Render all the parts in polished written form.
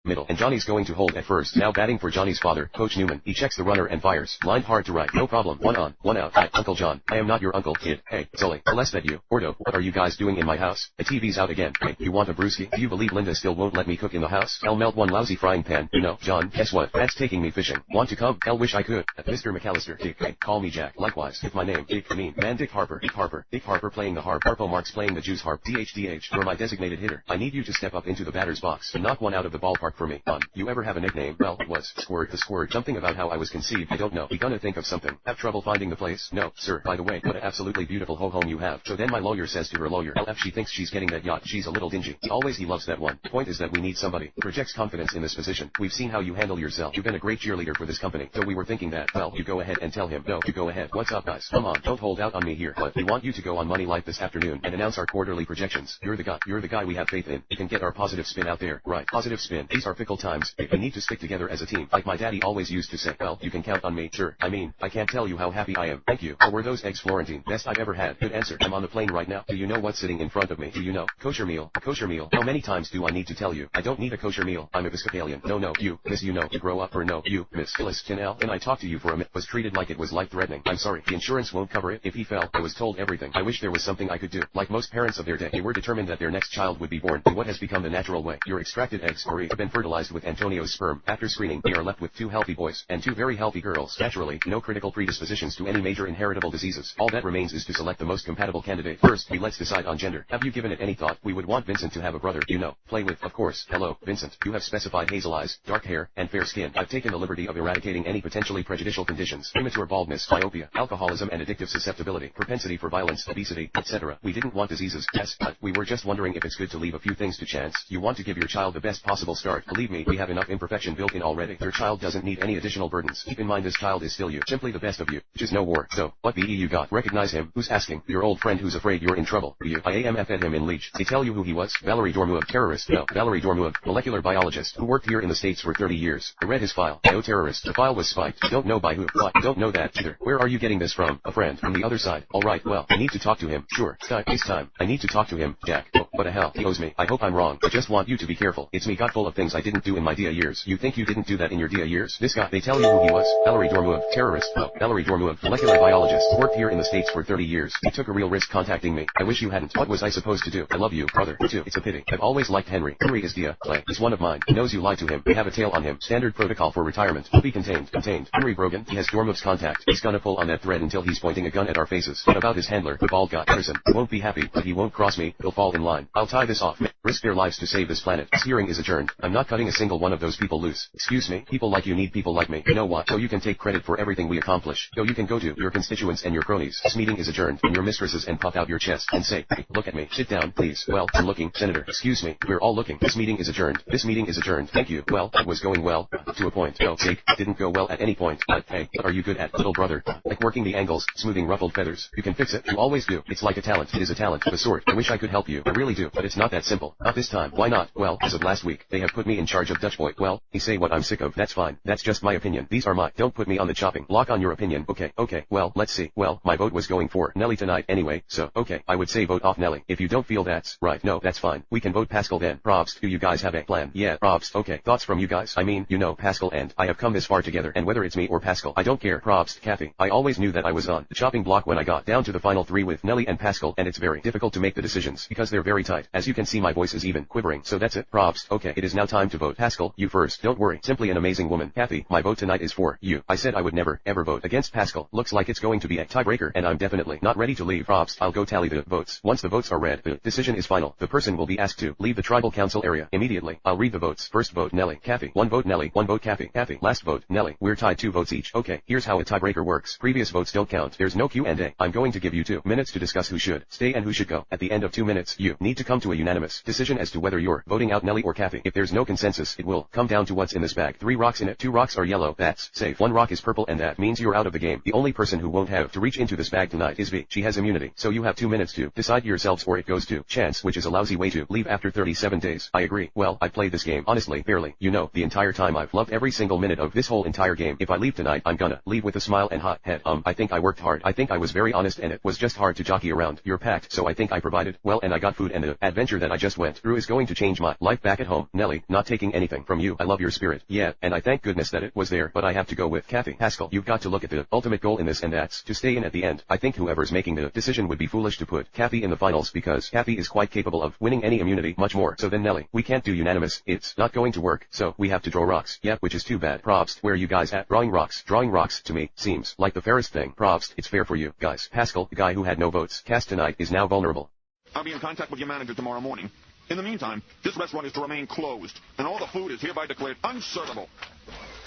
middle, and Johnny's going to hold at first. Now batting for Johnny's father, Coach Newman. He checks the runner and fires. Lined hard to right. No problem. One on, one out. Hi, Uncle John. I am not your uncle, kid. Hey, Sully. Unless that you. Ordo, what are you guys doing in my house? The TV's out again. Hey, you want a brewski? Do you believe Linda still won't let me cook in the house? I'll melt one lousy frying pan. You know, John, guess what? That's taking me fishing. Want to come? Hell, wish I could. Mr. McAllister. Dick. Hey, call me Jack. Likewise. If my name, Dick, mean, man, Dick Harper. Dick Harper. Dick Harper playing the harp. Harpo Marx playing the Jews harp. DH. You're my designated hitter. I need you to step up into the batter's box and knock one out of the ballpark for me. You ever have a nickname? Well, it was Squirt the Squirt. Something about how I was conceived. I don't know. We gonna think of something. Have trouble finding the place? No, sir. By the way, what an absolutely beautiful home you have. So then my lawyer says to her lawyer, LF, she thinks she's getting that yacht. She's a little dingy. He loves that one. The point is that we need somebody who projects confidence in this position. We've seen how you handle yourself. You've been a great cheerleader for this company. So we were thinking that, well, you go ahead and tell him. No, you go ahead. What's up, guys? Come on, don't hold out on me here. But we want you to go on Money Life this afternoon and announce our quarterly projections. You're the guy. You're the guy we have faith in. You can get our positive spin out there. Right. Positive spin. These are fickle times. We need to stick together as a team. Like my daddy always used to say, well, you can count on me. Sure. I mean, I can't tell you how happy I am. Thank you. Or were those eggs Florentine? Best I've ever had. Good answer. I'm on the plane right now. Do you know what's sitting in front of me? Do you know? Kosher meal. A kosher meal. How many times do I need to tell you? I don't need a kosher meal. I'm Episcopalian. No, you, miss, you know, to grow up, or no, you, miss Phyllis Chinell. And I talked to you for a minute. Was treated like it was life-threatening. I'm sorry. The insurance won't cover it. If he fell, I was told everything. I wish there was something I could do. Like most parents of their day, they were determined that their next child would be born in what has become the natural way. Your extracted eggs, or have been fertilized with Antonio's sperm. After screening, they are left with 2 healthy boys and 2 very healthy girls. Naturally, no critical predispositions to any major inheritable diseases. All that remains is to select the most compatible candidate. First, let's decide on gender. Have you given it any thought? We would want Vincent to have a brother, you know, play with, of course. Hello, Vincent. You have specified hazel eyes, dark hair, and fair skin. I've taken the liberty of eradicating any potentially prejudicial conditions. Premature baldness, myopia, alcoholism and addictive susceptibility, propensity for violence, obesity, etc. We didn't want diseases, yes, but we were just wondering if it's good to leave a few things to chance. You want to give your child the best possible start. Believe me, we have enough imperfection built in already. Your child doesn't need any additional burdens. Keep in mind this child is still you, simply the best of you. Just no war. So, what BE you got? Recognize him. Who's asking? Your old friend who's afraid you're in trouble. You. I AMF at him in Leech. They tell you who he was? Valerie Dormuev, terrorist. No, Valerie Dormuev, molecular biologist, who worked here in the States for 30 years. I read his file. No terrorist. The file was spiked. Don't know by who. What? Don't know that either. Where are you getting this from? A friend. From the other side. Alright, well, I need to talk to him. Sure. Skype, FaceTime. I need to talk to him. Jack. Oh, what the hell? He owes me. I hope I'm wrong. I just want you to be careful. It's me got full of things I didn't do in my dia years. You think you didn't do that in your dia years? This guy. They tell you who he was? Valerie Dormuev, terrorist. No, Valerie Dormuev, molecular biologist, worked here in the States for 30 years. You took a real risk contacting me. I wish you hadn't. What was I supposed to do? I love you, brother, too. It's a pity. I've always liked Henry. Henry is dia. Clay. He's one of mine. He knows you lied to him. We have a tail on him. Standard protocol for retirement. Will be contained. Contained. Henry Brogan. He has Dormuev's contact. He's gonna pull on that thread until he's pointing a gun at our faces. What about his handler, the bald guy? Anderson. He won't be happy, but he won't cross me. He'll fall in line. I'll tie this off. Risk their lives to save this planet. This hearing is adjourned. I'm not cutting a single one of those people loose. Excuse me? People like you need people like me. You know what? So you can take credit for everything we accomplish. So you can go to your constituents and your cronies. This meeting is adjourned. And your mistresses and puff out your chest and say, hey, look at me. Sit down, please. Well, I'm looking. Senator, excuse me. We're all looking. This meeting is adjourned. This meeting is adjourned. Thank you. Well, it was going well. To a point. No, Jake, it didn't go well at any point. But hey, what are you good at, little brother? Like working the angles, smoothing ruffled feathers. You can fix it. You always do. It's like a talent. It is a talent of a sort. I wish I could help you. I really do. But it's not that simple. Not this time. Why not? Well, as of last week, they have put me in charge of Dutch Boy. Well, he say what I'm sick of. That's fine. That's just my opinion. These are my. Don't put me on the chopping block on your opinion. Okay. Well, let's see. Well, my vote was going for Nelly tonight anyway, so, okay, I would say vote off Nelly. If you don't feel that's right, no, that's fine. We can vote Pascal then. Probst, do you guys have a plan? Yeah, Probst, okay. Thoughts from you guys? I mean, you know, Pascal and I have come this far together, and whether it's me or Pascal, I don't care. Probst, Kathy, I always knew that I was on the chopping block when I got down to the final 3 with Nelly and Pascal, and it's very difficult to make the decisions, because they're very tight. As you can see, my voice is even quivering, so that's it. Probst, okay, it is now time to vote. Pascal, you first. Don't worry. Simply an amazing woman. Kathy, my vote tonight is for you. I said I would never, ever vote against Pascal. Looks like it's going to be a tiebreaker, and I'm definitely not ready to leave. Probst, I'll go tally the votes. Once the votes are read, the decision is final. The person will be asked to leave the tribal council area immediately. I'll read the votes. First vote, Nelly. Kathy. 1 vote, Nelly. 1 vote, Kathy. Kathy. Last vote, Nelly. We're tied 2 votes each. Okay, here's how a tiebreaker works. Previous votes don't count. There's no Q&A. I'm going to give you 2 minutes to discuss who should stay and who should go. At the end of 2 minutes, you need to come to a unanimous decision as to whether you're voting out Nelly or Kathy. If there's no consensus, it will come down to what's in this bag. 3 rocks in it. 2 rocks are yellow. That's safe. 1 rock is purple, and that means you're out of the game. The only person who won't have to reach into this bag tonight is V. She has immunity. So you have 2 minutes to decide yourselves, or it goes to chance, which is a lousy way to leave after 37 days. I agree. Well, I played this game honestly, fairly. You know, the entire time I've loved every single minute of this whole entire game. If I leave tonight, I'm gonna leave with a smile and hot head. I think I worked hard. I think I was very honest, and it was just hard to jockey around. You're packed, so I think I provided well, and I got food and and the adventure that I just went through is going to change my life back at home. Nelly, not taking anything from you. I love your spirit. Yeah, and I thank goodness that it was there, but I have to go with Kathy. Haskell, you've got to look at the ultimate goal in this, and that's to stay in at the end. I think whoever's making the decision would be foolish to put Kathy in the finals, because Kathy is quite capable of winning any immunity, much more so than Nelly. We can't do unanimous. It's not going to work, so we have to draw rocks. Yeah, which is too bad. Probst, where you guys at? Drawing rocks. Drawing rocks, to me, seems like the fairest thing. Probst, it's fair for you guys. Haskell, the guy who had no votes cast tonight, is now vulnerable. I'll be in contact with your manager tomorrow morning. In the meantime, this restaurant is to remain closed, and all the food is hereby declared unservable.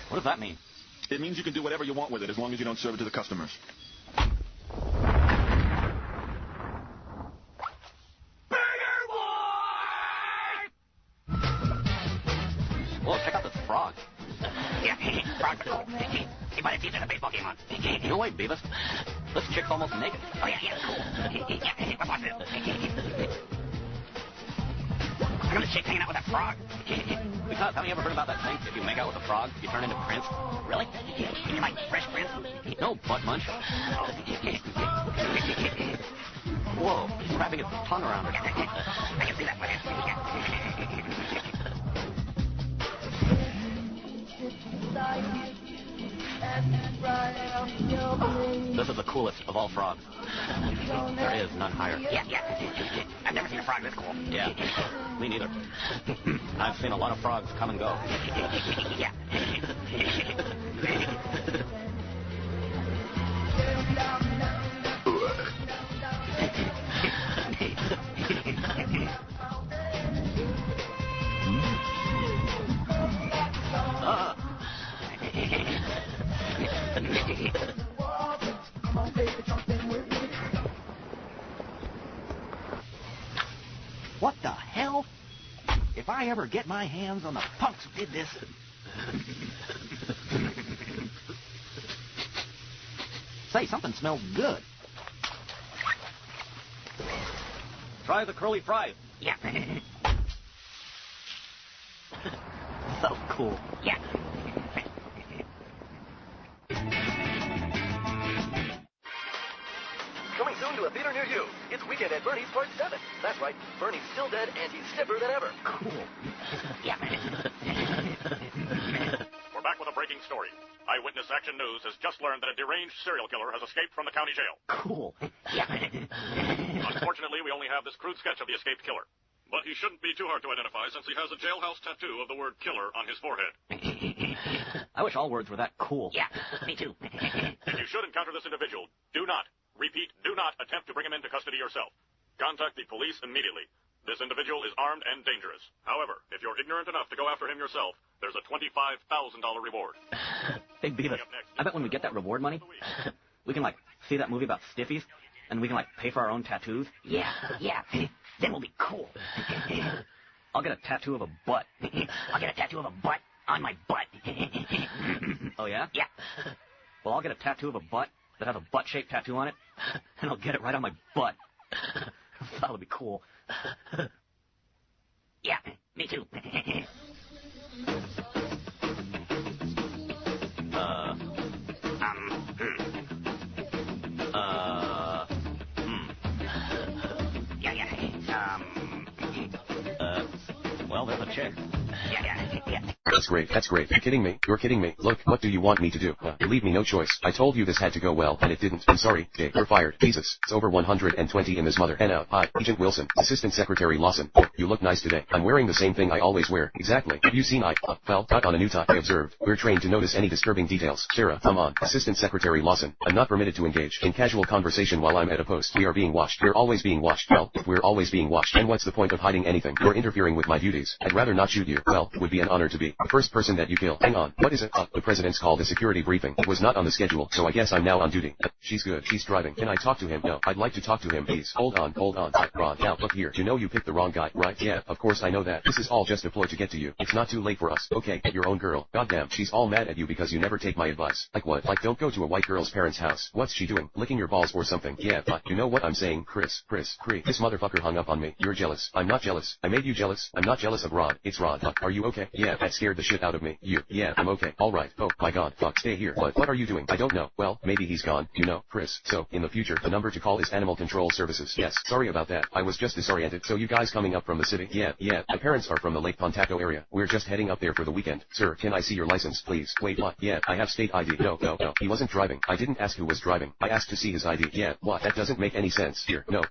What does that mean? It means you can do whatever you want with it as long as you don't serve it to the customers. Whoa, check out this frog. Yeah, frog. He might have seen it in a baseball game on. No way, Beavis. This chick's almost naked. Oh, yeah, cool. Yeah, let's watch this. Look at the chick hanging out with that frog. Because, haven't you ever heard about that thing? If you make out with a frog, you turn into Prince. Really? You like Fresh Prince? No, butt munch. Whoa, he's wrapping his tongue around her. I can see that one. This is the coolest of all frogs. There is none higher. Yeah. I've never seen a frog this cool. Yeah, me neither. I've seen a lot of frogs come and go. Yeah. What the hell? If I ever get my hands on the punks who did this... Say, something smells good. Try the curly fries. Yeah. So cool. Yeah. Coming soon to a theater near you. It's Weekend at Bernie's Part 7. That's right, Bernie's still dead and he's stiffer than ever. Cool. Yeah. We're back with a breaking story. Eyewitness Action News has just learned that a deranged serial killer has escaped from the county jail. Cool. Yeah. Unfortunately, we only have this crude sketch of the escaped killer. But he shouldn't be too hard to identify since he has a jailhouse tattoo of the word killer on his forehead. I wish all words were that cool. Yeah, me too. If you should encounter this individual, do not, repeat, do not attempt to bring him into custody yourself. Contact the police immediately. This individual is armed and dangerous. However, if you're ignorant enough to go after him yourself, there's a $25,000 reward. Hey, Beavis, I bet when we get that reward money, we can, see that movie about stiffies, and we can, pay for our own tattoos. Yeah. Then we'll be cool. I'll get a tattoo of a butt. I'll get a tattoo of a butt on my butt. Oh, yeah? Yeah. Well, I'll get a tattoo of a butt that has a butt-shaped tattoo on it, and I'll get it right on my butt. That'll be cool. Yeah, me too. Well, there's a chick. Yeah. That's great. You're kidding me. Look, what do you want me to do? Leave me no choice. I told you this had to go well, and it didn't. I'm sorry, Dave. You're fired. Jesus. It's over 120 in this mother. And hi, Agent Wilson. Assistant Secretary Lawson. Oh, you look nice today. I'm wearing the same thing I always wear. Exactly. Have you seen tuck on a new tie? I observed. We're trained to notice any disturbing details. Sarah, come on. Assistant Secretary Lawson. I'm not permitted to engage in casual conversation while I'm at a post. We are being watched. We're always being watched. Well, if we're always being watched, then what's the point of hiding anything? You're interfering with my duties. I'd rather not shoot you. Well, it would be an honor to be the first person that you kill. Hang on. What is it? The president's called a security briefing. It was not on the schedule, so I guess I'm now on duty. She's good. She's driving. Can I talk to him? No. I'd like to talk to him, please. Hold on. Ron, now, look here. You know you picked the wrong guy, right? Yeah, of course I know that. This is all just a ploy to get to you. It's not too late for us. Okay, get your own girl. Goddamn, she's all mad at you because you never take my advice. Like what? Like don't go to a white girl's parents' house. What's she doing? Licking your balls or something? Yeah, but you know what I'm saying? Chris, this motherfucker hung up on me. You're jealous. I'm not jealous. I made you jealous. I'm not jealous of Rod. It's Rod. Are you okay? Yeah, that scared scared the shit out of me. You. Yeah, I'm okay. Alright. Oh, my god. Fuck, stay here. What are you doing? I don't know. Well, maybe he's gone. You know, Chris. So, in the future, the number to call is Animal Control Services. Yes, sorry about that. I was just disoriented. So you guys coming up from the city? Yeah. My parents are from the Lake Pontaco area. We're just heading up there for the weekend. Sir, can I see your license, please? Wait, what? Yeah, I have state ID. No. He wasn't driving. I didn't ask who was driving. I asked to see his ID. Yeah, what? That doesn't make any sense. Here. No.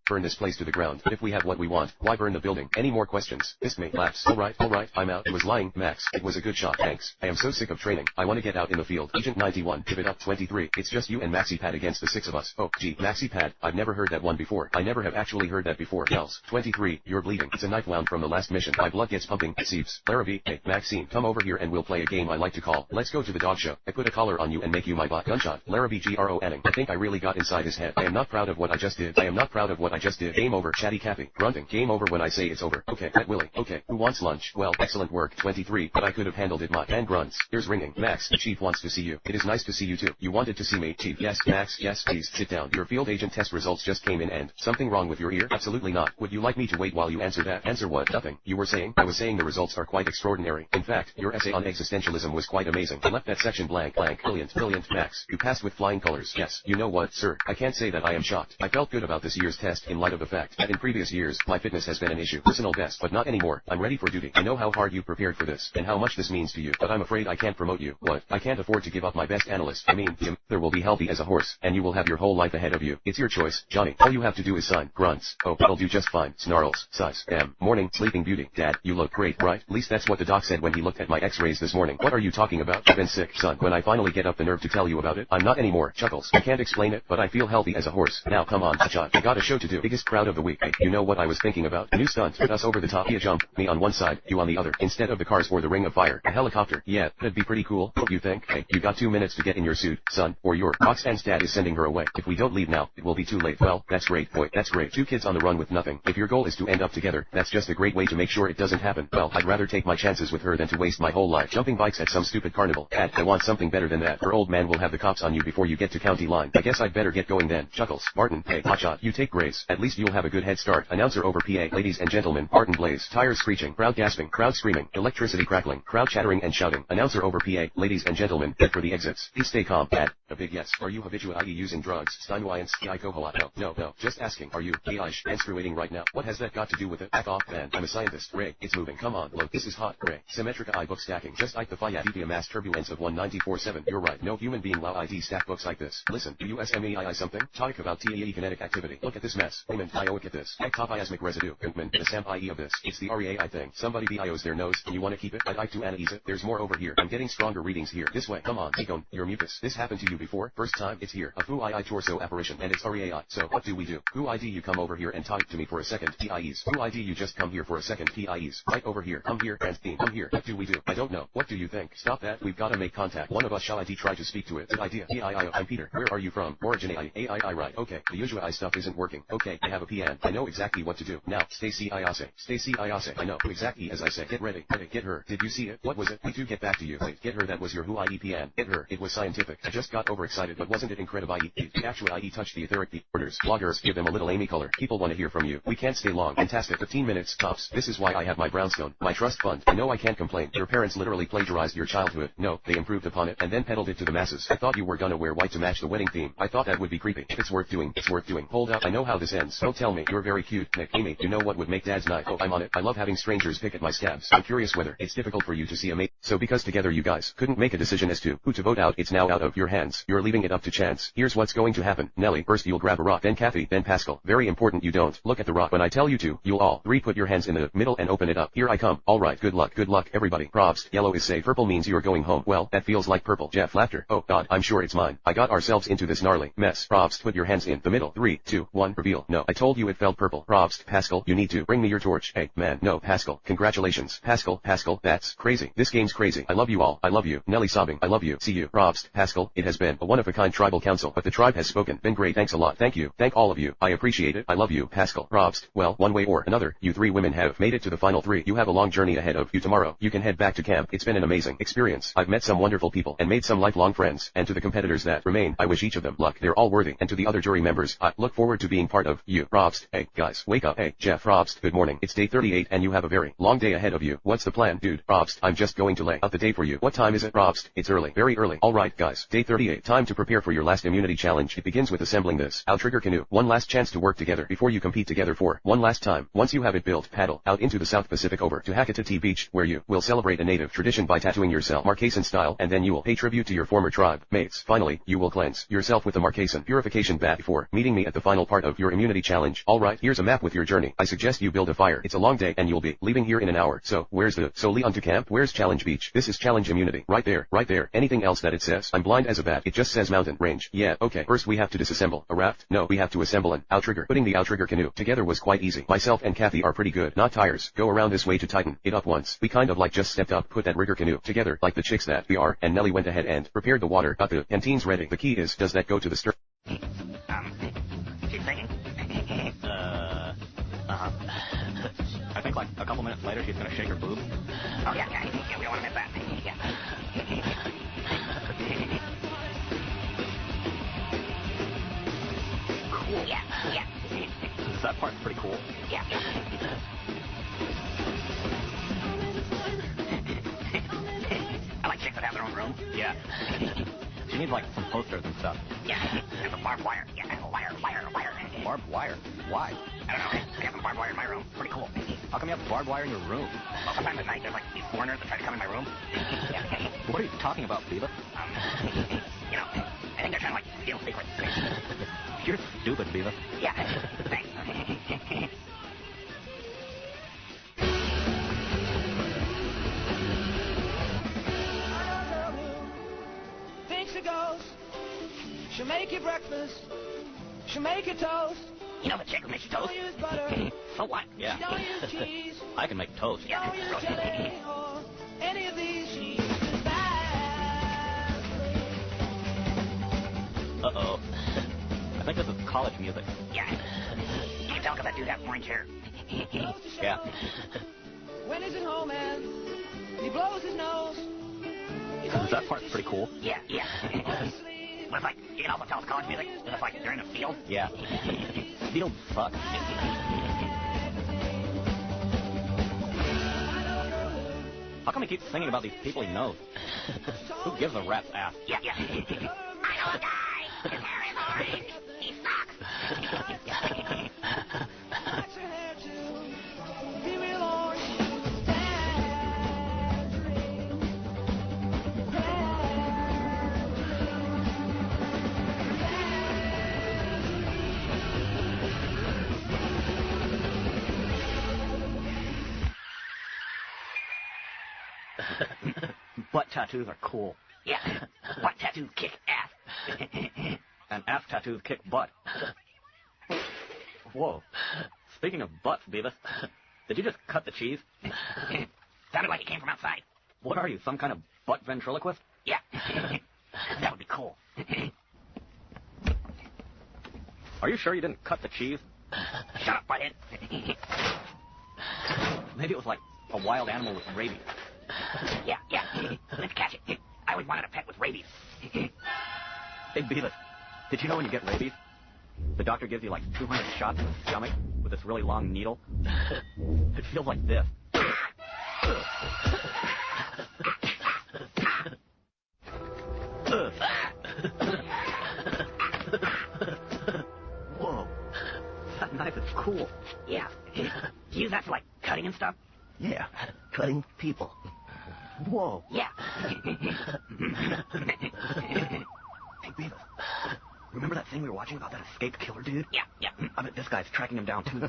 Burn this place to the ground. If we have what we want, why burn the building? Any more questions? This mate laughs. Alright, I'm out. It was lying, Max. It was a good shot, thanks. I am so sick of training. I want to get out in the field. Agent 91, give it up. 23. It's just you and Maxi Pad against the 6 of us. Oh, gee, Maxi Pad. I've never heard that one before. I never have actually heard that before. Yells. 23. You're bleeding. It's a knife wound from the last mission. My blood gets pumping. It seeps. Larrabee. Hey, Maxine, come over here and we'll play a game I like to call Let's Go to the Dog Show. I put a collar on you and make you my bot. Gunshot. Larrabee Gro Anning. I think I really got inside his head. I am not proud of what I just did. Game over. Chatty Cathy. Grunting. Game over when I say it's over. Okay, Pet Willie. Okay, who wants lunch? Well, excellent work. 23. But I could have handled it. My man grunts. Ears ringing. Max, the chief wants to see you. It is nice to see you too. You wanted to see me, chief? Yes, Max. Yes, please sit down. Your field agent test results just came in and something wrong with your ear? Absolutely not. Would you like me to wait while you answer that? Answer what? Nothing. You were saying? I was saying the results are quite extraordinary. In fact, your essay on existentialism was quite amazing. I left that section blank. Brilliant. Max, you passed with flying colors. Yes. You know what, sir? I can't say that I am shocked. I felt good about this year's test in light of the fact that in previous years, my fitness has been an issue. Personal best, but not anymore. I'm ready for duty. I know how hard you prepared for this, and how much this means to you, but I'm afraid I can't promote you. What? I can't afford to give up my best analyst. I mean, him. There will be healthy as a horse, and you will have your whole life ahead of you. It's your choice, Johnny. All you have to do is sign. Grunts. Oh, that'll do just fine. Snarls. Sighs. Morning, sleeping beauty. Dad, you look great, right? At least that's what the doc said when he looked at my x-rays this morning. What are you talking about? I've been sick, son. When I finally get up the nerve to tell you about it, I'm not anymore. Chuckles. I can't explain it, but I feel healthy as a horse. Now come on, John. I got a show to do. Biggest crowd of the week. Hey, you know what I was thinking about? A new stunt. Put us over the top. You jump. Me on one side, you on the other. Instead of the cars or the ring of fire. A helicopter. Yeah, that'd be pretty cool. What you think? Hey, you got 2 minutes to get in your suit, son, or your Roxanne's dad is sending her away. If we don't leave now, it will be too late. Well, that's great, boy. That's great. 2 kids on the run with nothing. If your goal is to end up together, that's just a great way to make sure it doesn't happen. Well, I'd rather take my chances with her than to waste my whole life jumping bikes at some stupid carnival. Dad, I want something better than that. Her old man will have the cops on you before you get to county line. I guess I'd better get going then. Chuckles. Barton, hey, hotshot, you take Grace. At least you'll have a good head start. Announcer over PA. Ladies and gentlemen, Barton Blaze. Tires screeching. Crowd gasping. Crowd screaming. Electricity crackling. Crowd chattering and shouting. Announcer over PA. Ladies and gentlemen, head for the exits. Please stay calm. Dad. A big yes. Are you habitually using drugs? Steinwayans. No. Just asking. Are you menstruating right now? What has that got to do with it? Back off, man. I'm a scientist. Ray, it's moving. Come on. Look, this is hot. Ray. Symmetrica I book stacking. Just like the Phi mass turbulence of 194.7. You're right. No human being allow ID stack books like this. Listen, do you SMEII something? Talk about TEE kinetic activity. Look at this mess. Payment IOic at this. Ectopiasmic residue. The SAMP IE of this. It's the REAI thing. Somebody BIOs their nose. You want to keep it? I'd like to analyze it. There's more over here. I'm getting stronger readings here. This way. Come on. Econ. Your mucus. This happened to you before? First time? It's here. A Fu II torso apparition. And it's REAI. So what do we do? Who ID you come over here and talk to me for a second? PIEs. Who ID you just come here for a second? PIEs. Right over here. Come here. And theme. Come here. What do we do? I don't know. What do you think? Stop that. We've got to make contact. One of us shall ID try to speak to it. Good idea. PII. I'm Peter. Where are you from? Origin AII. Right. Okay. The usual stuff isn't working. Okay. I have a PN. I know exactly what to do. Now, Stacy Ayase. Stacy Ayase. I know exactly as I say. Get ready. Get her. Did you see it? What was it? We do get back to you. Wait. Get her. That was your Who IE PN. Get her. It was scientific. I just got overexcited, but wasn't it incredible? The actual IE touched the etheric orders. Bloggers, give them a little Amy color. People want to hear from you. We can't stay long. Fantastic. 15 minutes tops. This is why I have my brownstone, my trust fund. I know I can't complain. Your parents literally plagiarized your childhood. No, they improved upon it and then peddled it to the masses. I thought you were gonna wear white to match the wedding theme. I thought that would be creepy. It's worth doing. It's worth doing. Hold up. I know how this ends. Don't tell me. You're very cute, Nick. Amy, you know what would make Dad's night? Oh, I'm on it. I love having strangers pick at my scabs. I'm curious whether it's difficult for you to see a mate. So because together you guys couldn't make a decision as to who to vote out, it's now out of your hands. You're leaving it up to chance. Here's what's going to happen. Nelly, first you'll grab a rock, then Kathy, then Pascal. Very important you don't look at the rock when I tell you to. You'll all 3 put your hands in the middle and open it up. Here I come. Alright, good luck everybody. Probst. Yellow is safe. Purple means you're going home. Well, that feels like purple. Jeff, laughter. Oh god, I'm sure it's mine. I got ourselves into this gnarly mess. Probst, put your hands in the middle. 3, 2, 1, reveal. No, I told you it felt purple. Probst, Pascal, you need to bring me your torch. Hey, man, no, Pascal. Congratulations. Pascal, that's crazy. This game's crazy. I love you all. I love you. Nelly sobbing. I love you. See you. Probst, Pascal, it has been been a one-of-a-kind tribal council, but the tribe has spoken. Been great, thanks a lot. Thank you. Thank all of you. I appreciate it. I love you, Pascal. Probst. Well, one way or another, you 3 women have made it to the final 3. You have a long journey ahead of you tomorrow. You can head back to camp. It's been an amazing experience. I've met some wonderful people and made some lifelong friends. And to the competitors that remain, I wish each of them luck. They're all worthy. And to the other jury members, I look forward to being part of you. Probst. Hey, guys, wake up. Hey, Jeff. Probst. Good morning. It's day 38 and you have a very long day ahead of you. What's the plan, dude? Probst. I'm just going to lay out the day for you. What time is it? Probst. It's early. Very early. Alright, guys. Day 38. Time to prepare for your last immunity challenge. It begins with assembling this outrigger canoe. One last chance to work together before you compete together for one last time. Once you have it built, paddle out into the South Pacific over to Hakatati Beach, where you will celebrate a native tradition by tattooing yourself Marquesan style, and then you will pay tribute to your former tribe mates. Finally, you will cleanse yourself with the Marquesan purification bath before meeting me at the final part of your immunity challenge. Alright, here's a map with your journey. I suggest you build a fire. It's a long day and you'll be leaving here in an hour. So Leon to camp? Where's Challenge Beach? This is Challenge Immunity. Right there, right there. Anything else that it says? I'm blind as a bat. It just says mountain range. Yeah, okay. First we have to disassemble a raft. No, we have to assemble an outrigger. Putting the outrigger canoe together was quite easy. Myself and Kathy are pretty good. Not tires. Go around this way to tighten it up once. We kind of like just stepped up, put that rigger canoe together like the chicks that we are, and Nelly went ahead and prepared the water. Got the canteens ready. The key is, does that go to the stern? She's singing. I think like a couple minutes later she's gonna shake her boob. Oh, yeah, we don't want to miss that. Yeah. Cool. Yeah. That part's pretty cool. Yeah. I like chicks that have their own room. Yeah. She needs like some posters and stuff. Yeah. There's a barbed wire. Yeah, wire. Barbed wire? Why? I don't know. I got some barbed wire in my room. Pretty cool. How come you have barbed wire in your room? Well, sometimes at night there's like these foreigners that try to come in my room. What are you talking about, Beavis? I think they're trying to like steal secrets. You're stupid, Beavis. Yeah. Thanks. Thinks a ghost. She'll make you breakfast. She'll make you toast. You know the chick who makes you toast? Don't use butter. So what? Yeah. She don't use cheese. I can make toast. Yeah. Don't use jelly or any of these. She uses Vaseline. Uh-oh. I think this is college music. Yeah. You can tell because that dude has orange hair. Yeah. When he's at home and he blows his nose. That part's pretty cool. Yeah. But it's like, you can also tell it's college music. It's like they're in a field. Yeah. Fields suck. How come he keeps singing about these people he knows? Who gives a rat's ass? Yeah. I know a guy. His hair is orange. He sucks. Likes her hair to be real orange. Butt tattoos are cool. Yeah. Butt tattoos kick ass. And ass tattoos kick butt. Whoa. Speaking of butts, Beavis, did you just cut the cheese? Sounded like it came from outside. What are you, some kind of butt ventriloquist? Yeah. That would be cool. Are you sure you didn't cut the cheese? Shut up, butthead. Maybe it was like a wild animal with rabies. Yeah. Let's catch it. I always wanted a pet with rabies. Hey, Beavis, did you know when you get rabies, the doctor gives you like 200 shots in the stomach with this really long needle? It feels like this. Whoa, that knife is cool. Yeah. You use that for like cutting and stuff? Yeah, cutting people. Whoa. Yeah. Hey, Beavis, remember that thing we were watching about that escaped killer dude? Yeah. I bet this guy's tracking him down, too.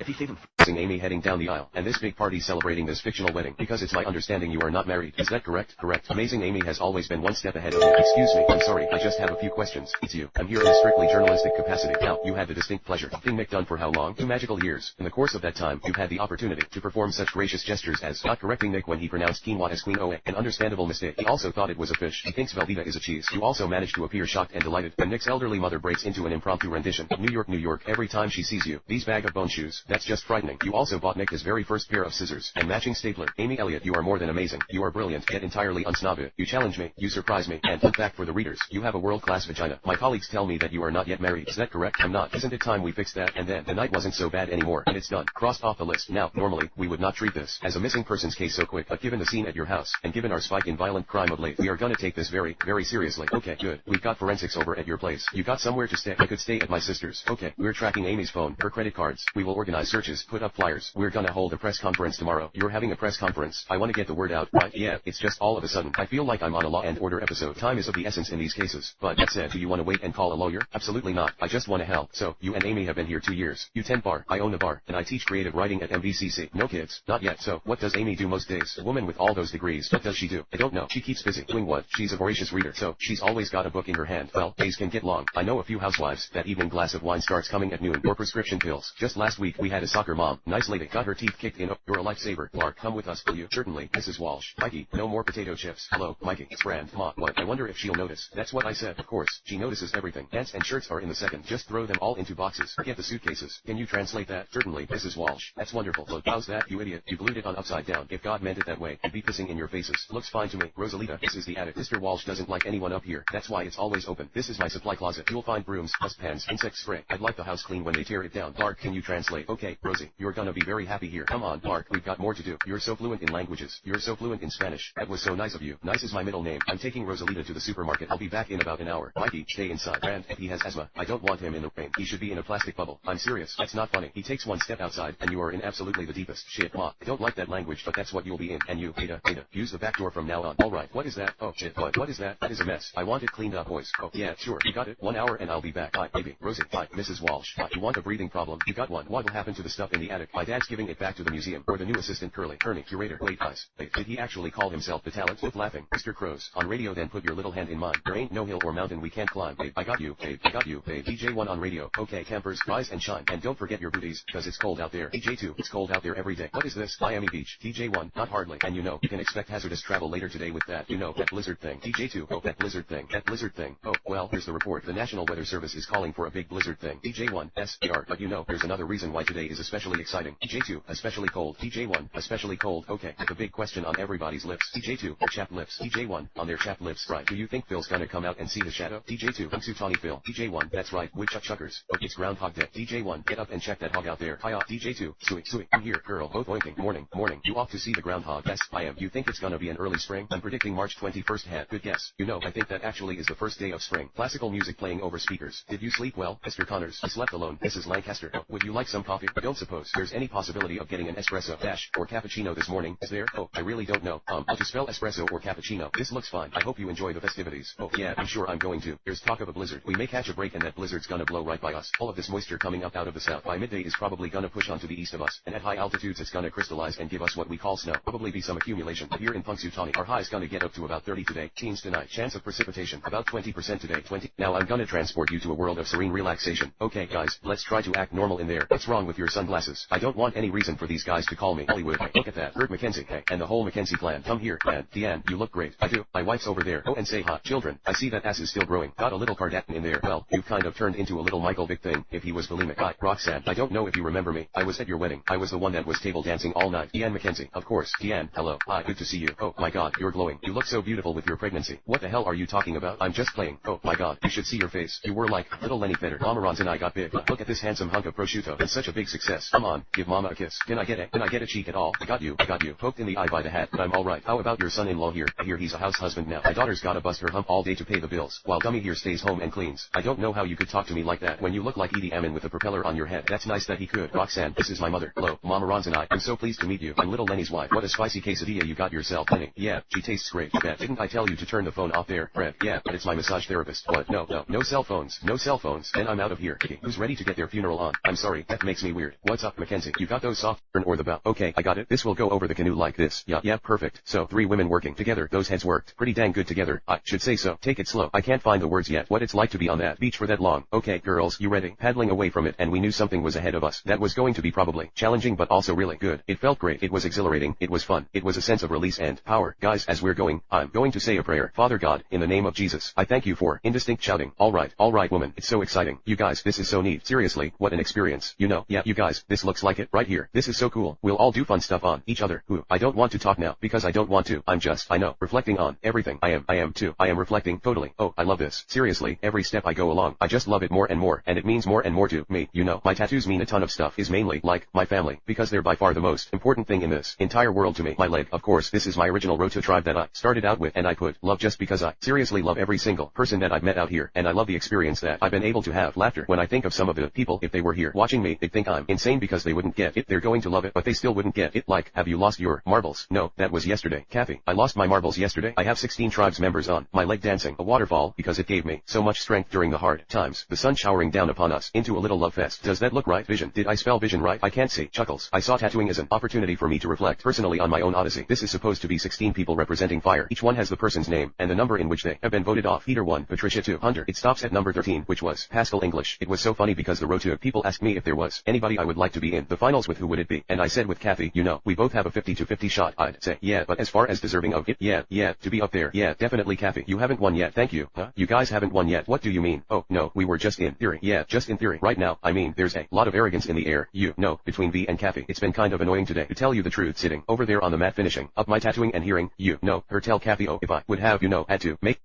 If he sees him amazing Amy heading down the aisle, and this big party celebrating this fictional wedding, because it's my understanding you are not married. Is that correct? Correct. Amazing Amy has always been one step ahead of me. Excuse me, I'm sorry, I just have a few questions. It's you. I'm here in a strictly journalistic capacity. Now, you had the distinct pleasure of being Nick Dunn for how long? 2 magical years. In the course of that time, you've had the opportunity to perform such gracious gestures as not correcting Nick when he pronounced quinoa as queen an understandable mistake. He also thought it was a fish. He thinks Velveeta is a cheese. You also managed to appear shocked and delighted when Nick's elderly mother breaks into an impromptu rendition of New York, New York every time she sees you. These bag of bone shoes, that's just frightening. You also bought Nick his very first pair of scissors and matching stapler. Amy Elliott, you are more than amazing. You are brilliant, yet entirely unsnobby. You challenge me, you surprise me, and fun fact for the readers, you have a world-class vagina. My colleagues tell me that you are not yet married. Is that correct? I'm not. Isn't it time we fixed that? And then, the night wasn't so bad anymore, and it's done. Crossed off the list. Now, normally, we would not treat this as a missing persons case so quick, but given the scene at your house, and given our spike in violent crime of late, we are gonna take this very, very seriously. Okay, good. We've got forensics over at your place. You got somewhere to stay? I could stay at my sister's. Okay, we're tracking Amy's phone, her credit cards. We will organize searches, put up flyers. We're gonna hold a press conference tomorrow. You're having a press conference. I wanna get the word out, right? Yeah, it's just all of a sudden. I feel like I'm on a Law and Order episode. Time is of the essence in these cases. But that said, do you wanna wait and call a lawyer? Absolutely not. I just wanna help. So, you and Amy have been here 2 years. You tend bar. I own a bar, and I teach creative writing at MVCC. No kids. Not yet. So, what does Amy do most days? A woman with all those degrees. What does she do? I don't know. She keeps busy. Doing what? She's a voracious reader. So, she's always got a book in her hand. Well, days can get long. I know a few housewives. That evening glass of wine starts coming at noon. Or prescription pills. Just last week we had a soccer mom. Nice lady. Got her teeth kicked in. You're a lifesaver. Clark, come with us, will you? Certainly, Mrs. Walsh. Mikey, no more potato chips. Hello, Mikey. It's Brand. Ma, what? I wonder if she'll notice. That's what I said. Of course, she notices everything. Pants and shirts are in the second. Just throw them all into boxes. Forget the suitcases. Can you translate that? Certainly, Mrs. Walsh. That's wonderful. Look, how's that, you idiot? You glued it on upside down. If God meant it that way, I'd be pissing in your faces. Looks fine to me. Rosalita, this is the attic. Mr. Walsh doesn't like anyone up here. That's why it's always open. This is my supply closet. You'll find brooms, dustpans, insect spray. I'd like the house clean when they tear it down. Clark, can you translate? Okay, Rosie, you're gonna be very happy here. Come on, Clark, we've got more to do. You're so fluent in languages. You're so fluent in Spanish. That was so nice of you. Nice is my middle name. I'm taking Rosalita to the supermarket. I'll be back in about an hour. Mikey, stay inside. Brand, he has asthma. I don't want him in the rain. He should be in a plastic bubble. I'm serious. That's not funny. He takes one step outside, and you are in absolutely the deepest shit. Ma, I don't like that language, but that's what you'll be in. And you, Ada, use the back door from now on. Alright, what is that? Oh shit, what is that? That is a mess. I want it cleaned up, boys. Oh yeah, sure. You got it. 1 hour and I'll be back. Bye, baby. Rosie. Bye, Mrs. Walsh. Bye. You want a breathing problem? You got one. What'll happen to the stuff in the attic? My dad's giving it back to the museum. Or the new assistant Kearney, curator. Wait, guys. Wait, did he actually call himself the talent? With laughing. Mr. Crows. On radio then put your little hand in mine. There ain't no hill or mountain we can't climb. Babe, I got you. Babe, I got you. Babe, DJ1 on radio. Okay, campers, rise and shine. And don't forget your booties, cause it's cold out there. DJ2, it's cold out there every day. What is this? Miami Beach. DJ1, not hardly. And you know, you can expect hazardous travel later today with that. You know, that blizzard thing. DJ2, oh, that blizzard thing. That blizzard thing. Oh, well, here's the report. The National Weather Service is calling for a big blizzard thing. DJ1, SAR. But you know, there's another reason why today is especially exciting. DJ2, especially cold. DJ1, especially cold. Okay, the big question on everybody's lips. DJ2, their chapped lips. DJ1, on their chapped lips. Right. Do you think Phil's gonna come out and see his shadow? DJ2, Punxsutawney Phil. DJ1, that's right. Woodchuck chuckers. Oh, it's Groundhog Day. DJ1, get up and check that hog out there. Hi, DJ2, Suey, I'm here, girl. Both oinking. Morning. You off to see the groundhog? Yes, I am. You think it's gonna be an early spring? I'm predicting March 21st. Good guess. You know, I think that actually is the first day of spring. Classical music playing over speakers. Did you sleep well, Mr. Connors? I slept alone. Mrs. Lancaster. Oh, would you like some coffee? I don't suppose there's any possibility of getting an espresso dash or cappuccino this morning, is there? Oh, I really don't know. I'll just spell espresso or cappuccino. This looks fine. I hope you enjoy the festivities. Oh, yeah, I'm sure I'm going to. There's talk of a blizzard. We may catch a break and that blizzard's gonna blow right by us. All of this moisture coming up out of the south by midday is probably gonna push onto the east of us, and at high altitudes it's gonna crystallize and give us what we call snow. Probably be some accumulation. Here in Punxsutawney, our high's gonna get up to about 30 today. Teens tonight. Chance of precipitation about 20% today. 20. Now I'm gonna transport you to a world of serene relaxation. Okay, guys, let's try to act normal in there. What's wrong with your sunglasses? I don't want any reason for these guys to call me Hollywood. Hey, look at that. Bert McKenzie. Hey, and the whole McKenzie clan. Come here, man. Deanne, you look great. I do. My wife's over there. Oh, and say hi. Children, I see that ass is still growing. Got a little Kardashian in there. Well, you've kind of turned into a little Michael Vick thing, if he was bulimic. Hi, Roxanne. I don't know if you remember me. I was at your wedding. I was the one that was table dancing all night. Deanne McKenzie. Of course. Deanne, hello. Hi, good to see you. Oh, my God, you're glowing. You look so beautiful with your pregnancy. What the hell are you talking about? I'm just playing. Oh, my God, you should see your face. You were like little Lenny Feder. Mama Ron's and I got big. Look at this handsome hunk of prosciutto. It's such a big success. Come on, give Mama a kiss. Can I get a cheek at all? I got you. Poked in the eye by the hat, but I'm alright. How about your son-in-law here? I hear he's a house husband now. My daughter's gotta bust her hump all day to pay the bills, while dummy here stays home and cleans. I don't know how you could talk to me like that when you look like Idi Amin with a propeller on your head. That's nice that he could. Roxanne, this is my mother. Hello, Mama Ron's and I. I'm so pleased to meet you. I'm little Lenny's wife. What a spicy quesadilla you got yourself, Lenny. Yeah, she tastes great. Bet. Didn't I tell you to turn the phone off there, Fred? Yeah, but it's my massage therapist. What? No cell phones. No cell phones. Then I'm out of here. Okay, who's ready to get their funeral on? I'm sorry, that makes me weird. What's up? Sup, Mackenzie? You got those soft or the bow? Okay, I got it. This will go over the canoe like this. Yeah, perfect. So, 3 women working together. Those heads worked pretty dang good together. I should say so. Take it slow. I can't find the words yet. What it's like to be on that beach for that long. Okay, girls, you ready? Paddling away from it, and we knew something was ahead of us. That was going to be probably challenging but also really good. It felt great. It was exhilarating. It was fun. It was a sense of release and power. Guys, as we're going, I'm going to say a prayer. Father God, in the name of Jesus, I thank you for indistinct shouting. All right, woman. It's so exciting. You guys, this is so neat. Seriously, what an experience. You know, yeah, you guys, this looks like it right here. This is so cool. We'll all do fun stuff on each other. Ooh, I don't want to talk now because I don't want to. I know, reflecting on everything. I am too. I am reflecting totally. Oh, I love this. Seriously, every step I go along, I just love it more and more, and it means more and more to me. You know, my tattoos mean a ton of stuff is mainly, like, my family, because they're by far the most important thing in this entire world to me. My leg, of course, this is my original Roto tribe that I started out with, and I put love just because I seriously love every single person that I've met out here, and I love the experience that I've been able to have. Laughter. When I think of some of the people, if they were here watching me, they'd think I'm insane because they wouldn't get it. They're going to love it, but they still wouldn't get it. Like, have you lost your marbles? No, that was yesterday. Kathy, I lost my marbles yesterday. I have 16 tribes members on my leg dancing a waterfall because it gave me so much strength during the hard times. The sun showering down upon us into a little love fest. Does that look right? Vision. Did I spell vision right? I can't see. Chuckles. I saw tattooing as an opportunity for me to reflect personally on my own odyssey. This is supposed to be 16 people representing fire. Each one has the person's name and the number in which they have been voted off. Peter 1, Patricia 2, Hunter. It stops at number 13, which was Pascal English. It was so funny because the Roto people asked me if there was anybody I would like to be in the finals with. Who would it be? And I said with Kathy. You know, we both have a 50-50 shot. I'd say, yeah, but as far as deserving of it, yeah, to be up there, yeah, definitely Kathy. You haven't won yet. Thank you. Huh? You guys haven't won yet. What do you mean? Oh, no, we were just in theory. Yeah, just in theory. Right now, I mean, there's a lot of arrogance in the air, you know, between V and Kathy. It's been kind of annoying today, to tell you the truth, sitting over there on the mat finishing up my tattooing and hearing, you know, her tell Kathy, oh, if I would have, you know, had to make...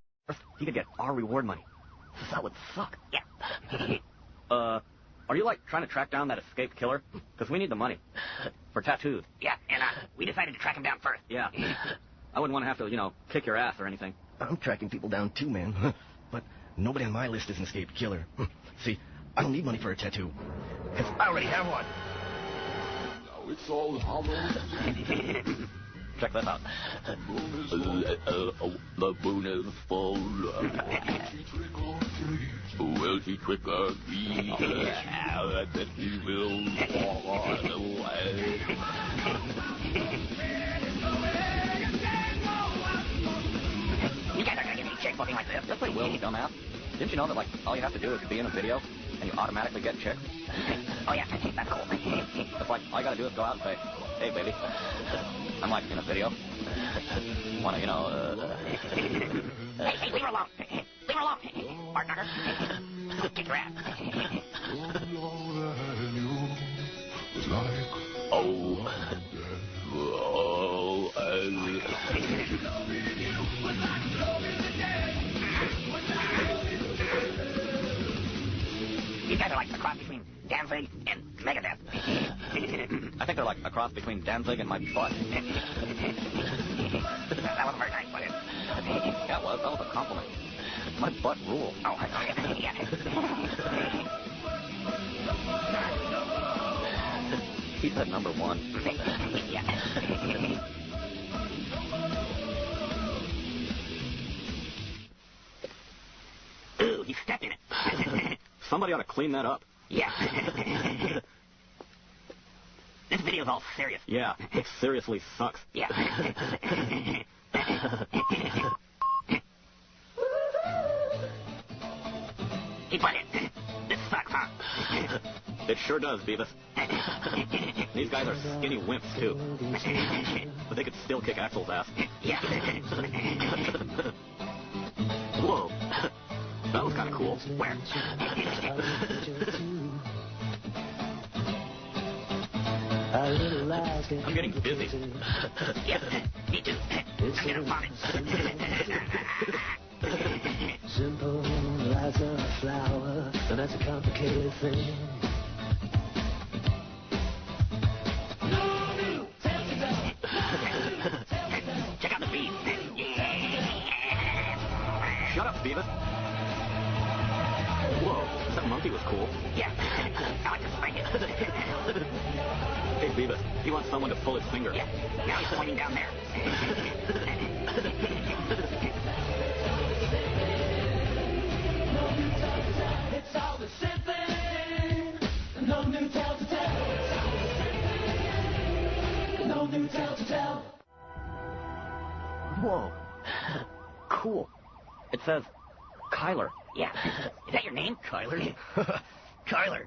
He could get our reward money. That would suck. Yeah. Are you, like, trying to track down that escaped killer? Because we need the money. For tattoos. Yeah, and we decided to track him down first. Yeah. I wouldn't want to have to, you know, kick your ass or anything. I'm tracking people down too, man. But nobody on my list is an escaped killer. See, I don't need money for a tattoo. Because I already have one. Now it's all hollow. Check this out. The moon is full. Will he trick or treat? I bet he will fall away. You guys aren't gonna get any chicks looking like this. Yes, they will, you dumbass. Didn't you know that, like, all you have to do is be in a video and you automatically get chicks? Oh, yeah, that's cool. It's like, all you gotta do is go out and say, hey, baby, I'm, like, in a video. Wanna, you know, Hey, leave her alone. Leave her alone. Bart Knocker. I'll kick your ass. These guys are like a cross between Danzig and Megadeth. I think they're like a cross between Danzig and my butt. That wasn't very nice, was it? Yeah, it was. That was a compliment. My butt rules. Oh, yeah. He said number 1. Yeah. Ooh, he stepped in it. Somebody ought to clean that up. Yeah. This video's all serious. Yeah, it seriously sucks. Yeah. He put it. This sucks, huh? It sure does, Beavis. These guys are skinny wimps, too. But they could still kick Axel's ass. Yeah. Whoa. That was kind of cool. Where? I'm getting dizzy. Yeah, me too. I'm gonna vomit. Simple as a flower, and that's a complicated thing. Check out the beat. Shut up, Beavis. Whoa, that monkey was cool. Yeah, I like to spank it. Hey, Beavis, he wants someone to pull his finger. Yeah, now he's pointing down there. It's all the same thing. No new tales to tell. Cool. It says Kyler. Yeah. Is that your name? Kyler? Kyler.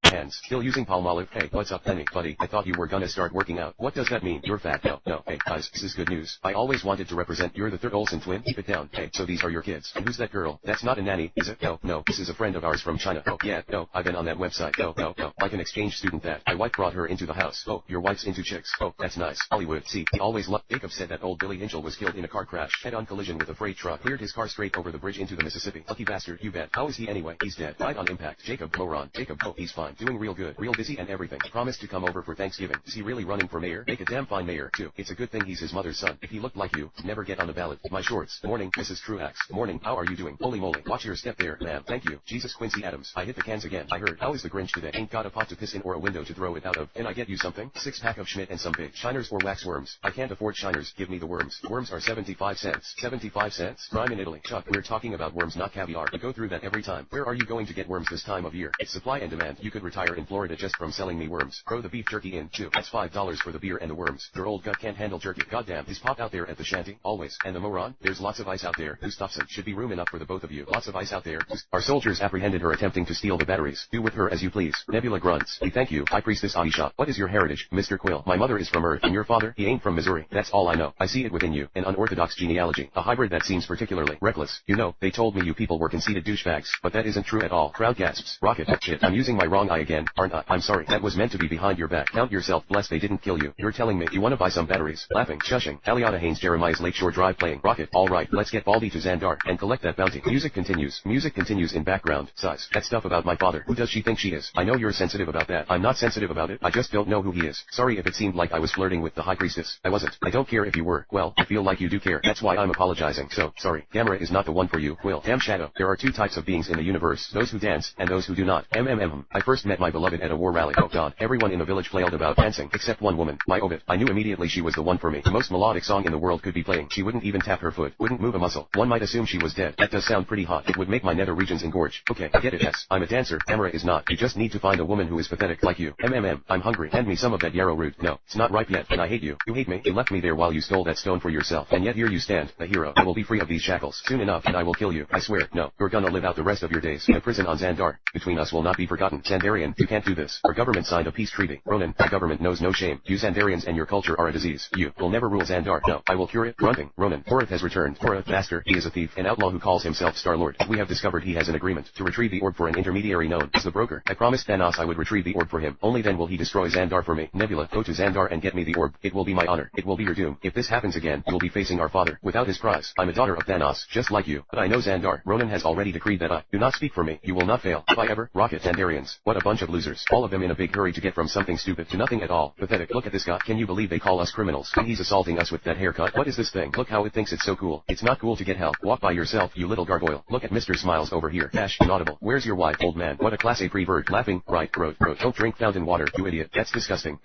Hands. Still using Palmolive. Hey, what's up, Penny? Buddy, I thought you were gonna start working out. What does that mean? You're fat. No. Hey, guys, this is good news. I always wanted to represent. You're the third Olsen twin. Keep it down. Hey, so these are your kids. And who's that girl? That's not a nanny, is it? No. This is a friend of ours from China. Oh, yeah, no. I've been on that website. No. Like an exchange student that. My wife brought her into the house. Oh, your wife's into chicks. Oh, that's nice. Hollywood. See, he always loved. Jacob said that old Billy Angel was killed in a car crash. Head-on collision with a freight truck. Cleared his car straight over the bridge into the Mississippi. Lucky bastard, you bet. How is he anyway? He's dead. Died on impact. Jacob, moron. Jacob, oh, he's fine. Doing real good. Real busy and everything. Promised to come over for Thanksgiving. Is he really running for mayor? Make a damn fine mayor, too. It's a good thing he's his mother's son. If he looked like you, never get on the ballot. My shorts. Morning, Mrs. Truax. Morning, how are you doing? Holy moly. Watch your step there, ma'am. Thank you. Jesus Quincy Adams. I hit the cans again. I heard. How is the Grinch today? Ain't got a pot to piss in or a window to throw it out of. Can I get you something? 6-pack of Schmidt and some big shiners or wax worms. I can't afford shiners. Give me the worms. Worms are 75 cents. 75 cents? Prime in Italy. Chuck, we're talking about worms, not caviar. We go through that every time. Where are you going to get worms this time of year? It's supply and demand. You could retire in Florida just from selling me worms. Throw the beef jerky in, too. That's $5 for the beer and the worms. Your old gut can't handle jerky. Goddamn, is Pop out there at the shanty? Always. And the moron? There's lots of ice out there. Who stops him? Should be room enough for the both of you. Lots of ice out there. Our soldiers apprehended her attempting to steal the batteries. Do with her as you please. Nebula grunts. We thank you. High Priestess Aisha. What is your heritage, Mr. Quill? My mother is from Earth, and your father? He ain't from Missouri. That's all I know. I see it within you. An unorthodox genealogy. A hybrid that seems particularly reckless. You know, they told me you people were conceited douchebags, but that isn't true at all. Crowd gasps. Rocket. Shit. I'm using my wrong eye again, aren't I? I'm sorry. That was meant to be behind your back. Count yourself blessed they didn't kill you. You're telling me you want to buy some batteries? Laughing. Shushing. Aliana Haynes Jeremiah's Lakeshore Drive playing. Rocket. Alright, let's get Baldy to Xandar and collect that bounty. Music continues. Music continues in background. Sighs. That stuff about my father. Who does she think she is? I know you're sensitive about that. I'm not sensitive about it. I just don't know who he is. Sorry if it seemed like I was flirting with the High Priestess. I wasn't. I don't care if you were. Well, I feel like you do care. That's why I'm apologizing. So, sorry. Gamera is not the one for you. Will. Damn Shadow. There are two types of beings in the universe. Those who dance, and those who do not. I first met my beloved at a war rally. Oh god. Everyone in the village flailed about dancing, except one woman. My Obit. I knew immediately she was the one for me. The most melodic song in the world could be playing. She wouldn't even tap her foot. Wouldn't move a muscle. One might assume she was dead. That does sound pretty hot. It would make my nether regions engorge. Okay, I get it. Yes, I'm a dancer. Gamera is not. You just need to find a woman who is pathetic like you. I'm hungry. Hand me some of that yarrow root. No, it's not ripe yet, and I hate you. You hate me. You left me there while you stole that stone for yourself. And yet here you stand, the hero. I will be free of these shackles soon enough, and I will kill you. I swear. No, you're gonna live out the rest of your days in a prison on Xandar. Between us will not be forgotten. Xandarian, you can't do this. Our government signed a peace treaty. Ronan, the government knows no shame. You Xandarians and your culture are a disease. You will never rule Xandar. No, I will cure it. Grunting. Ronan. Horath has returned. Horath, master, he is a thief, an outlaw who calls himself Star-Lord. We have discovered he has an agreement to retrieve the orb for an intermediary known as the broker. I promised Thanos I would retrieve the orb for him. Only then will he destroy Xandar for me. Nebula, go to Xandar and get me the orb. It will be my honor. It will be your doom. If this happens again, you'll be facing our father without his prize. I'm a daughter of Thanos, just like you. But I know Xandar. Ronan has already decreed that I do not speak for me. You will not fail. If I ever. Rocket. Xandarians. What a bunch of losers. All of them in a big hurry to get from something stupid to nothing at all. Pathetic. Look at this guy. Can you believe they call us criminals? And he's assaulting us with that haircut. What is this thing? Look how it thinks it's so cool. It's not cool to get help. Walk by yourself, you little gargoyle. Look at Mr. Smiles over here. Dash. Inaudible. Where's your wife, old man? What a class A prevert. Laughing. Right. Groat. Don't drink fountain water, you idiot. That's disgusting.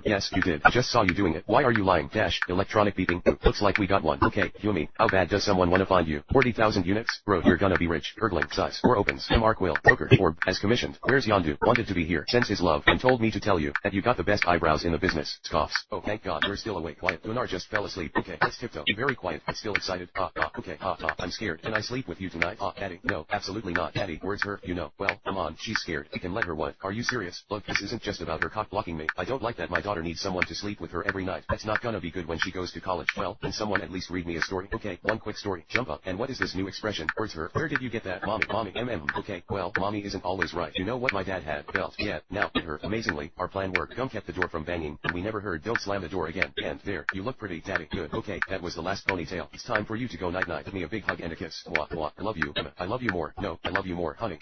Yes, you did. I just saw you doing it. Why are you lying? Dash. Electronic beeping. Looks like we got one. Okay, Yumi. How bad does someone want to find you? 40,000 units? Bro, you're gonna be rich. Gurgling. Size. Door opens. MR Quill. Poker. Orb. As commissioned. Where's Yondu? Wanted to be here. Sends his love. And told me to tell you that you got the best eyebrows in the business. Scoffs. Oh, thank God. We're still awake. Quiet. Lunar just fell asleep. Okay, let's tiptoe. Be very quiet. I'm still excited. Okay. I'm scared. Can I sleep with you tonight? Daddy. No, absolutely not. Daddy. Words hurt, you know. Well, come on. She's scared. We can let her what? Are you serious? Look, this isn't just about her cock blocking me. I don't like that my daughter needs someone to sleep with her every night. That's not gonna be good when she goes to college. Well, can someone at least read me a story? Okay, one quick story. Jump up. And what is this new expression? Words hurt. Where did you get that? Mommy. Okay, well, mommy isn't always right. You know what my dad had? Belt. Yeah, now, it hurt. Amazingly, our plan worked. Gum kept the door from banging, and we never heard don't slam the door again. And there, you look pretty, Daddy. Good. Okay, that was the last ponytail. It's time for you to go night-night. Give me a big hug and a kiss. Mwah. I love you. I love you more. No, I love you more. Honey,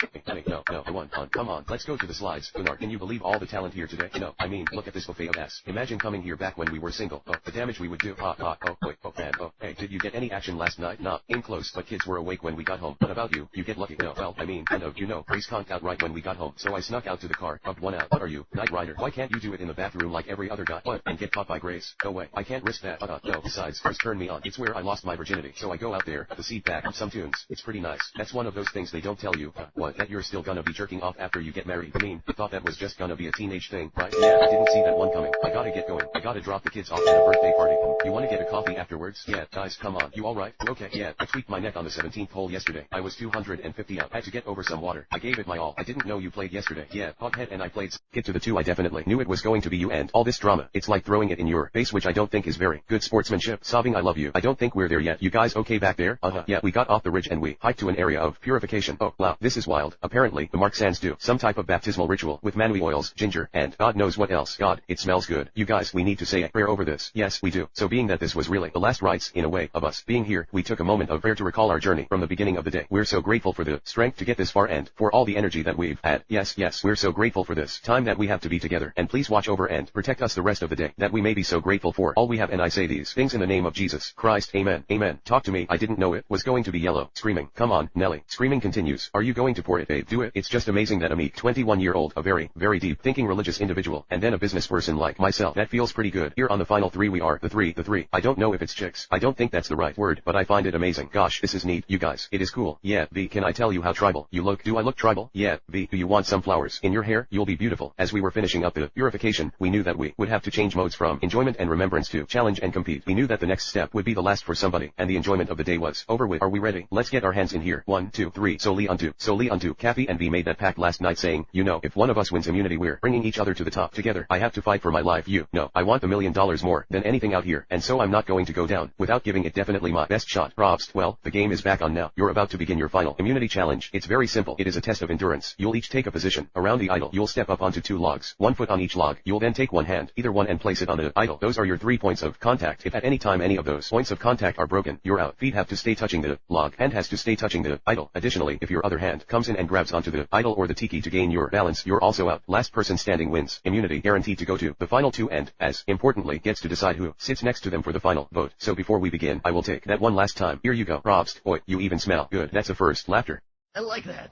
no, I want, come on, let's go to the slides. Gunnar, can you believe all the talent here today? No, I mean, look at this buffet of ass. Imagine coming here back when we were single. Oh, the damage we would do. Man. Oh, hey, did you get any action last night? Nah, in close, but kids were awake when we got home. What about you? You get lucky. No, well, I mean, I know, you know, Grace conked out right when we got home, so I snuck snuck out to the car, up 1 out. What are you, Knight Rider? Why can't you do it in the bathroom like every other guy? What? And get caught by Grace? No way. I can't risk that. No. Besides, first turn me on. It's where I lost my virginity. So I go out there, the seat back, some tunes. It's pretty nice. That's one of those things they don't tell you. What? That you're still gonna be jerking off after you get married. I mean, I thought that was just gonna be a teenage thing, right? Yeah, I didn't see that one coming. I gotta get going. I gotta drop the kids off at a birthday party. You wanna get a coffee afterwards? Yeah, guys, come on. You alright? Okay, yeah. I tweaked my neck on the 17th hole yesterday. I was 250 out. Had to get over some water. I gave it my all. I didn't know you played yesterday. Yeah, Hoghead and I played. Get to the 2. I definitely knew it was going to be you and all this drama. It's like throwing it in your face, which I don't think is very good sportsmanship. Sobbing I love you. I don't think we're there yet. You guys okay back there? Yeah, we got off the ridge and we hiked to an area of purification. Oh, wow, this is wild. Apparently, the Mark Sands do some type of baptismal ritual with manui oils, ginger, and God knows what else. God, it smells good. You guys, we need to say a prayer over this. Yes, we do. So being that this was really the last rites, in a way, of us being here, we took a moment of prayer to recall our journey from the beginning of the day. We're so grateful for the strength to get this far and for all the energy that we've had. Yes, we're so grateful for this time that we have to be together. And please watch over and protect us the rest of the day, that we may be so grateful for all we have. And I say these things in the name of Jesus Christ. Amen. Amen. Talk to me. I didn't know it was going to be yellow. Screaming. Come on, Nelly. Screaming continues. Are you going to pour it, babe? Do it. It's just amazing that a meek 21-year-old, a very, very deep thinking religious individual, and then a business person like myself. That feels pretty good. Here on the final 3 we are the three. I don't know if it's chicks. I don't think that's the right word, but I find it amazing. Gosh, this is neat, you guys. It is cool. Yeah, V, can I tell you how tribal you look? Do I look tribal? Yeah, V, do you want some flowers in your hair? You'll be beautiful. As we were finishing up the purification, we knew that we would have to change modes from enjoyment and remembrance to challenge and compete. We knew that the next step would be the last for somebody, and the enjoyment of the day was over with. Are we ready? Let's get our hands in here. 1, 2, 3. Soli unto. Kathy and V made that pact last night saying, you know, if one of us wins immunity, we're bringing each other to the top together. I have to fight for my life. You know, I want $1 million more than anything out here, and so I'm not going to go down without giving it definitely my best shot. Probst. Well, the game is back on now. You're about to begin your final immunity challenge. It's very simple. It is a test of endurance. You'll each take a position around the idol. You'll step up onto 2 logs, 1 foot on each log. You'll then take one hand, either one, and place it on the idol. Those are your 3 points of contact. If at any time any of those points of contact are broken, you're out. Feet have to stay touching the log. Hand has to stay touching the idol. Additionally, if your other hand comes in and grabs onto the idol or the tiki to gain your balance, you're also out. Last person standing wins. Immunity guaranteed to go to the final 2 and, as importantly, gets to decide who sits next to them for the final vote. So before we begin, I will take that one last time. Here you go. Probst. Boy, you even smell good. That's a first. Laughter. I like that.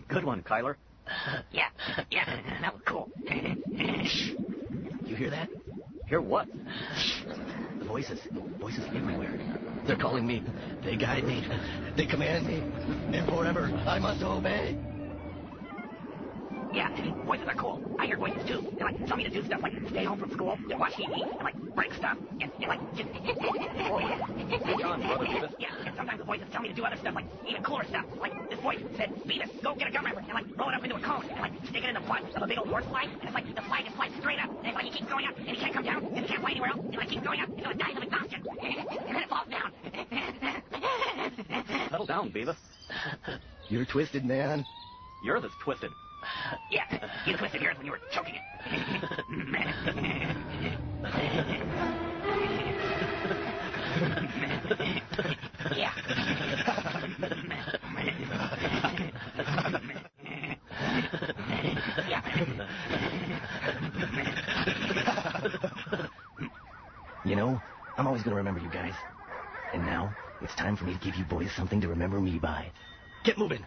Good one, Kyler. Yeah, that was cool. You hear that? Hear what? Voices everywhere. They're calling me. They guide me. They command me. And forever I must obey. Yeah, voices are cool. I hear voices too. They like tell me to do stuff like stay home from school, and watch TV, and like break stuff, and like just. John, brother Beavis. Yeah, and sometimes the voices tell me to do other stuff, like even cooler stuff. Like this voice said, Beavis, go get a gum wrapper and like roll it up into a cone, and like stick it in the butt of a big old horse fly, and it's like the fly just flies straight up, and it's like he keeps going up, and he can't come down, and he can't fly anywhere else, and like keeps going up until it dies of exhaustion, and then it falls down. Settle down, Beavis. You're twisted, man. Yours is twisted. Yeah, you twisted yours when you were choking it. Yeah. You know, I'm always going to remember you guys. And now, it's time for me to give you boys something to remember me by. Get moving.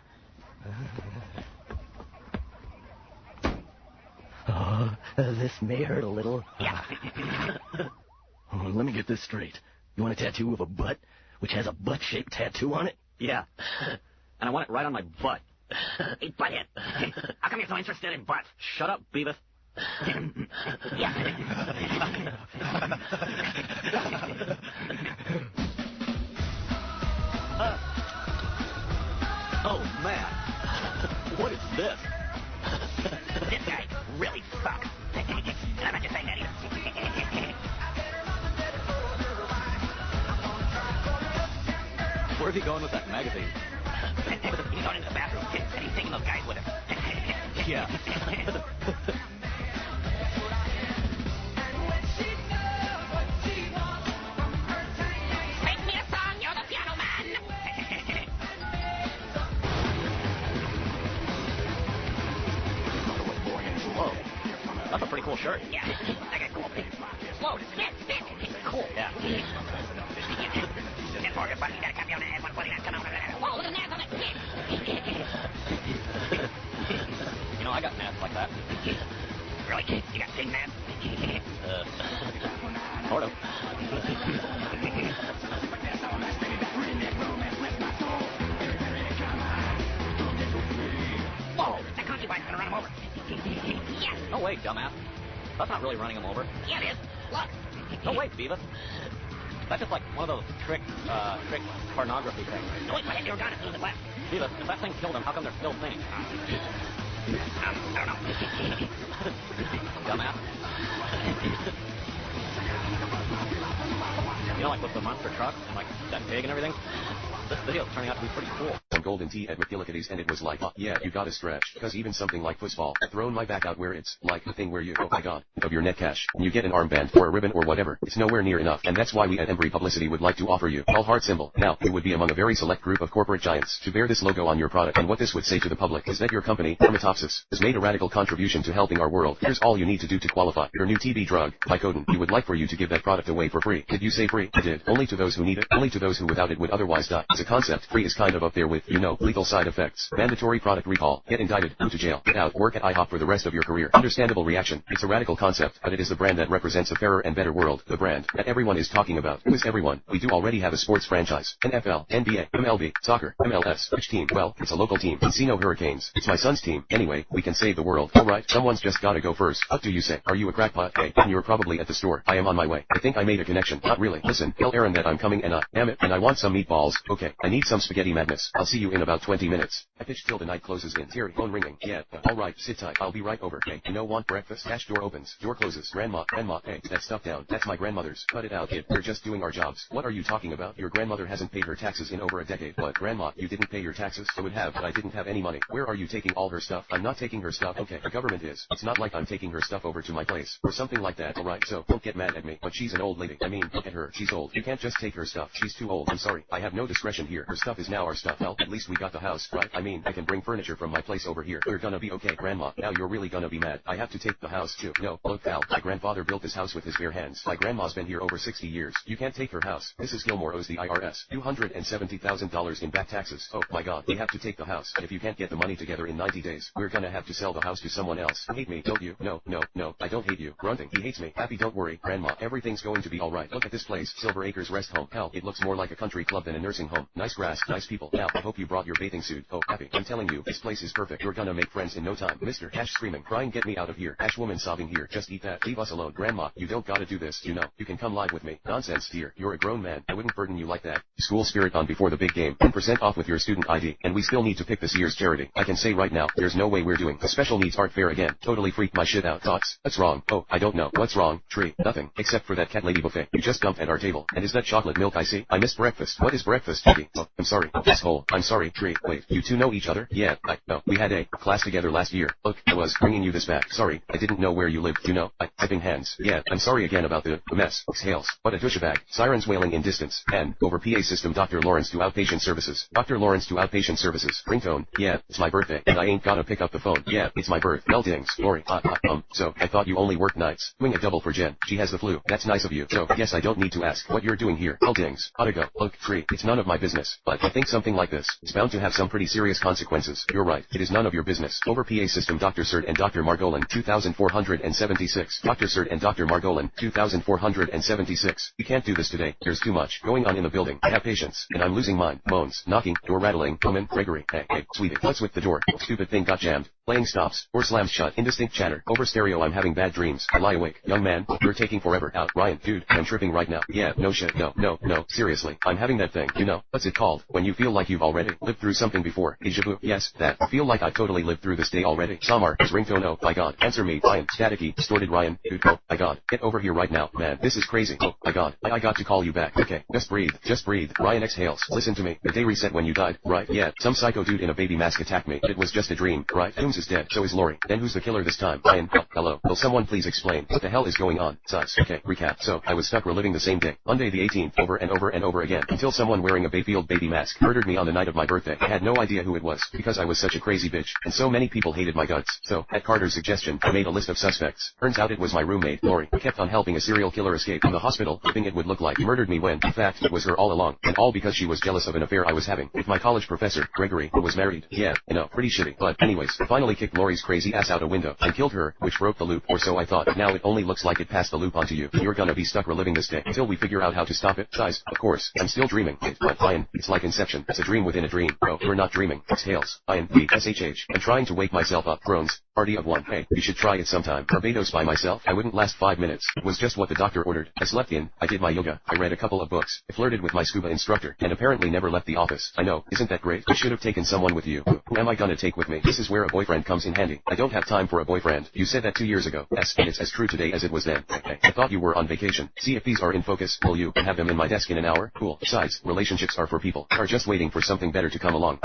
Oh, this may hurt a little. Yeah. Oh, let me get this straight. You want a tattoo of a butt, which has a butt-shaped tattoo on it? Yeah. And I want it right on my butt. Hey, butthead. How come you're so interested in butts? Shut up, Beavis. Yeah. Oh, man. What is this? This guy really sucks. And I'm not just saying that either. Where's he going with that magazine? He's going into the bathroom, and he's taking those guys with him. Yeah. Make me a song, you're the piano man. Whoa. That's a pretty cool shirt. Yeah, that guy's cool. Whoa, spit. Cool. Yeah. And Morgan, buddy, you gotta cut me on the head. One buddy, come on. Whoa, look at that on that kid. You know, I got nads like that. Really? You got big nads? Sort of. Whoa, that concubine's gonna run him over. Yes. No way, dumbass. That's not really running him over. Yeah, it is. Look. No way, Beavis. That's just like one of those trick pornography things. No, wait, my head, you're gone as soon as it left. Beavis, if that thing killed him, how come they're still things? I don't know. Dumbass. You know, like with the monster truck and like that pig and everything? This video's turning out to be pretty cool. Some golden tea at McGillicuddy's and it was like, oh, yeah, you gotta stretch. Cause even something like football, thrown my back out where it's, like the thing where you, oh my god, of your net cash, and you get an armband or a ribbon or whatever, it's nowhere near enough. And that's why we at Embry Publicity would like to offer you, all heart symbol. Now, you would be among a very select group of corporate giants to bear this logo on your product. And what this would say to the public is that your company, Dermatopsis, has made a radical contribution to helping our world. Here's all you need to do to qualify. Your new TB drug, Vicodin, we would like for you to give that product away for free. Did you say free? I did. Only to those who need it. Only to those who without it would otherwise die. As a concept, free is kind of up there with, you know, lethal side effects. Mandatory product recall. Get indicted. Go to jail. Get out. Work at IHOP for the rest of your career. Understandable reaction. It's a radical concept, but it is the brand that represents a fairer and better world. The brand that everyone is talking about. Who is everyone? We do already have a sports franchise. NFL, NBA, MLB, soccer, MLS. Which team? Well, it's a local team. Encino Hurricanes. It's my son's team. Anyway, we can save the world. Alright, someone's just gotta go first. What do you say? Are you a crackpot? Hey, you're probably at the store. I am on my way. I think I made a connection. Not really. Listen, tell Aaron that I'm coming and damn it, and I want some meatballs. Okay, I need some spaghetti madness. I'll see you in about 20 minutes. I pitch till the night closes in. Terry, phone ringing. Yeah, alright, sit tight. I'll be right over. Hey, you know, want breakfast? Cash door opens. Door closes. Grandma, hey, that stuff down. That's my grandmother's. Cut it out, kid. We're just doing our jobs. What are you talking about? Your grandmother hasn't paid her taxes in over a decade. What, grandma, you didn't pay your taxes? I would have, but I didn't have any money. Where are you taking all her stuff? I'm not taking her stuff. Okay, the government is. It's not like I'm taking her stuff over to my place. Or something like that. Alright, so, don't get mad at me. But she's an old lady. I mean, look at her. She's old. You can't just take her stuff. She's too old. I'm sorry. I have no discretion here. Her stuff is now our stuff. Well, at least we got the house, right? I mean, I can bring furniture from my place over here. We're gonna be okay, grandma. Now you're really gonna be mad. I have to take the house too. No, look, Al. My grandfather built this house with his bare hands. My grandma's been here over 60 years. You can't take her house. Mrs. Gilmore owes the IRS $270,000 in back taxes. Oh my god. We have to take the house. If you can't get the money together in 90 days, we're gonna have to sell the house to someone else. You hate me, don't you? No, I don't hate you. Grunting. He hates me. Happy, don't worry, grandma. Everything's going to be alright. Look at this place. Silver Acres Rest Home. Hell, it looks more like a country club than a nursing home. Nice grass, nice people. Now, I hope you brought your bathing suit. Oh, Happy, I'm telling you, this place is perfect. You're gonna make friends in no time. Mr. Ash screaming, crying, get me out of here. Ash woman sobbing, here, just eat that. Leave us alone. Grandma, you don't gotta do this, you know. You can come live with me. Nonsense, dear. You're a grown man. I wouldn't burden you like that. School spirit on before the big game. 10% off with your student ID. And we still need to pick this year's charity. I can say right now, there's no way we're doing a special needs art fair again. Totally freaked my shit out. Thoughts? What's wrong? Oh, I don't know. What's wrong? Tree. Nothing. Except for that cat lady buffet you just dumped at our table. And is that chocolate milk I see? I missed breakfast. What is breakfast, Kitty? Oh, I'm sorry. Asshole. I'm sorry, Tree. Wait, you two know each other? Yeah, no. We had a class together last year. Look, I was bringing you this back. Sorry, I didn't know where you lived, you know. Typing hands. Yeah, I'm sorry again about the mess. Exhales. What a douchebag. Sirens wailing in distance. And, over PA system, Dr. Lawrence to outpatient services. Dr. Lawrence to outpatient services. Ringtone. Yeah, it's my birthday, and I ain't gotta pick up the phone. Yeah, it's my birth. Bell dings. Lori. So, I thought you only worked nights. Doing a double for Jen. She has the flu. That's nice of you. So, guess I don't need to ask what you're doing here. Bell dings. Gotta go. Look, Tree, it's none of my business. But I think something like this is bound to have some pretty serious consequences. You're right. It is none of your business. Over PA system, Dr. Sert and Dr. Margolin, 2476. Dr. Sert and Dr. Margolin, 2476. We can't do this today. There's too much going on in the building. I have patience, and I'm losing mine. Moans, knocking, door rattling. Woman, Gregory. Hey, sweetie, what's with the door? Stupid thing got jammed. Playing stops, or slams shut. Indistinct chatter. Over stereo, I'm having bad dreams. I lie awake. Young man, you're taking forever. Out. Ryan, dude, I'm tripping right now. Yeah, no shit. No, seriously. I'm having that thing. You know, what's it called? When you feel like you've already lived through something before. Deja vu. Yes, that. I feel like I've totally lived through this day already. Samar, his ringtone. Oh my god. Answer me. Ryan, staticky, distorted Ryan. Dude, oh my god. Get over here right now. Man, this is crazy. Oh my god. I got to call you back. Okay, just breathe. Ryan exhales. Listen to me. The day reset when you died, right? Yeah, some psycho dude in a baby mask attacked me. It was just a dream, right? Holmes is dead, so is Lori. Then who's the killer this time? Ian. Hello. Will someone please explain what the hell is going on? Sus. Okay, recap. So, I was stuck reliving the same day, Monday the 18th, over and over and over again, until someone wearing a Bayfield baby mask murdered me on the night of my birthday. I had no idea who it was, because I was such a crazy bitch, and so many people hated my guts. So, at Carter's suggestion, I made a list of suspects. Turns out it was my roommate, Lori, who kept on helping a serial killer escape from the hospital, hoping it would look like he murdered me when, in fact, it was her all along, and all because she was jealous of an affair I was having with my college professor, Gregory, who was married. Yeah, you know, pretty shitty. But anyways, I finally kicked Lori's crazy ass out a window, and killed her, which broke the loop, or so I thought. Now it only looks like it passed the loop onto you. You're gonna be stuck reliving this day, until we figure out how to stop it. Guys, of course, I'm still dreaming. But Ian, it's like Inception. It's a dream within a dream. Bro, you're not dreaming. Exhales. Ian, SHH. I'm trying to wake myself up. Groans. Party of one. Hey, you should try it sometime. Barbados by myself. I wouldn't last 5 minutes. It was just what the doctor ordered. I slept in. I did my yoga. I read a couple of books. I flirted with my scuba instructor, and apparently never left the office. I know, isn't that great? You should have taken someone with you. Who am I gonna take with me? This is where a boyfriend comes in handy. I don't have time for a boyfriend. You said that 2 years ago. Yes, and it's as true today as it was then. Okay. I thought you were on vacation. See if these are in focus. Will you have them in my desk in an hour? Cool. Besides, relationships are for people who are just waiting for something better to come along.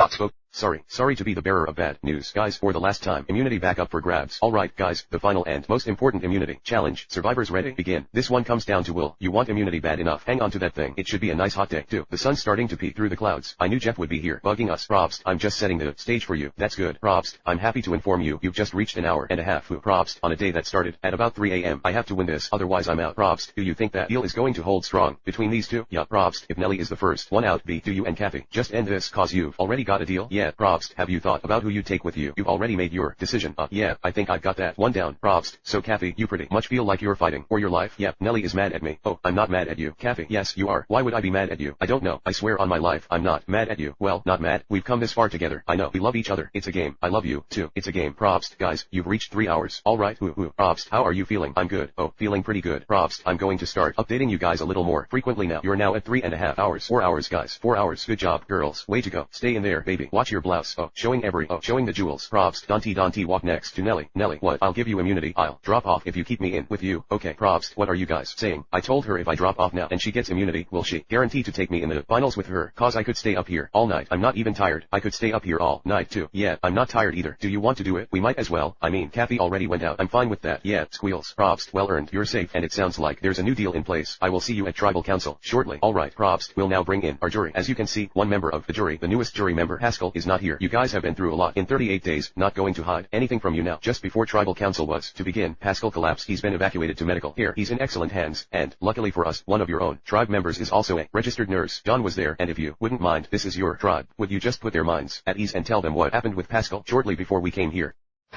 Sorry to be the bearer of bad news. Guys, for the last time, immunity back up for grabs. Alright guys, the final and most important immunity challenge. Survivors ready? Begin. This one comes down to will. You want immunity bad enough. Hang on to that thing. It should be a nice hot day too. The sun's starting to peek through the clouds. I knew Jeff would be here, bugging us. Probst, I'm just setting the stage for you. That's good. Probst, I'm happy to inform you, you've just reached an hour and a half. Probst, on a day that started at about 3 a.m. I have to win this, otherwise I'm out. Probst, do you think that deal is going to hold strong between these two? Yup. Probst, if Nelly is the first one out, do you and Kathy just end this cause you've already got a deal? Yeah. Probst, have you thought about who you take with you? You've already made your decision. Yeah, I think I've got that one down. Probst, so Kathy, you pretty much feel like you're fighting for your life? Yep. Nelly is mad at me. Oh, I'm not mad at you. Kathy, yes, you are. Why would I be mad at you? I don't know. I swear on my life, I'm not mad at you. Well, not mad. We've come this far together. I know. We love each other. It's a game. I love you, too. It's a game. Probst, guys, you've reached 3 hours. Alright, Probst, how are you feeling? I'm good. Oh, feeling pretty good. Probst, I'm going to start updating you guys a little more frequently now. You're now at 3.5 hours. 4 hours, guys. 4 hours. Good job, girls. Way to go. Stay in there, baby. Watch your blouse. Oh, showing the jewels. Probst, Dante walk next to Nelly. Nelly, what? I'll give you immunity. I'll drop off if you keep me in with you. Okay, Probst, what are you guys saying? I told her if I drop off now and she gets immunity, will she guarantee to take me in the finals with her? Cause I could stay up here all night. I'm not even tired. I could stay up here all night too. Yeah, I'm not tired either. Do you want to do it? We might as well. I mean, Kathy already went out. I'm fine with that. Yeah, squeals. Probst, well earned. You're safe and it sounds like there's a new deal in place. I will see you at tribal council shortly. Alright, Probst, we'll now bring in our jury. As you can see, one member of the jury, the newest jury member, Haskell, is not here. You guys have been through a lot in 38 days. Not going to hide anything from you now. Just before tribal council was to begin, Haskell collapsed. He's been evacuated to medical. Here, he's in excellent hands, and, luckily for us, one of your own tribe members is also a registered nurse. John was there, and if you wouldn't mind, this is your tribe. Would you just put their minds at ease and tell them what happened with Haskell shortly before we came here?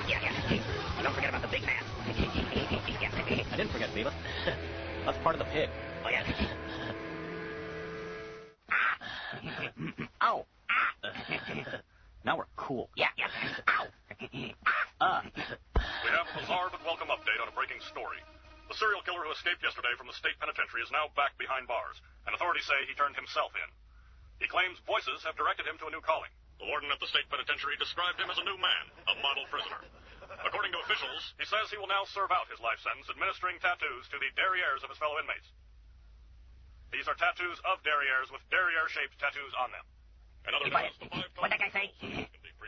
Yeah. Don't forget about the big man. I didn't forget, Beavis. That's part of the pig. Oh, yeah. Ow. Now we're cool. Yeah. Ow. We have a bizarre but welcome update on a breaking story. The serial killer who escaped yesterday from the state penitentiary is now back behind bars, and authorities say he turned himself in. He claims voices have directed him to a new calling. The warden at the state penitentiary described him as a new man, a model prisoner. According to officials, he says he will now serve out his life sentence administering tattoos to the derrieres of his fellow inmates. These are tattoos of derrieres with derriere-shaped tattoos on them. In other words, what'd that guy say?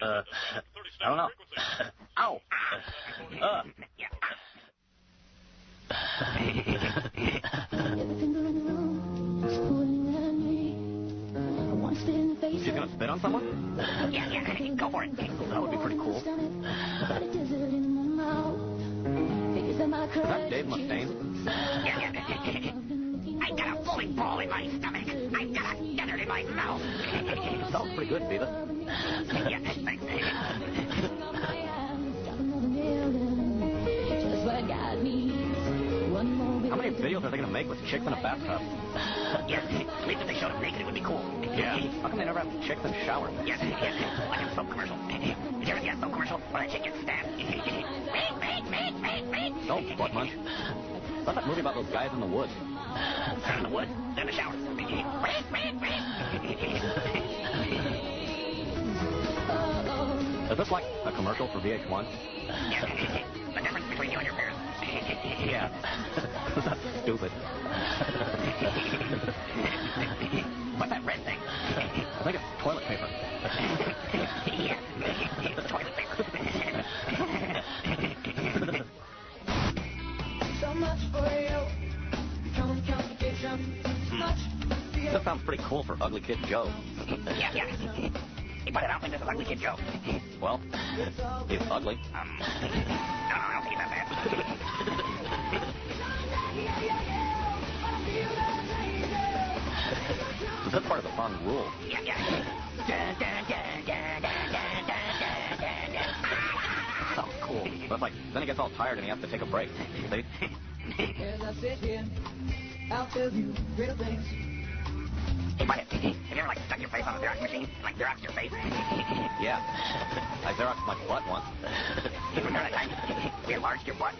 I don't know. Ow. Yeah. She's gonna spit on someone? Yeah, go for it. That would be pretty cool. Is that Dave Mustaine? Yeah. I got a bowling ball in my stomach. I got a desert in my mouth. That was pretty good, Beavis. Yeah, thanks. How many videos are they gonna make with chicks in a bathtub? Yeah, at least if they showed them naked, it would be cool. Yeah. How come they never have chicks in the shower? Yes, like a soap commercial. Did you ever see a soap commercial where a chick gets stabbed? No, butt munch. What's that movie about those guys in the woods? They're in the woods. They're in the shower. Is this like a commercial for VH1? Yeah, the difference between you and your parents. Yeah. That's stupid. What's that red thing? I think it's toilet paper. Yeah, toilet paper. How much for you? Complication. Much. This sounds pretty cool for Ugly Kid Joe. Yeah. Hey, but I don't think this is Ugly Kid Joe. Well, he's ugly. No, I don't think he's that bad. Is that part of the song Rule? Yeah. Sounds cool. But like, then he gets all tired and he has to take a break. See? As I sit here, I'll tell you little things. Hey, buddy, have you ever, like, stuck your face on a Xerox machine and, like, Xeroxed your face? Yeah. I Xeroxed my butt once. Remember that time we enlarged your butt?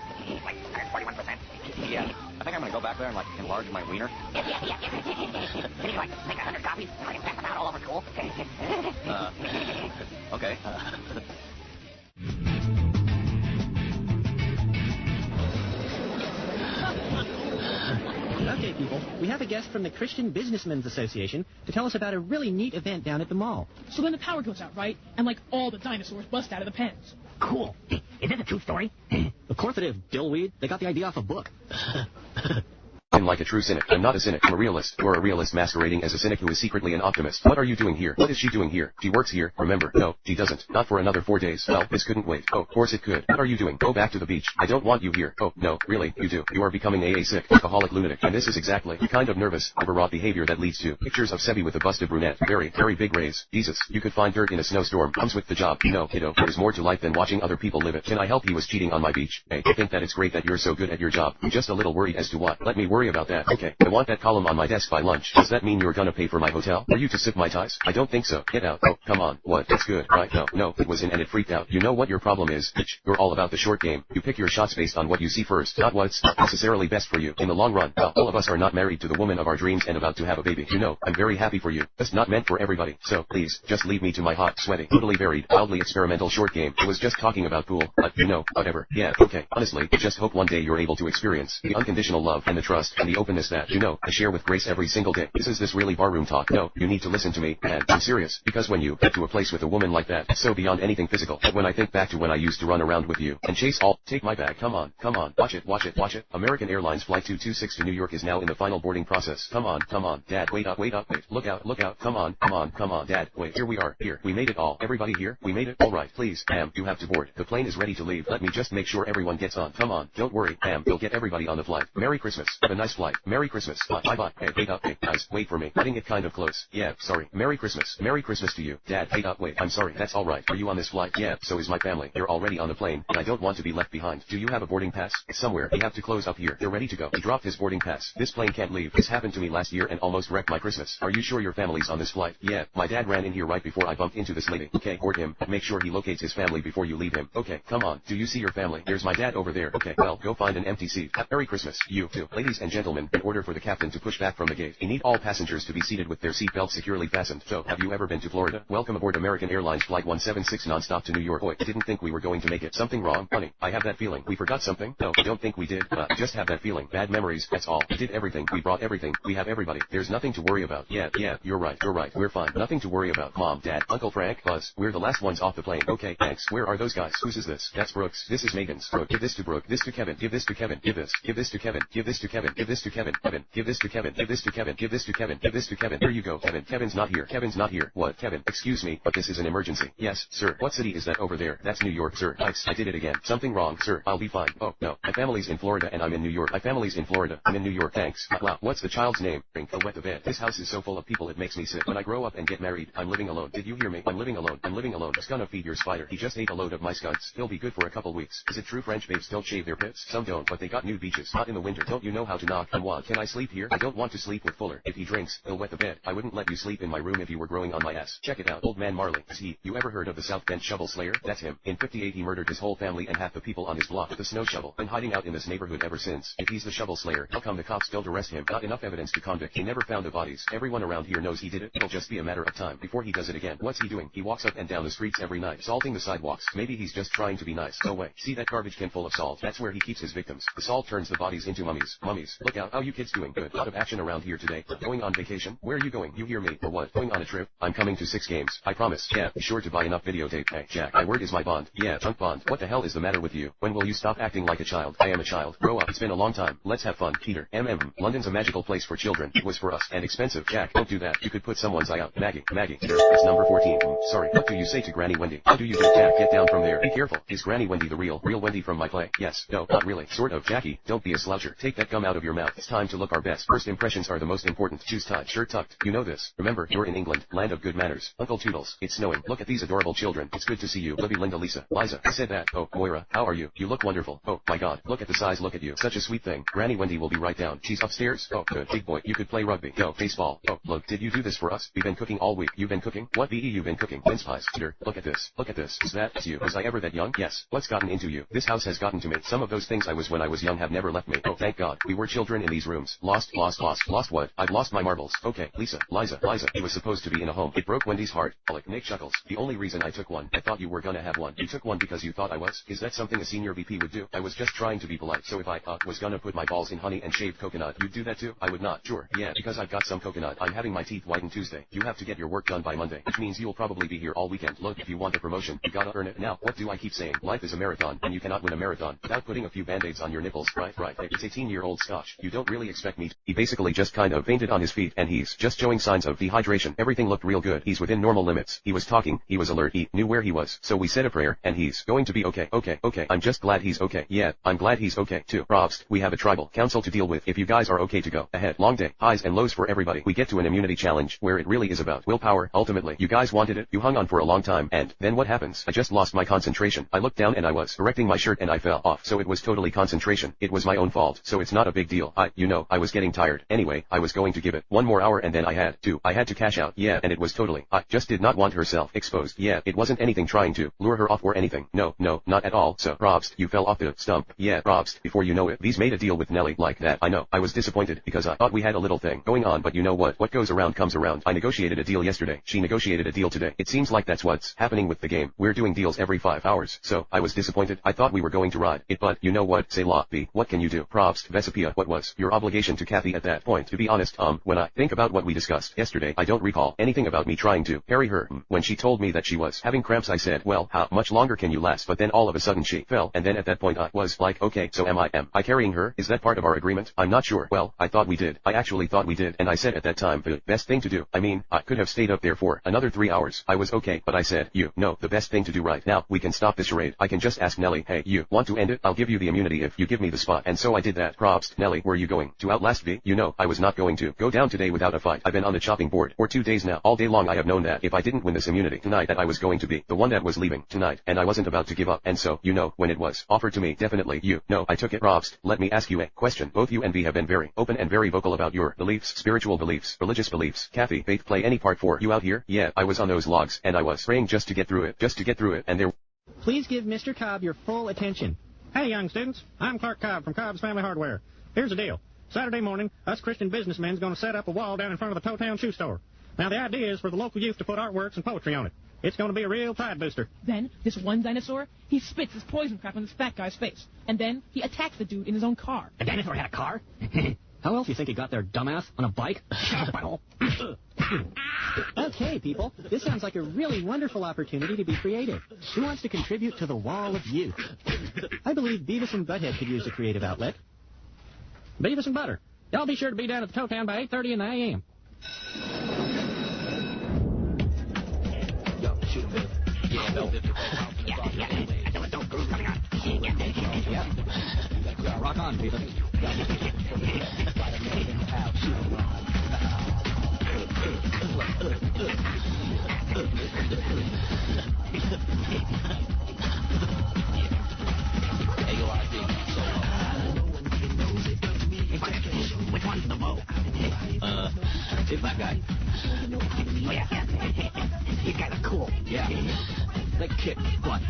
Like, 141%? Yeah. I think I'm gonna go back there and, like, enlarge my wiener. Yeah. Can you, like, make 100 copies and, like, pass them out all over school? Okay. Okay, people, we have a guest from the Christian Businessmen's Association to tell us about a really neat event down at the mall. So then the power goes out, right? And like all the dinosaurs bust out of the pens. Cool. Is this a true story? Of course it is, dillweed. They got the idea off a book. I'm like a true cynic. I'm not a cynic. I'm a realist. You're a realist masquerading as a cynic who is secretly an optimist. What are you doing here? What is she doing here? She works here. Remember? No, she doesn't. Not for another 4 days. Well, this couldn't wait. Oh, of course it could. What are you doing? Go back to the beach. I don't want you here. Oh, no, really, you do. You are becoming a sick, alcoholic lunatic. And this is exactly the kind of nervous, overwrought behavior that leads to pictures of Sebi with a busted brunette. Very, very big raise. Jesus, you could find dirt in a snowstorm. Comes with the job. No, kiddo, there is more to life than watching other people live it. Can I help? He was cheating on my beach. Hey, I think that it's great that you're so good at your job. I'm just a little worried as to what. Let me worry about that. Okay. I want that column on my desk by lunch. Does that mean you're gonna pay for my hotel? Are you to sip my ties? I don't think so. Get out. Oh, come on. What? It's good, right? No, it was in and it freaked out. You know what your problem is, bitch? You're all about the short game. You pick your shots based on what you see first, not what's necessarily best for you in the long run. Well, all of us are not married to the woman of our dreams and about to have a baby. You know, I'm very happy for you. It's not meant for everybody. So, please, just leave me to my hot, sweaty, totally varied, wildly experimental short game. It was just talking about pool, but, you know, whatever. Yeah, okay. Honestly, I just hope one day you're able to experience the unconditional love and the trust and the openness that, you know, I share with Grace every single day. Is this really barroom talk? No, you need to listen to me, and I'm serious, because when you get to a place with a woman like that, it's so beyond anything physical, that when I think back to when I used to run around with you, and chase all, take my bag, come on, watch it. American Airlines Flight 226 to New York is now in the final boarding process. Come on, Dad, wait up, wait, look out, come on, Dad, wait, here we are, here, we made it all, everybody here, we made it, alright, please, you have to board, the plane is ready to leave, let me just make sure everyone gets on, come on, don't worry, you'll get everybody on the flight, Merry Christmas, have a nice flight, Merry Christmas, bye, hey, wait up, hey, guys, wait for me, getting it kind of close, yeah, sorry, Merry Christmas to you, Dad, wait up, wait, I'm sorry, that's alright, are you on this flight? Yeah, so is my family, you're already on the plane, and I don't want to be left behind, do you have a boarding pass? It's somewhere, we have to close up here, they're ready to go, he dropped his boarding pass, this plane can't leave, this happened to me last year and almost wrecked my Christmas, are you sure your family's on this flight? Yeah, my dad ran in here right before I bumped into this lady, okay, board him, make sure he locates his family before you leave him, okay, come on, do you see your family? There's my dad over there, okay, well, go find an empty seat, Merry Christmas, you too, ladies and gentlemen, in order for the captain to push back from the gate, he need all passengers to be seated with their seatbelts securely fastened, so, have you ever been to Florida? Welcome aboard American Airlines Flight 176 non-stop to New York. I didn't think we were going to make it. Something wrong? Honey, I have that feeling. We forgot something? No, I don't think we did. I just have that feeling. Bad memories, that's all. We did everything. We brought everything. We have everybody. There's nothing to worry about. Yeah, you're right. We're fine. Nothing to worry about. Mom, Dad, Uncle Frank, Buzz, we're the last ones off the plane. Okay, thanks. Where are those guys? Whose is this? That's Brooks. This is Megan's. Brooke, give this to Brooke. This to Kevin. Give this to Kevin. Give this. Give this to Kevin. Give this to Kevin. Give this to Kevin. Kevin. Give this to Kevin. Give this to Kevin. Give this to Kevin. Give this to Kevin. Here you go, Kevin. Kevin's not here. Kevin's not here. What? Kevin, excuse me, but this is an emergency. Yes, sir. What city is that over there? That's New York, sir. Yikes, I did it again. Something wrong, sir. I'll be fine. Oh, no. My family's in Florida and I'm in New York. My family's in Florida. I'm in New York. Thanks. Wow. What's the child's name? Go wet the bed. This house is so full of people it makes me sick. When I grow up and get married, I'm living alone. Did you hear me? I'm living alone. I'm living alone. Just gonna feed your spider. He just ate a load of my scuds. He'll be good for a couple weeks. Is it true French babes don't shave their pits? Some don't, but they got nude beaches. Hot in the winter. Don't you know how to knock? And what? Can I sleep here? I don't want to sleep with Fuller. If he drinks, he'll wet the bed. I wouldn't let you sleep in my room if you were growing on my ass. Check it out. Old man Marley. Is he? You ever heard of the South Bend Shovel Slayer? That's him. In 58 he murdered his whole family and half the people on his block with a snow shovel. Been hiding out in this neighborhood ever since. If he's the Shovel Slayer, how come the cops don't arrest him? Not enough evidence to convict. They never found the bodies. Everyone around here knows he did it. It'll just be a matter of time before he does it again. What's he doing? He walks up and down the streets every night, salting the sidewalks. Maybe he's just trying to be nice. No way. See that garbage can full of salt? That's where he keeps his victims. The salt turns the bodies into mummies. Mummies. Look out. How you kids doing? Good. Lot of action around here today. Going on vacation? Where are you going? You hear me? Or what? Going on a trip? I'm coming to 6 games. I promise. Yeah, be sure to buy enough videotape. Hey, Jack, my word is my bond. Yeah, Chunk Bond. What the hell is the matter with you? When will you stop acting like a child? I am a child. Grow up. It's been a long time. Let's have fun. Peter. London's a magical place for children. It was for us. And expensive. Jack, don't do that. You could put someone's eye out. Maggie. Sure. It's number 14. Sorry. What do you say to Granny Wendy? How do you do? Jack, get down from there. Be careful. Is Granny Wendy the real Wendy from my play? Yes. No, not really. Sort of. Jackie, don't be a sloucher. Take that gum out of your mouth. It's time to look our best. First impressions are the most important. Shoes tied, shirt tucked. You know this. Remember, you're in England, land of good manners. Uncle Toodles. It's snowing. Look at these adorable children. It's good to see you. Libby, Linda, Lisa, Liza. I said that. Oh, Moira, how are you? You look wonderful. Oh, my God. Look at the size. Look at you. Such a sweet thing. Granny Wendy will be right down. She's upstairs. Oh, good. Big boy. You could play rugby. No, baseball. Oh, look. Did you do this for us? We've been cooking all week. You've been cooking? What VE you've been cooking? Mince pies. Peter, look at this. Look at this. Is that you? Was I ever that young? Yes. What's gotten into you? This house has gotten to me. Some of those things I was when I was young have never left me. Oh, thank God. We were children in these rooms. Lost what? I've lost my marbles. Okay, Liza. He was supposed to be in a home. It broke Wendy's heart. Alec, Nick chuckles. The only reason I took one, I thought you were gonna have one. You took one because you thought I was? Is that something a senior VP would do? I was just trying to be polite. So if I, was gonna put my balls in honey and shaved coconut, you'd do that too? I would not. Sure. Yeah, because I've got some coconut. I'm having my teeth whitened Tuesday. You have to get your work done by Monday, which means you'll probably be here all weekend. Look, if you want a promotion, you gotta earn it. Now, what do I keep saying? Life is a marathon, and you cannot win a marathon without putting a few band-aids on your nipples. Right. It's 18-year-old Scotch. You don't really expect me to. He basically just kind of fainted on his feet, and he's just showing signs of dehydration. Everything looked real good. He's within normal limits. He was talking. He was alert. He knew where he was. So we said a prayer, and he's going to be okay. Okay. I'm just glad he's okay. Yeah, I'm glad he's okay, too. Probst, we have a tribal council to deal with. If you guys are okay to go ahead. Long day. Highs and lows for everybody. We get to an immunity challenge, where it really is about willpower. Ultimately, you guys wanted it. You hung on for a long time, and then what happens? I just lost my concentration. I looked down and I was erecting my shirt and I fell off. So it was totally concentration. It was my own fault. So it's not a big deal. I was getting tired. Anyway, I was going to give it one more hour and then I had to cash out. Yeah, and it was totally, I just did not want herself exposed. Yeah, it wasn't anything trying to lure her off or anything. No, not at all. So, Probst, you fell off the stump. Yeah, Probst, before you know it, these made a deal with Nelly like that. I know, I was disappointed because I thought we had a little thing going on, but you know what goes around comes around. I negotiated a deal yesterday. She negotiated a deal today. It seems like that's what's happening with the game. We're doing deals every 5 hours. So, I was disappointed. I thought we were going to ride it, but you know what? Say la, B, what can you do? Probst, Vesipia, what was your obligation to Kathy at that point? To be honest, when I think about what we discussed yesterday, I don't recall anything about me trying to carry her. When she told me that she was having cramps, I said, well, how much longer can you last? But then all of a sudden she fell, and then at that point I was like, okay, so am I carrying her? Is that part of our agreement? I'm not sure. Well, I thought we did. I actually thought we did, and I said at that time, the best thing to do. I mean, I could have stayed up there for another 3 hours. I was okay, but I said, no, the best thing to do right now, we can stop this charade. I can just ask Nelly, hey, you want to end it? I'll give you the immunity if you give me the spot. And so I did that. Probst, Nelly, were you going to outlast V? You know, I was not going to go down today without a fight. I've been on the chopping board for 2 days now. All day long I have known that if I didn't win this immunity tonight that I was going to be the one that was leaving tonight, and I wasn't about to give up. And so, when it was offered to me, definitely I took it. Probst, let me ask you a question. Both you and V have been very open and very vocal about your beliefs, spiritual beliefs, religious beliefs. Kathy, faith play any part for you out here? Yeah, I was on those logs, and I was praying just to get through it, and there... Please give Mr. Cobb your full attention. Hey, young students. I'm Clark Cobb from Cobb's Family Hardware. Here's the deal. Saturday morning, us Christian businessmen's going to set up a wall down in front of the Towtown shoe store. Now, the idea is for the local youth to put artworks and poetry on it. It's going to be a real tide booster. Then, this one dinosaur, he spits his poison crap on this fat guy's face. And then, he attacks the dude in his own car. The dinosaur had a car? How else do you think he got there, dumbass? On a bike? Okay, people. This sounds like a really wonderful opportunity to be creative. Who wants to contribute to the wall of youth? I believe Beavis and Butthead could use a creative outlet. Beavis and Butter. Y'all be sure to be down at the Towtown by 8:30 in the a.m. Rock on, Beavis. Which one's the bow? It's that guy. Oh, yeah. These guys are cool. Yeah. That kid. What?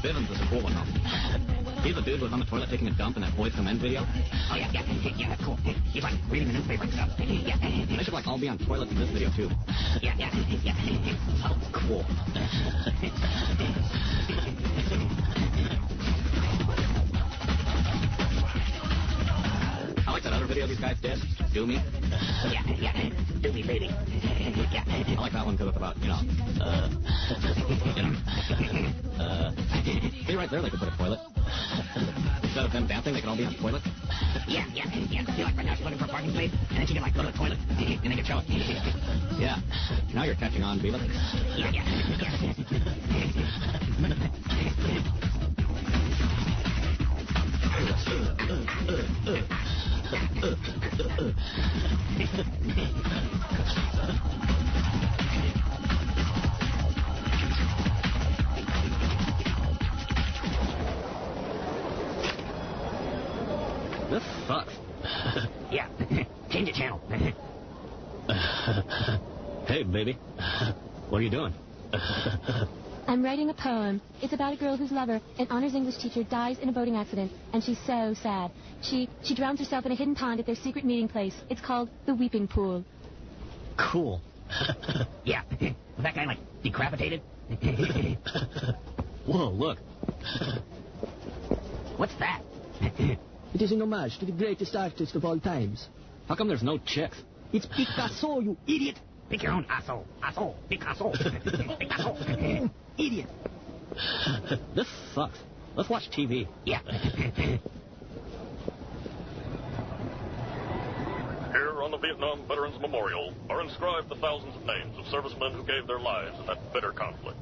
Bivens is a cool one, though. He's the dude who was on the toilet taking a dump in that Boys to Men video. Oh, yeah, that's cool. He's like reading the newspaper and stuff. Yeah. They should all be on toilets in this video, too. Yeah. Oh, cool. these guys did? Do me? Yeah. Do me, baby. Yeah. I like that one because it's about, see right there, they could put a toilet. Instead of them dancing, they can all be on the toilet. Yeah. See, like right now she's looking for a parking space, and then she can, like, go to the toilet, and they can show it. Yeah. Now you're catching on, Beavis. Yeah. This sucks. Yeah. Change the channel. Hey, baby. What are you doing? I'm writing a poem. It's about a girl whose lover, an honors English teacher, dies in a boating accident, and she's so sad. She drowns herself in a hidden pond at their secret meeting place. It's called the Weeping Pool. Cool. Yeah. Was that guy, like, decapitated? Whoa, look. What's that? It is an homage to the greatest artist of all times. How come there's no chicks? It's Picasso, you idiot! Pick your own asshole. Asshole. Picasso. Picasso. Idiot. This sucks. Let's watch TV. Yeah. Here on the Vietnam Veterans Memorial are inscribed the thousands of names of servicemen who gave their lives in that bitter conflict.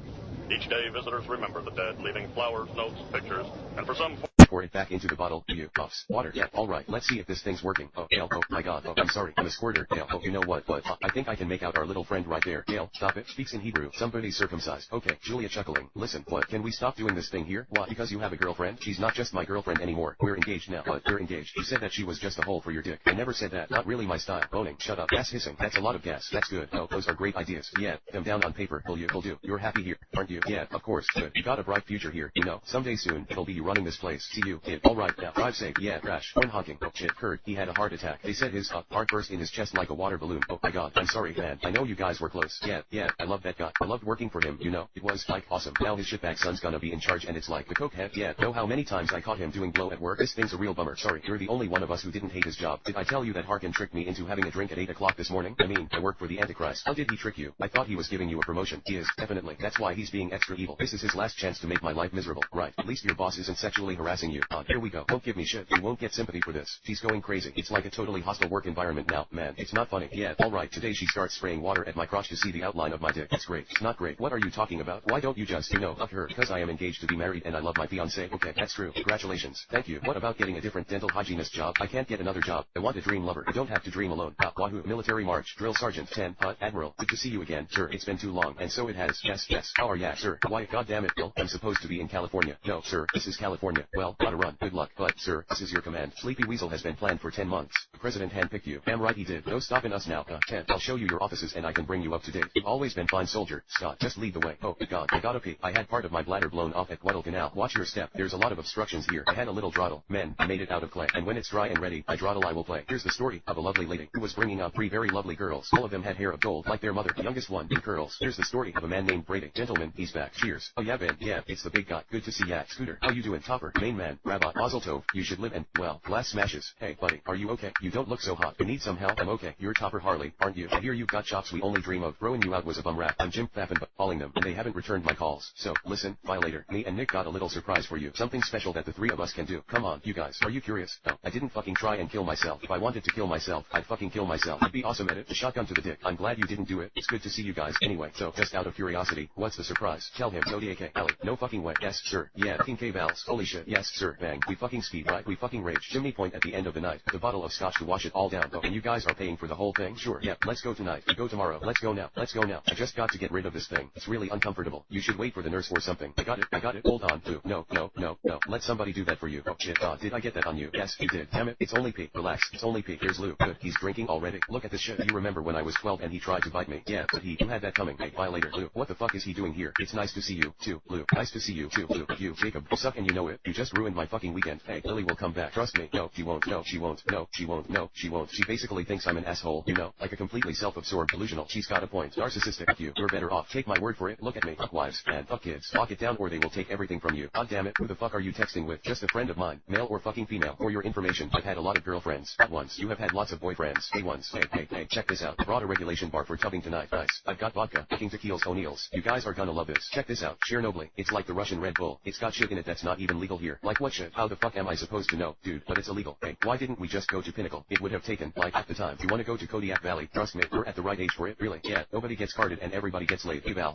Each day, visitors remember the dead, leaving flowers, notes, pictures, and for some... Pour it back into the bottle. You puffs. Water. Yeah, alright. Let's see if this thing's working. Oh, Gail. Oh, my god. Oh, I'm sorry. I'm a squirter. Gail. Oh, you know what? But I think I can make out our little friend right there. Gail, stop it. Speaks in Hebrew. Somebody's circumcised. Okay, Julia chuckling. Listen, what? Can we stop doing this thing here? What? Because you have a girlfriend? She's not just my girlfriend anymore. We're engaged now. What? We're engaged. You said that she was just a hole for your dick. I never said that. Not really my style. Boning. Shut up. Gas hissing. That's a lot of gas. That's good. Oh, those are great ideas. Yeah, them down on paper. Will do. You're happy here, aren't you? Yeah, of course. Good. You got a bright future here. You know, someday soon, it'll be you running this place. See you, kid. Alright. Now, drive safe. Yeah, crash. Horn honking. Oh, shit. Heard. He had a heart attack. They said his, heart burst in his chest like a water balloon. Oh, my god. I'm sorry, man. I know you guys were close. Yeah. I love that guy. I loved working for him, you know. It was, like, awesome. Now his shitbag son's gonna be in charge and it's like the coke head. Yeah. Know how many times I caught him doing blow at work? This thing's a real bummer. Sorry. You're the only one of us who didn't hate his job. Did I tell you that Harkin tricked me into having a drink at 8 o'clock this morning? I mean, I work for the Antichrist. How did he trick you? I thought he was giving you a promotion. He is. Definitely. That's why he's being extra evil. This is his last chance to make my life miserable. Right. At least your boss isn't sexually harassing you. Here we go. Don't give me shit. You won't get sympathy for this. She's going crazy. It's like a totally hostile work environment now. Man, it's not funny. Yeah, alright. Today she starts spraying water at my crotch to see the outline of my dick. It's great. It's not great. What are you talking about? Why don't you just, fuck her? Because I am engaged to be married and I love my fiancé. Okay, that's true. Congratulations. Thank you. What about getting a different dental hygienist job? I can't get another job. I want a dream lover. I don't have to dream alone. Wahoo. Military March. Drill Sergeant 10. Admiral. Good to see you again. Sir, it's been too long. And so it has. Yes. How are ya, sir? Why, goddammit, Bill? I'm supposed to be in California. No, sir. This is California. Well, gotta run. Good luck. But, sir, this is your command. Sleepy Weasel has been planned for 10 months. The president handpicked you. Damn right he did. No stopping us now. 10. I'll show you your offices and I can bring you up to date. You've always been fine, soldier. Scott, just lead the way. Oh, God. I gotta pee. I had part of my bladder blown off at Guadalcanal. Watch your step. There's a lot of obstructions here. I had a little throttle. Men, I made it out of clay. And when it's dry and ready, I throttle I will play. Here's the story of a lovely lady who was bringing out 3 very lovely girls. All of them had hair of gold like their mother. The youngest one in curls. Here's the story of a man named Brady. Gentlemen, he's back. Cheers. Oh yeah, Ben. Yeah, it's the big guy. Good to see ya. Scooter, how you doing? Topper, main man, Rabbi, Mazel Tov. You should live and, well, glass smashes. Hey, buddy, are you okay? You don't look so hot. You need some help? I'm okay. You're Topper Harley, aren't you? I hear you've got chops we only dream of. Throwing you out was a bum rap. I'm Jim Faffin, but calling them, and they haven't returned my calls. So, listen, violator. Me and Nick got a little surprise for you. Something special that the 3 of us can do. Come on, you guys. Are you curious? No, I didn't fucking try and kill myself. If I wanted to kill myself, I'd fucking kill myself. I'd be awesome at it. A shotgun to the dick. I'm glad you didn't do it. It's good to see you guys. Anyway, so, just out of curiosity, what's the surprise? Tell him. Zodiac Alley. No fucking way. Yes, sir. Yeah, fucking K-Vals. Holy shit. Yes, sir. Bang. We fucking speed, right? We fucking rage. Chimney point at the end of the night. The bottle of scotch to wash it all down. Oh, and you guys are paying for the whole thing? Sure. Yeah, let's go tonight. We go tomorrow. Let's go now. Let's go now. I just got to get rid of this thing. It's really uncomfortable. You should wait for the nurse or something. I got it. Hold on. Ooh, no. Let somebody do that for you. Oh shit. Did I get that on you? Yes, you did. Damn it. It's only pee. Relax. It's only pee. Here's Lou. Good. He's drinking already. Look at this shit. You remember when I was 12 and he tried to bite me? Yeah, but you had that coming. Hey, violator. Lou, what the fuck is he doing here? It's nice to see you, too, Lou. Nice to see you, too, Lou. You, Jacob, suck and you know it. You just ruined ruined my fucking weekend. Hey, Lily will come back. Trust me. No, she won't. No, she won't. No, she won't. No, she won't. She basically thinks I'm an asshole, you know, like a completely self-absorbed delusional. She's got a point. Narcissistic. Fuck you. You're better off. Take my word for it. Look at me. Fuck wives. And fuck kids. Lock it down or they will take everything from you. God damn it. Who the fuck are you texting with? Just a friend of mine. Male or fucking female. For your information, I've had a lot of girlfriends. Not once. You have had lots of boyfriends. Hey once. Hey, check this out. Brought a regulation bar for tubbing tonight. Nice. I've got vodka. King tequilas O'Neill's. You guys are gonna love this. Check this out. Chernobyl. It's like the Russian Red Bull. It's got shit in it that's not even legal here. Like what shit? How the fuck am I supposed to know? Dude, but it's illegal. Hey, why didn't we just go to Pinnacle? It would have taken, like, half the time. You wanna go to Kodiak Valley? Trust me, you're at the right age for it. Really? Yeah, nobody gets carded and everybody gets laid. Hey Val.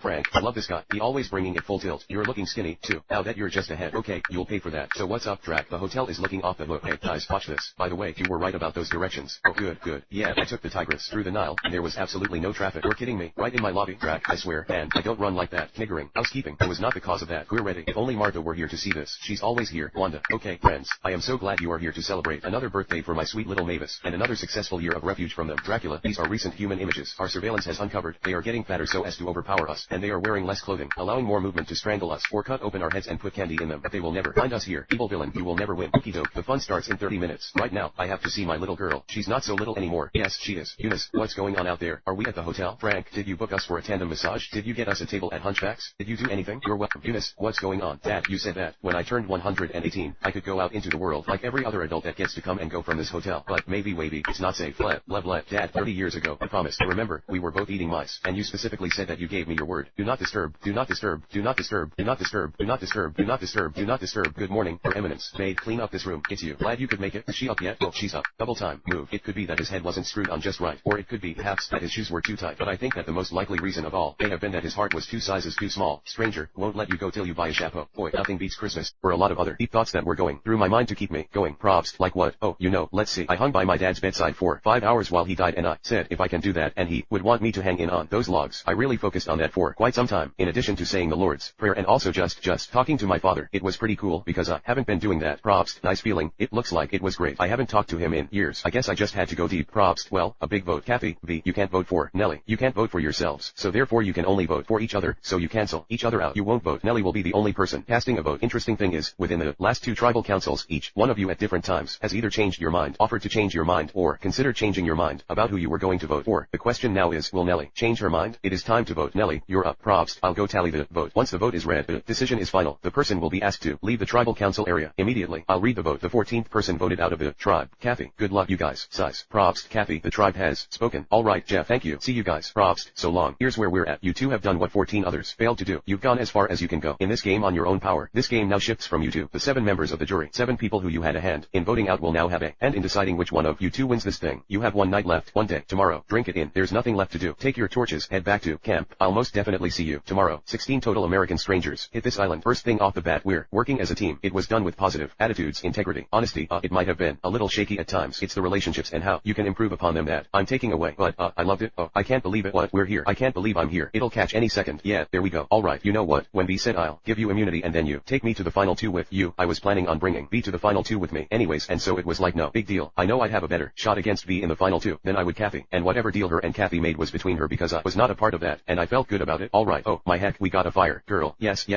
Frank, I love this guy. He always bringing it full tilt. You're looking skinny, too. Now that you're just ahead. Okay, you'll pay for that. So what's up, Drac? The hotel is looking off the hook. Hey, guys, watch this. By the way, you were right about those directions. Oh, good. Yeah, I took the Tigris through the Nile, and there was absolutely no traffic. You're kidding me. Right in my lobby, Drac, I swear. And I don't run like that. Niggering. Housekeeping. I was not the cause of that. We're ready. If only Martha were here to see this. She's always here. Wanda. Okay, friends. I am so glad you are here to celebrate another birthday for my sweet little Mavis, and another successful year of refuge from them. Dracula. These are recent human images. Our surveillance has uncovered. They are getting fatter so as to overpower us, and they are wearing less clothing, allowing more movement to strangle us, or cut open our heads and put candy in them. But they will never find us here. Evil villain, you will never win. Okie doke. The fun starts in 30 minutes. Right now, I have to see my little girl. She's not so little anymore. Yes, she is. Eunice, what's going on out there? Are we at the hotel? Frank, did you book us for a tandem massage? Did you get us a table at Hunchbacks? Did you do anything? You're welcome. Eunice, what's going on? Dad, you said that when I turned 118, I could go out into the world like every other adult that gets to come and go from this hotel. But maybe wavy. It's not safe. Let. Dad, 30 years ago, I promised. Remember, we were both eating mice, and you specifically said that you gave me your word. Do not disturb. Do not disturb. Do not disturb. Do not disturb. Do not disturb. Do not disturb. Do not disturb. Good morning, Your Eminence. Maid, clean up this room. It's you. Glad you could make it. Is she up yet? Oh, she's up. Double time. Move. It could be that his head wasn't screwed on just right, or it could be, perhaps, that his shoes were too tight. But I think that the most likely reason of all may have been that his heart was 2 sizes too small. Stranger, won't let you go till you buy a chapeau. Boy, nothing beats Christmas. Or a lot of other deep thoughts that were going through my mind to keep me going. Props. Like what? Oh, you know, let's see. I hung by my dad's bedside for 5 hours while he died, and I said if I can do that and he would want me to hang in on those logs. I really focused on that for quite some time, in addition to saying the Lord's Prayer and also just talking to my father. It was pretty cool because I haven't been doing that. Props. Nice feeling. It looks like it was great. I haven't talked to him in years. I guess I just had to go deep. Props. Well, a big vote. Kathy, V, you can't vote for Nelly. You can't vote for yourselves, so therefore you can only vote for each other, so you cancel each other out. You won't vote. Nelly will be the only person casting a vote. Interesting thing is, within the last 2 tribal councils, each one of you at different times has either changed your mind, offered to change your mind, or considered changing your mind about who you were going to vote for. The question now is, will Nelly change her mind? It is time to vote. Nelly, you're up. Props. I'll go tally the vote. Once the vote is read, the decision is final. The person will be asked to leave the tribal council area immediately. I'll read the vote. The 14th person voted out of the tribe. Kathy. Good luck, you guys. Size. Props. Kathy, the tribe has spoken. All right, Jeff. Thank you. See you guys. Props. So long. Here's where we're at. You two have done what 14 others failed to do. You've gone as far as you can go in this game on your own power. This game now shifts from you to the 7 members of the jury. 7 people who you had a hand in voting out will now have a hand in deciding which one of you two wins this thing. You have 1 night left. 1 day. Tomorrow. Drink it in. There's nothing left to do. Take your torches. Head back to camp. I'll most definitely see you tomorrow. 16 total American strangers hit this island. First thing off the bat, we're working as a team. It was done with positive attitudes, integrity, honesty. It might have been a little shaky at times. It's the relationships and how you can improve upon them that I'm taking away. But I loved it. I can't believe it. What? We're here. I can't believe I'm here. It'll catch any second. Yeah, there we go. Alright, you know what? When B said I'll give you immunity and then you take me to the final 2 with you, I was planning on bringing B to the final 2 with me anyways, and so it was like no big deal. I know I'd have a better shot against B in the final 2 than I would Kathy, and whatever deal her and Kathy made was between her because I was not a part of that, and I felt good about it. Alright, oh my heck, we got a fire girl. Yes.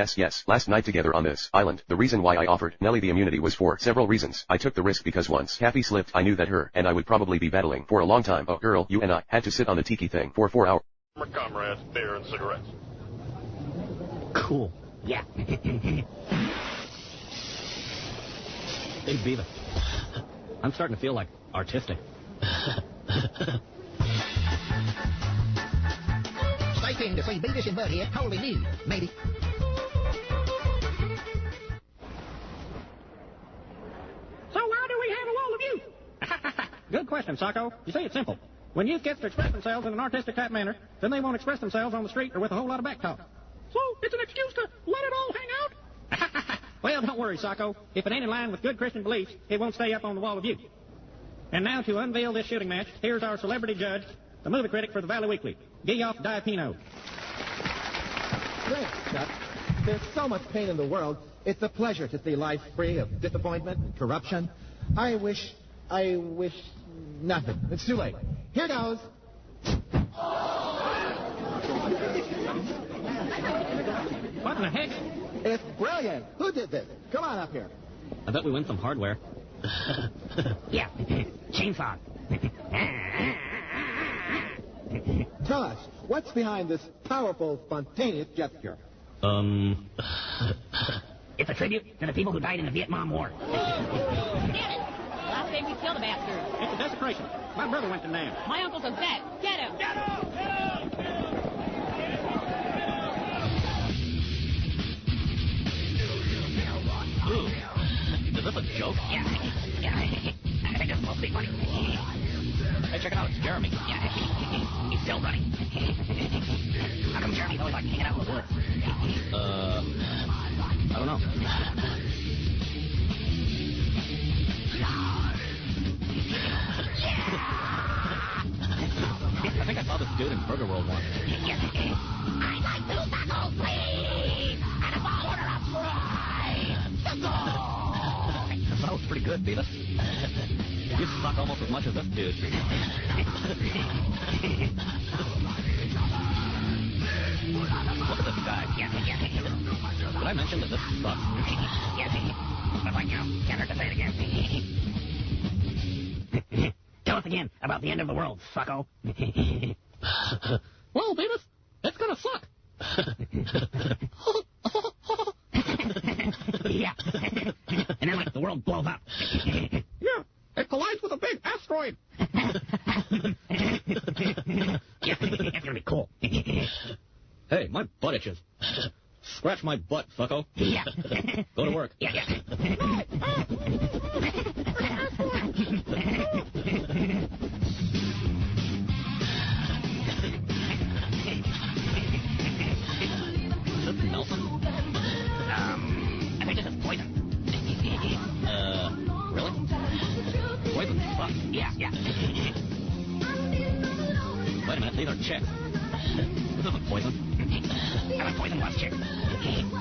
Last night together on this island, the reason why I offered Nelly the immunity was for several reasons. I took the risk because once Kathy slipped, I knew that her and I would probably be battling for a long time. Oh girl, you and I had to sit on the tiki thing for 4 hours. Comrades, beer and cigarettes. Cool. Yeah. Hey, Beaver. I'm starting to feel like artistic. Stay tuned to see Beavis and Butthead totally new, maybe. So why do we have a wall of youth? Good question, Socko. You see, it's simple. When youth gets to express themselves in an artistic type manner, then they won't express themselves on the street or with a whole lot of back talk. So it's an excuse to let it all hang out? Well, don't worry, Socko. If it ain't in line with good Christian beliefs, it won't stay up on the wall of youth. And now to unveil this shooting match, here's our celebrity judge, the movie critic for the Valley Weekly, Guyoff Diapino. Great, Chuck. There's so much pain in the world. It's a pleasure to see life free of disappointment and corruption. I wish nothing. It's too late. Here goes. What in the heck? It's brilliant. Who did this? Come on up here. I bet we win some hardware. Yeah, chainsaw. Tell us, what's behind this powerful, spontaneous gesture? It's a tribute to the people who died in the Vietnam War. Damn it! Last day we killed a bastard. It's a desecration. My brother went to Nam. My uncle's a vet. Get him! Get him! Get him! Ooh. Is this a joke? Yeah, I think it's supposed to be funny. Hey, check it out. It's Jeremy. Yeah, he's still running. How come Jeremy's always like hanging out in the woods? I don't know. I think I saw this dude in Burger World once. Yeah. I'd like 2 tacos, please! And a ball order of fries! That was pretty good, Beavis. You suck almost as much as this dude. Look at this guy. Did I mention that this sucks? But like, can't hurt to say it again. Tell us again about the end of the world, sucko. Whoa, Beavis, it's gonna suck. Yeah. And then, like, the world blows up. Yeah, it collides with a big asteroid. Yeah, it's gonna be cool. Hey, my butt itches. Scratch my butt, fucko. Yeah. Go to work. Yeah. Is this Nelson? I think this is poison. Really? Poison sucks. Yeah. Wait a minute, these are chicks. This isn't poison. I like poison was chick.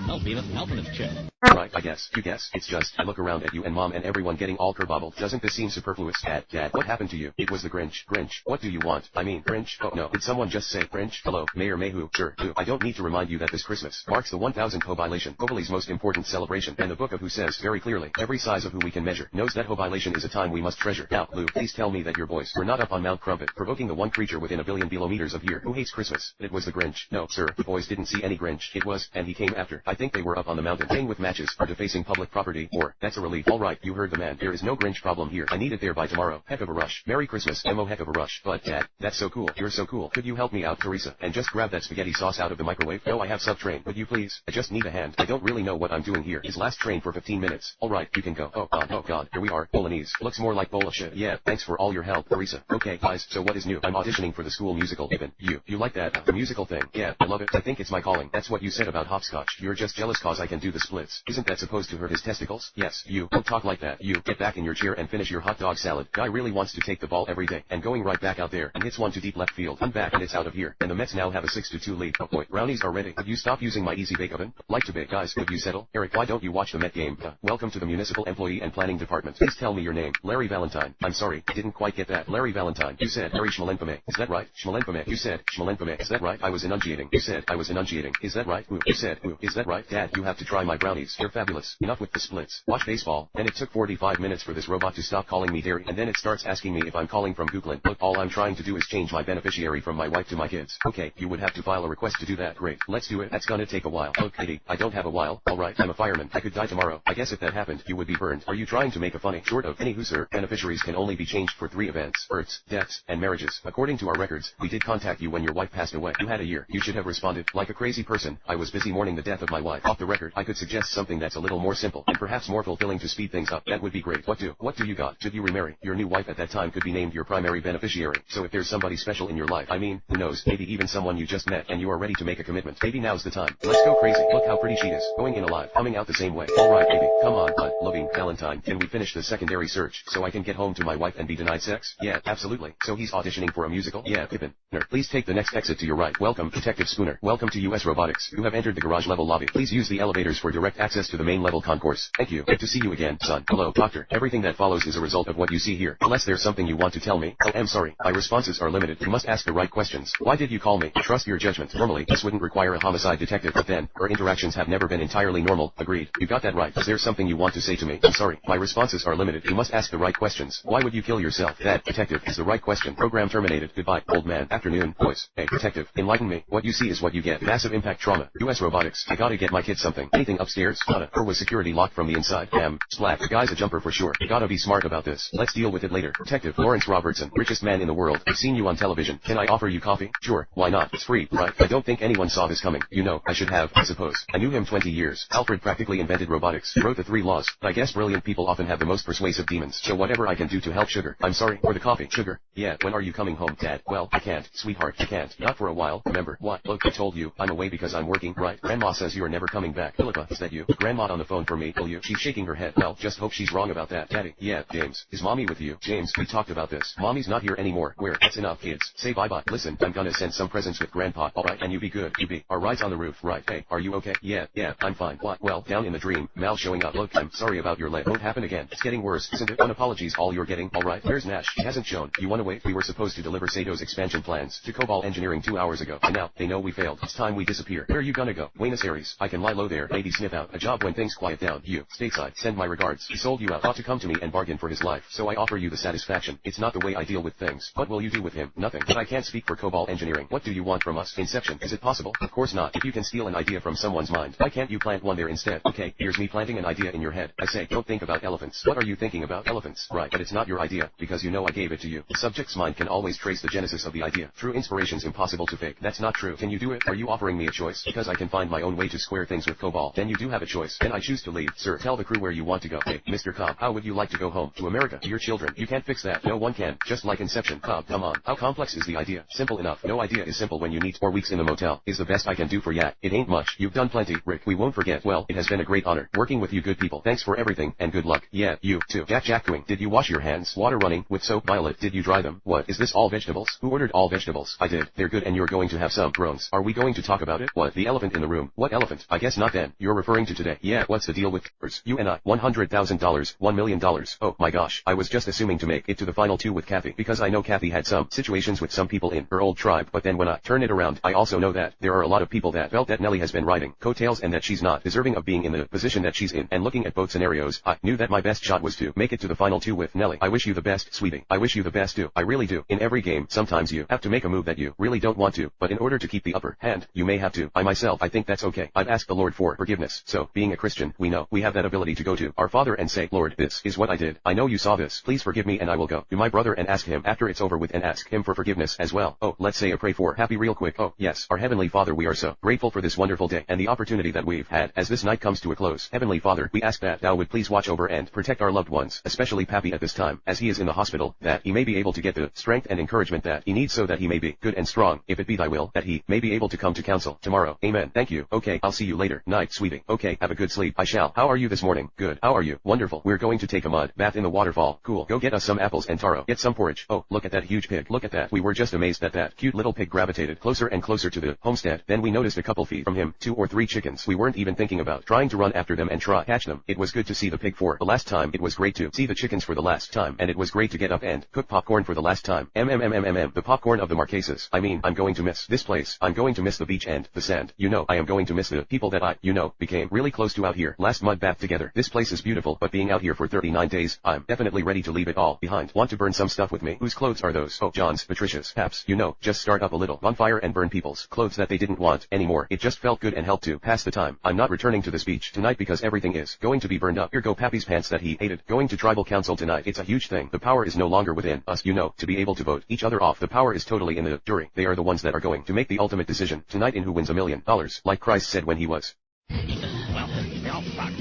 No, Beavis, Nelson is chick. Right, I guess. You guess. It's just, I look around at you and Mom and everyone getting all kerbobbled. Doesn't this seem superfluous? Dad, what happened to you? It was the Grinch. What do you want? I mean, Grinch? Oh no, did someone just say Grinch? Hello, Mayor Mayhew. Sure, who? I don't need to remind you that this Christmas marks the 1000th Hobilation, Hobili's most important celebration, and the Book of Who says very clearly, every size of who we can measure knows that Hobilation is a time we must treasure. Now, Lou, please tell me that your boys were not up on Mount Crumpet, provoking the one creature within a billion kilometers of here who hates Christmas. It was the Grinch. No, sir, the boys didn't see any Grinch. It was, and he came after. I think they were up on the mountain playing with matches or defacing public property, or, that's a relief. Alright, you heard the man. There is no Grinch problem here. I need it there by tomorrow. Heck of a rush. Merry Christmas, M.O. heck of a rush. But, Dad, that's so cool. You're so cool. Could you help me out, Teresa, and just grab that spaghetti sauce out of the microwave? No, I have sub-train. Would you please? I just need a hand. I don't really know what I'm doing here. Is last train for 15 minutes. Alright, you can go. Oh god, here we are. Bolognese. Looks more like bowl of shit. Yeah, thanks for all your help, Teresa. Okay, guys, so what is new? I'm auditioning for the school musical. Even, you like that, the musical thing? Yeah, I love it. I think it's my calling. That's what you said about hopscotch. You're just jealous cause I can do the splits. Isn't that supposed to hurt his testicles? Yes, you. Don't talk like that. You, get back in your chair and finish your hot dog salad. Guy really wants to take the ball every day, and going right back out there, and hits one to deep left field. I'm back and it's out of here, and the Mets now have a 6-2 lead. Oh boy, brownies are ready. Would you stop using my easy bake oven? Like to bake. Guys, would you settle? Eric, why don't you watch the Met game? Welcome to the Municipal Employee and Planning Department. Please tell me your name. Larry Valentine. I'm sorry, I didn't quite get that. Larry Valentine. You said Harry Schmalenfame. Is that right? Schmalenfame. You said Schmalenfame. Is that right? I was enunciating. You said I was enunciating. Is that right? Ooh. You said ooh. Is that right? Dad, you have to try my brownies. They're fabulous. Enough with the splits. Watch baseball. And it took 45 minutes for this robot to stop calling me Derry, and then it starts asking me if I'm calling from Googlen. Look, all I'm trying to do is change my beneficiary from my wife to my kids. Okay, you would have to file a request to do that. Great. Let's do it. That's gonna take a while. Oh, Katie, I don't have a while. Alright, I'm a fireman. I could die tomorrow. I guess if that happened, you would be burned. Are you trying to make a funny? Short of. Anywho, sir, beneficiaries can only be changed for 3 events: births, deaths, and marriages. According to our records, we did contact you when your wife passed away. You had a year. You should have responded. Like a crazy person, I was busy mourning the death of my wife. Off the record, I could suggest something that's a little more simple, and perhaps more fulfilling to speed things up. That would be great. What do you got? Should you remarry? Your new wife at that time could be named your primary beneficiary. So if there's somebody special in your life, I mean, who knows, maybe even someone you just met and you are ready to make a commitment, maybe now's the time. Let's go crazy. Look how pretty she is. Going in alive. Coming out the same way. Alright baby, come on, loving Valentine. Can we finish the secondary search so I can get home to my wife and be denied sex? Yeah, absolutely. So he's auditioning for a musical? Yeah, Pippin. Please take the next exit to your right. Welcome, Detective Spooner. Welcome to US Robotics. You have entered the garage level lobby. Please use the elevators for direct access access to the main level concourse. Thank you. Good to see you again, son. Hello, doctor. Everything that follows is a result of what you see here. Unless there's something you want to tell me. Oh, I'm sorry. My responses are limited. You must ask the right questions. Why did you call me? Trust your judgment. Normally, this wouldn't require a homicide detective, but then, our interactions have never been entirely normal. Agreed. You got that right. Is there something you want to say to me? I'm sorry. My responses are limited. You must ask the right questions. Why would you kill yourself? That, detective, is the right question. Program terminated. Goodbye, old man. Afternoon, boys. Hey, detective, enlighten me. What you see is what you get. Massive impact trauma. U.S. robotics. I gotta get my kid something. Anything upstairs? Gotta. Or was security locked from the inside? Splat. The guy's a jumper for sure. You gotta be smart about this. Let's deal with it later. Detective Lawrence Robertson, richest man in the world. I've seen you on television. Can I offer you coffee? Sure. Why not? It's free, right? I don't think anyone saw this coming. You know, I should have, I suppose. I knew him 20 years. Alfred practically invented robotics. Wrote the 3 laws. But I guess brilliant people often have the most persuasive demons. So whatever I can do to help Sugar. I'm sorry, for the coffee. Sugar. Yeah, when are you coming home, Dad? Well, I can't, sweetheart. I can't. Not for a while. Remember? What? Look, I told you, I'm away because I'm working, right? Grandma says you're never coming back. Philippa, is that you? Grandma on the phone for me, will you? She's shaking her head. Well, just hope she's wrong about that. Daddy. Yeah, James. Is Mommy with you? James, we talked about this. Mommy's not here anymore. Where? That's enough, kids. Say bye-bye. Listen, I'm gonna send some presents with Grandpa, alright? And you be good. You be. Our ride's on the roof, right? Hey, are you okay? Yeah, I'm fine. What? Well, down in the dream, Mal showing up. Look, I'm sorry about your leg. Won't happen again. It's getting worse, isn't it? One apology's all you're getting, alright? Where's Nash? He hasn't shown. You wanna wait? We were supposed to deliver Sato's expansion plans to Cobalt Engineering 2 hours ago, and now, they know we failed. It's time we disappear. Where are you gonna go? Buenos Aires. I can lie low there, maybe sniff out a job when things quiet down. You, stateside, send my regards. He sold you out. Ought to come to me and bargain for his life, so I offer you the satisfaction. It's not the way I deal with things. What will you do with him? Nothing. But I can't speak for Cobalt Engineering. What do you want from us? Inception. Is it possible? Of course not. If you can steal an idea from someone's mind, why can't you plant one there instead? Okay, here's me planting an idea in your head. I say, don't think about elephants. What are you thinking about? Elephants. Right, but it's not your idea, because you know I gave it to you. The subject's mind can always trace the genesis of the idea. True inspiration's impossible to fake. That's not true. Can you do it? Are you offering me a choice? Because I can find my own way to square things with Cobalt. Then you do have a choice. Then I choose to leave. Sir, tell the crew where you want to go. Hey, Mr. Cobb, how would you like to go home? To America. To your children. You can't fix that. No one can. Just like Inception. Cobb, come on. How complex is the idea? Simple enough. No idea is simple when you need 4 weeks in the motel. Is the best I can do for ya. It ain't much. You've done plenty, Rick. We won't forget. Well, it has been a great honor working with you good people. Thanks for everything, and good luck. Yeah, you, too. Jack going. Did you wash your hands? Water running, with soap. Violet, did you dry them? What, is this all vegetables? Who ordered all vegetables? I did. They're good and you're going to have some. Groans. Are we going to talk about it? What, the elephant in the room? What elephant? I guess not then. You're referring to today. Yeah, what's the deal with you and I? $100,000, $1 million. Oh my gosh, I was just assuming to make it to the final 2 with Kathy, because I know Kathy had some situations with some people in her old tribe, but then when I turn it around, I also know that there are a lot of people that felt that Nellie has been riding coattails and that she's not deserving of being in the position that she's in, and looking at both scenarios, I knew that my best shot was to make it to the final 2 with Nellie. I wish you the best, sweetie. I wish you the best too. I really do. In every game, sometimes you have to make a move that you really don't want to, but in order to keep the upper hand, you may have to. I think that's okay. I've asked the Lord for forgiveness, so, being a Christian, we know we have that ability to go to our Father and say, Lord, this is what I did. I know you saw this. Please forgive me, and I will go to my brother and ask him after it's over with, and ask him for forgiveness as well. Oh, let's say a pray for happy real quick. Oh, yes. Our Heavenly Father, we are so grateful for this wonderful day and the opportunity that we've had as this night comes to a close. Heavenly Father, we ask that thou would please watch over and protect our loved ones, especially Pappy at this time, as he is in the hospital, that he may be able to get the strength and encouragement that he needs so that he may be good and strong, if it be thy will, that he may be able to come to council tomorrow. Amen. Thank you. Okay, I'll see you later. Night, sweetie. Okay, have a good sleep. I shall. How are you this morning? Good. How are you? Wonderful. We're going to take a mud bath in the waterfall. Cool. Go get us some apples and taro. Get some porridge. Oh, look at that huge pig. Look at that. We were just amazed that that cute little pig gravitated closer and closer to the homestead. Then we noticed a couple feet from him, 2 or 3 chickens. We weren't even thinking about trying to run after them and try catch them. It was good to see the pig for the last time. It was great to see the chickens for the last time. And it was great to get up and cook popcorn for the last time. The popcorn of the Marquesas. I mean, I'm going to miss this place. I'm going to miss the beach and the sand. You know, I am going to miss the people that I, became really close to out here. Last mud bath together. This place is beautiful, but being out here for 39 days, I'm definitely ready to leave it all behind. Want to burn some stuff with me? Whose clothes are those? Oh, John's, Patricia's, Pap's. Just start up a little bonfire and burn people's clothes that they didn't want anymore. It just felt good and helped to pass the time. I'm not returning to this beach tonight because everything is going to be burned up. Here go Pappy's pants that he hated. Going to tribal council tonight. It's a huge thing. The power is no longer within us, to be able to vote each other off. The power is totally in the jury. They are the ones that are going to make the ultimate decision tonight in who wins $1 million, like Christ said when he was. Well, they all suck.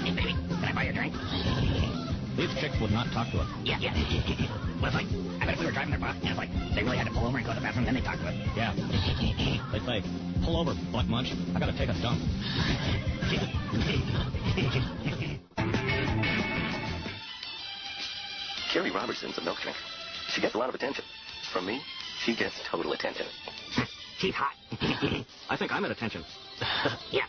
Hey, baby, can I buy you a drink? These chicks would not talk to us. Yeah. Well, it's like, I bet if we were driving their bus, and it's like, they really had to pull over and go to the bathroom, then they talk to us. Yeah. They say, pull over, butt munch. I gotta take a dump. Carrie Robertson's a milk drinker. She gets a lot of attention. From me, she gets total attention. She's hot. I think I'm at attention. Yeah.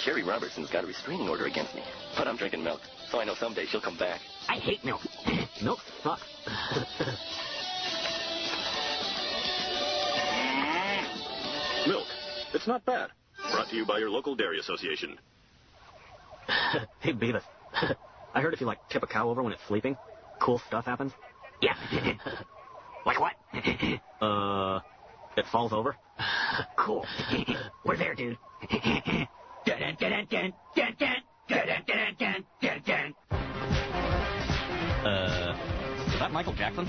Sherry Robertson's got a restraining order against me, but I'm drinking milk, so I know someday she'll come back. I hate milk. Milk sucks. Milk. It's not bad. Brought to you by your local dairy association. Hey, Beavis. I heard if you, tip a cow over when it's sleeping, cool stuff happens. Yeah. Like what? It falls over. Cool. We're there, dude. Dun, dun, dun, dun, dun, dun, dun, dun, dun, dun, dun. Is that Michael Jackson?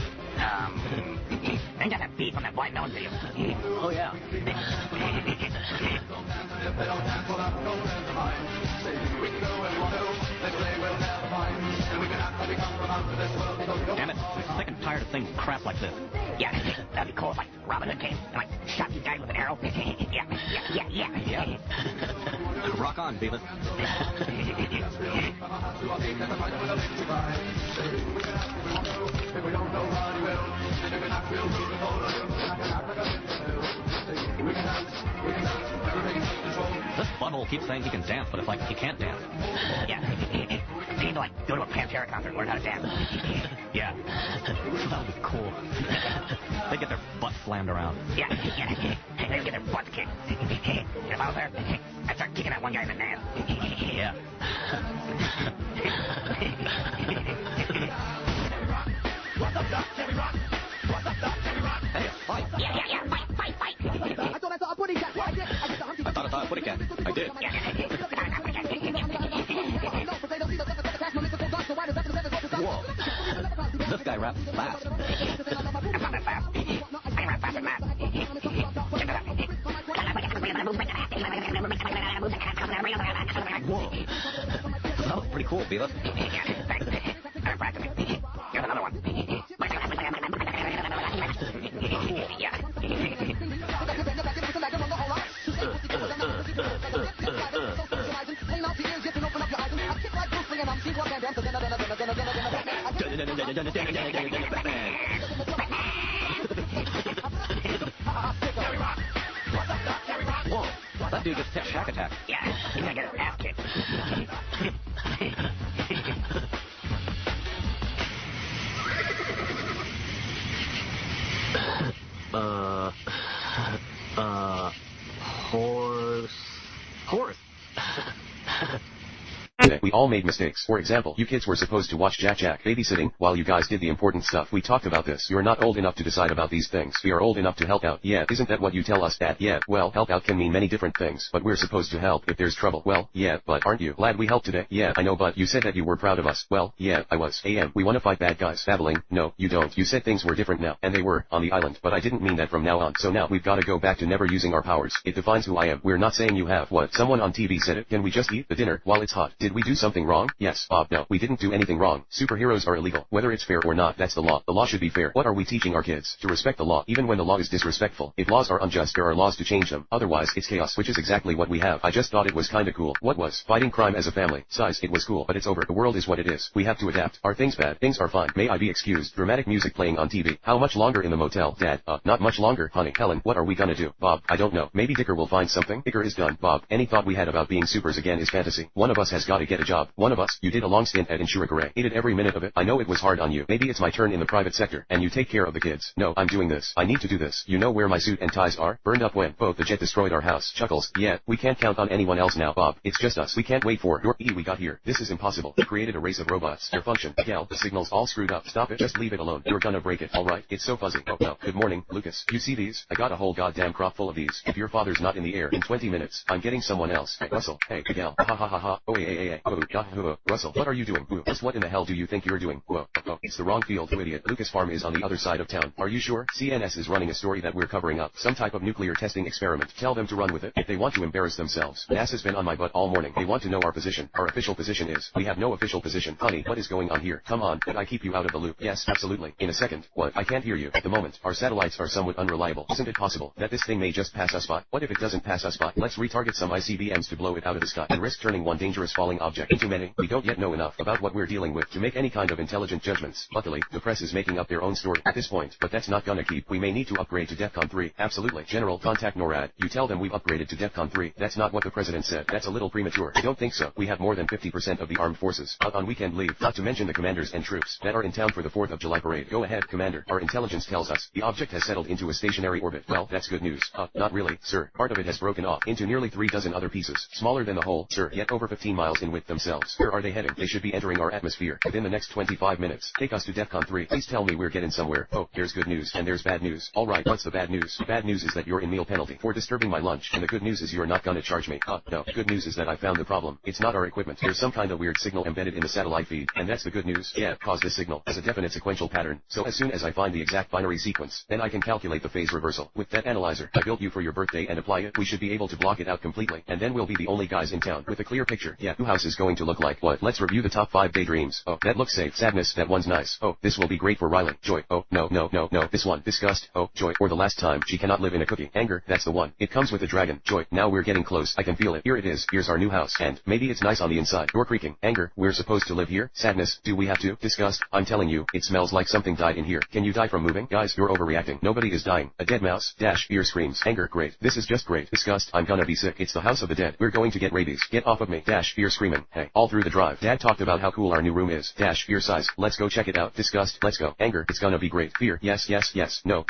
I got that beat from that Blind Melon video. Oh, yeah. Damn it, I'm sick and tired of saying crap like this. Yeah, that'd be cool if, Robin Hood came and, shot you guys with an arrow. Yeah. Rock on, Beavis. This butthole keeps saying he can dance, but it's like he can't dance. Yeah. You need to, go to a Pantera concert and learn how to dance. Yeah. That would be cool. They get their butt slammed around. Yeah. They get their butts kicked. And if I was there, I'd start kicking that one guy in the nads. Yeah. What's up, Doc? Terry Rock? What's up, Doc? Terry Rock? Hey, fight. Yeah. Fight. I thought I saw a putty cat. I did. I thought I saw a putty cat. I did. Whoa. This guy raps fast. I'm not that fast. I can rap faster than that. Check it out. Whoa. That was pretty cool, Beavis. Thanks. I'm practicing. Here's another one. Yeah. Whoa, that dude just hit Shack Attack. Yeah, he's gonna get his ass kicked. Horse. Today, we all made mistakes. For example, you kids were supposed to watch Jack babysitting, while you guys did the important stuff. We talked about this. You're not old enough to decide about these things. We are old enough to help out. Yeah, isn't that what you tell us, Dad? Yeah, well, help out can mean many different things, but we're supposed to help if there's trouble. Well, yeah, but aren't you glad we helped today? Yeah, I know, but you said that you were proud of us. Well, yeah, I was. We wanna fight bad guys. Babbling. No, you don't. You said things were different now, and they were, on the island, but I didn't mean that from now on. So now we've gotta go back to never using our powers. It defines who I am. We're not saying you have. What? Someone on TV said it. Can we just eat the dinner while it's hot? Did we do something wrong? Yes, Bob, no, we didn't do anything wrong. Superheroes are illegal. Whether it's fair or not, that's the law. The law should be fair. What are we teaching our kids? To respect the law, even when the law is disrespectful. If laws are unjust, there are laws to change them. Otherwise, it's chaos, which is exactly what we have. I just thought it was kinda cool. What was? Fighting crime as a family. Size, it was cool, but it's over. The world is what it is. We have to adapt. Are things bad? Things are fine. May I be excused? Dramatic music playing on TV. How much longer in the motel? Dad, not much longer, honey. Helen, what are we gonna do? Bob, I don't know. Maybe Dicker will find something. Dicker is done. Bob, any thought we had about being supers again is fantasy. One of us has gotta get a job. One of us. You did a long stint at Insuracore. Hated every minute of it. I know it was hard on you. Maybe it's my turn in the private sector, and you take care of the kids. No, I'm doing this. I need to do this. You know where my suit and ties are? Burned up when both the jet destroyed our house. Chuckles. Yeah, we can't count on anyone else now, Bob. It's just us. We can't wait for your we got here. This is impossible. You created a race of robots. Your function. Gal, the signal's all screwed up. Stop it. Just leave it alone. You're gonna break it. Alright, it's so fuzzy. Oh no. Good morning, Lucas. You see these? I got a whole goddamn crop full of these. If your father's not in the air in 20 minutes, I'm getting someone else. Russell. Hey, Gal. Ha ha ha ha. Oh, oh, yahoo. Russell, what are you doing? Just what in the hell do you think you're doing? Whoa. Oh, it's the wrong field, you idiot. Lucas Farm is on the other side of town. Are you sure? CNS is running a story that we're covering up. Some type of nuclear testing experiment. Tell them to run with it. If they want to embarrass themselves. NASA's been on my butt all morning. They want to know our position. Our official position is, we have no official position. Honey, what is going on here? Come on, did I keep you out of the loop? Yes, absolutely. In a second. What? I can't hear you. At the moment, our satellites are somewhat unreliable. Isn't it possible that this thing may just pass us by? What if it doesn't pass us by? Let's retarget some ICBMs to blow it out of the sky and risk turning one dangerous falling object object into many. We don't yet know enough about what we're dealing with to make any kind of intelligent judgments. Luckily, the press is making up their own story at this point, but that's not gonna keep. We may need to upgrade to DEFCON 3. Absolutely. General, contact NORAD. You tell them we've upgraded to DEFCON 3. That's not what the president said. That's a little premature. I don't think so. We have more than 50% of the armed forces out on weekend leave, not to mention the commanders and troops that are in town for the 4th of July parade. Go ahead, Commander. Our intelligence tells us the object has settled into a stationary orbit. Well, that's good news. Not really, sir. Part of it has broken off into nearly 3 dozen other pieces, smaller than the whole, sir, yet over 15 miles in width themselves. Where are they heading? They should be entering our atmosphere within the next 25 minutes. Take us to DEFCON 3. Please tell me we're getting somewhere. Oh, here's good news, and there's bad news. Alright, what's the bad news? The bad news is that you're in meal penalty for disturbing my lunch, and the good news is you're not gonna charge me. No. Good news is that I found the problem. It's not our equipment. There's some kind of weird signal embedded in the satellite feed, and that's the good news. Yeah, cause this signal has a definite sequential pattern, so as soon as I find the exact binary sequence, then I can calculate the phase reversal. With that analyzer I built you for your birthday and apply it, we should be able to block it out completely, and then we'll be the only guys in town with a clear picture. Yeah, who house is going to look like what? Let's review the top 5 daydreams. Oh, that looks safe. Sadness, that one's nice. Oh, this will be great for Riley. Joy. Oh, no. This one. Disgust. Oh, joy. Or the last time she cannot live in a cookie. Anger, that's the one. It comes with a dragon. Joy. Now we're getting close. I can feel it. Here it is. Here's our new house. And maybe it's nice on the inside. Door creaking. Anger, we're supposed to live here. Sadness, do we have to? Disgust, I'm telling you, it smells like something died in here. Can you die from moving? Guys, you're overreacting. Nobody is dying. A dead mouse. Dash. Ear screams. Anger, great. This is just great. Disgust, I'm gonna be sick. It's the house of the dead. We're going to get rabies. Get off of me. Dash. Ear screaming. Hey, all through the drive. Dad talked about how cool our new room is. Dash. Ear size. Let's go check it out. Disgust, let's go. Anger, it's gonna be great. Fear, yes. No.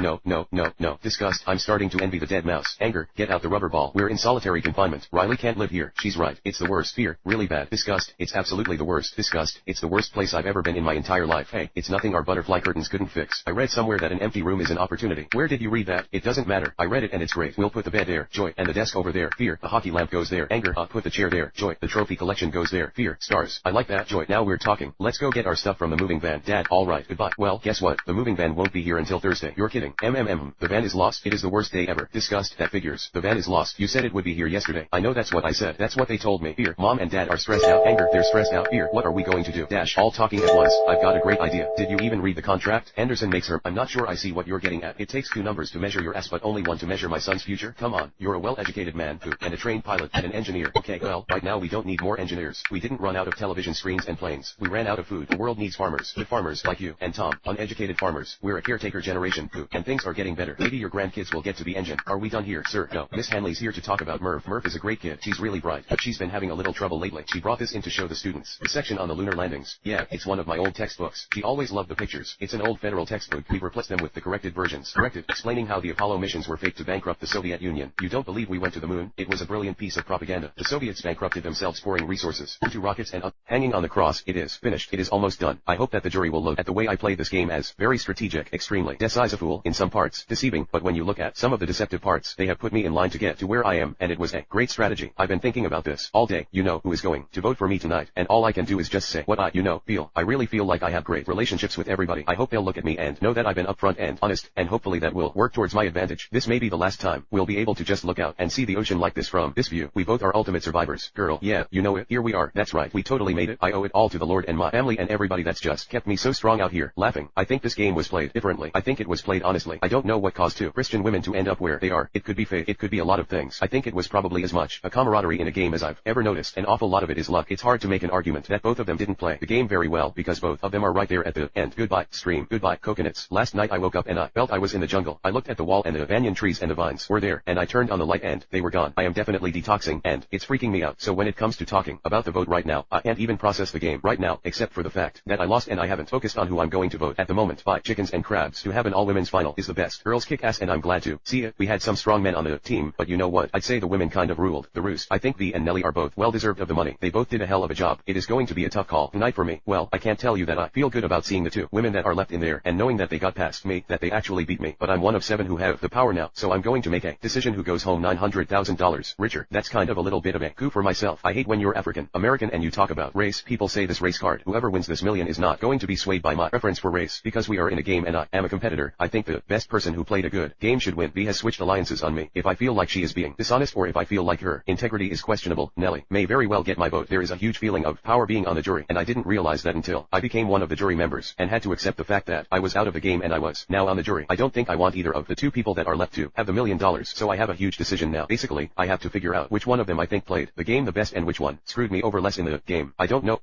Disgust, I'm starting to envy the dead mouse. Anger, get out the rubber ball. We're in solitary confinement. Riley can't live here. She's right. It's the worst. Fear, really bad. Disgust, it's absolutely the worst. Disgust, it's the worst place I've ever been in my entire life. Hey, it's nothing our butterfly curtains couldn't fix. I read somewhere that an empty room is an opportunity. Where did you read that? It doesn't matter. I read it and it's great. We'll put the bed there. Joy. And the desk over there. Fear. The hockey lamp goes there. Anger. Put the chair there. Joy. The trophy collection goes there. Fear. Stars. I like that. Joy. Now we're talking. Let's go get our stuff from the moving van. Dad. Alright. Goodbye. Well, guess what? The moving van won't be here until Thursday. You're kidding. The van is lost. It is the worst day ever. Disgust. That figures. The van is lost. You said it would be here yesterday. I know that's what I said. That's what they told me. Fear. Mom and Dad are stressed out. Anger. They're stressed out. Fear. What are we going to do? Dash. All talking at once. I've got a great idea. Did you even read the contract? Anderson makes her. I'm not sure I see what you're getting at. It takes 2 numbers to measure your ass but only 1 to measure my son's future. Come on. You're a well-educated man, and a trained pilot, and an engineer. Okay, well, right now we don't need more engineers. We didn't run out of television screens and planes. We ran out of food. The world needs farmers. Good farmers like you and Tom. Uneducated farmers. We're a caretaker generation, and things are getting better. Maybe your grandkids will get to be engine. Are we done here, sir? No. Miss Hanley's here to talk about Murph. Murph is a great kid. She's really bright, but she's been having a little trouble lately. She brought this in to show the students. The section on the lunar landings. Yeah, it's one of my old textbooks. She always loved the pictures. It's an old federal textbook. We replaced them with the corrected versions. Corrected, explaining how the Apollo missions were faked to bankrupt the Soviet Union. You don't believe we went to the moon? It was a brilliant piece of propaganda. The Soviets bankrupted themselves pouring resources into rockets and hanging on the cross. It is finished. It is almost done. I hope that the jury will look at the way I played this game as very strategic, extremely decisive, in some parts, deceiving, but when you look at some of the deceptive parts, they have put me in line to get to where I am, and it was a great strategy. I've been thinking about this all day. You know who is going to vote for me tonight, and all I can do is just say what I, feel. I really feel like I have great relationships with everybody. I hope they'll look at me and know that I've been upfront and honest, and hopefully that will work towards my advantage. This may be the last time we'll be able to just look out and see the ocean like this from this view. We both are ultimate survivors. Girl, yeah, you know it. Here we are. That's right. We totally made it. I owe it all to the Lord and my family and everybody that's just kept me so strong out here, laughing. I think this game was played differently. I think it was played honestly. I don't know what caused 2 Christian women to end up where they are. It could be fate. It could be a lot of things. I think it was probably as much a camaraderie in a game as I've ever noticed. An awful lot of it is luck. It's hard to make an argument that both of them didn't play the game very well because both of them are right there at the end. Goodbye, stream. Goodbye, coconuts. Last night I woke up and I felt I was in the jungle. I looked at the wall and the banyan trees and the vines were there, and I turned on the light and they were gone. I am definitely detoxing and it's freaking me out. So when it comes to talking about the vote right now, I can't even process the game right now, except for the fact that I lost and I haven't focused on who I'm going to vote at the moment. Bye, chickens and crabs. To have an all-women's final is the best. Girls kick ass and I'm glad to see it. We had some strong men on the team, but you know what? I'd say the women kind of ruled the roost. I think V and Nelly are both well deserved of the money. They both did a hell of a job. It is going to be a tough call tonight for me. Well, I can't tell you that I feel good about seeing the 2 women that are left in there and knowing that they got past me, that they actually beat me, but I'm one of 7 who have the power now, so I'm going to make a decision who goes home $900,000 richer. That's kind of a little bit of a coup for myself. I hate when you're African American and you talk about Race, people say this race card, whoever wins this million is not going to be swayed by my preference for race, because we are in a game and I am a competitor. I think the best person who played a good game should win. B has switched alliances on me. If I feel like she is being dishonest or if I feel like her integrity is questionable, Nellie may very well get my vote. There is a huge feeling of power being on the jury, and I didn't realize that until I became one of the jury members, and had to accept the fact that I was out of the game and I was now on the jury. I don't think I want either of the two people that are left to have the $1 million, so I have a huge decision now. Basically, I have to figure out which one of them I think played the game the best and which one screwed me over less in the game. I don't know.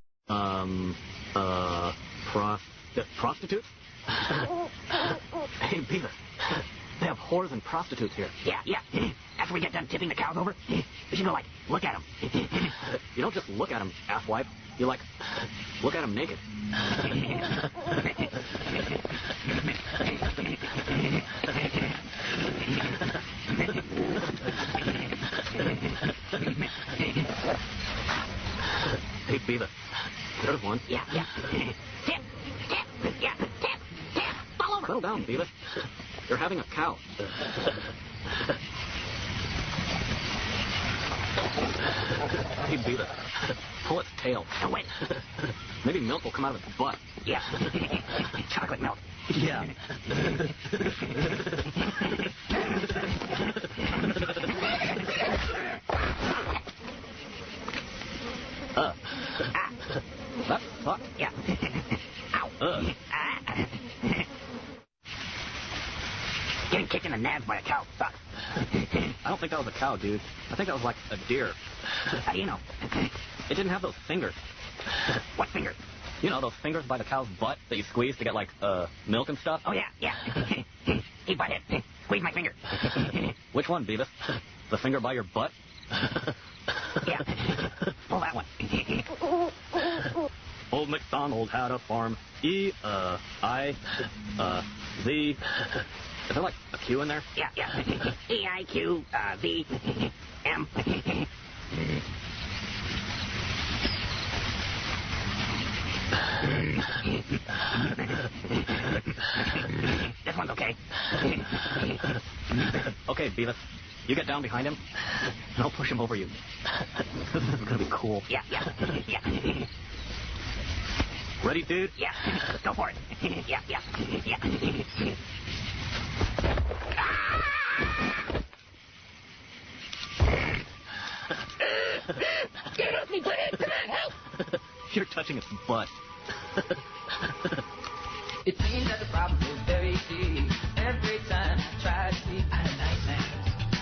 Prostitutes? Hey, Beavis. They have whores and prostitutes here. Yeah. After we get done tipping the cows over, we should go, look at them. You don't just look at them, asswipe. You, look at them naked. Hey, Beavis. There's one. Yeah. Tip. Yeah, tip. Fall over. Settle down, Beavis. You're having a cow. Hey, Beavis. Pull its tail. Oh, wait. Maybe milk will come out of its butt. Yeah. Chocolate milk. Yeah. That sucks. Yeah. Ow. Getting kicked in the nads by a cow sucks. I don't think that was a cow, dude. I think that was like a deer. How do you know? It didn't have those fingers. What fingers? You know, those fingers by the cow's butt that you squeeze to get, milk and stuff? Oh, yeah. Hey, butthead, squeeze my finger. Which one, Beavis? The finger by your butt? Yeah. Pull that one. Old MacDonald had a farm. E-I-Z. Is there, a Q in there? Yeah. E-I-Q-V-M. This one's okay. Okay, Beavis. You get down behind him, and I'll push him over you. This is gonna be cool. Yeah. Ready, dude? Yeah. Go for it. Yeah. Get off me, butthead! Come on, help! You're touching its butt. It seems that the problem is very deep. Every time I try to sleep, I have nightmares.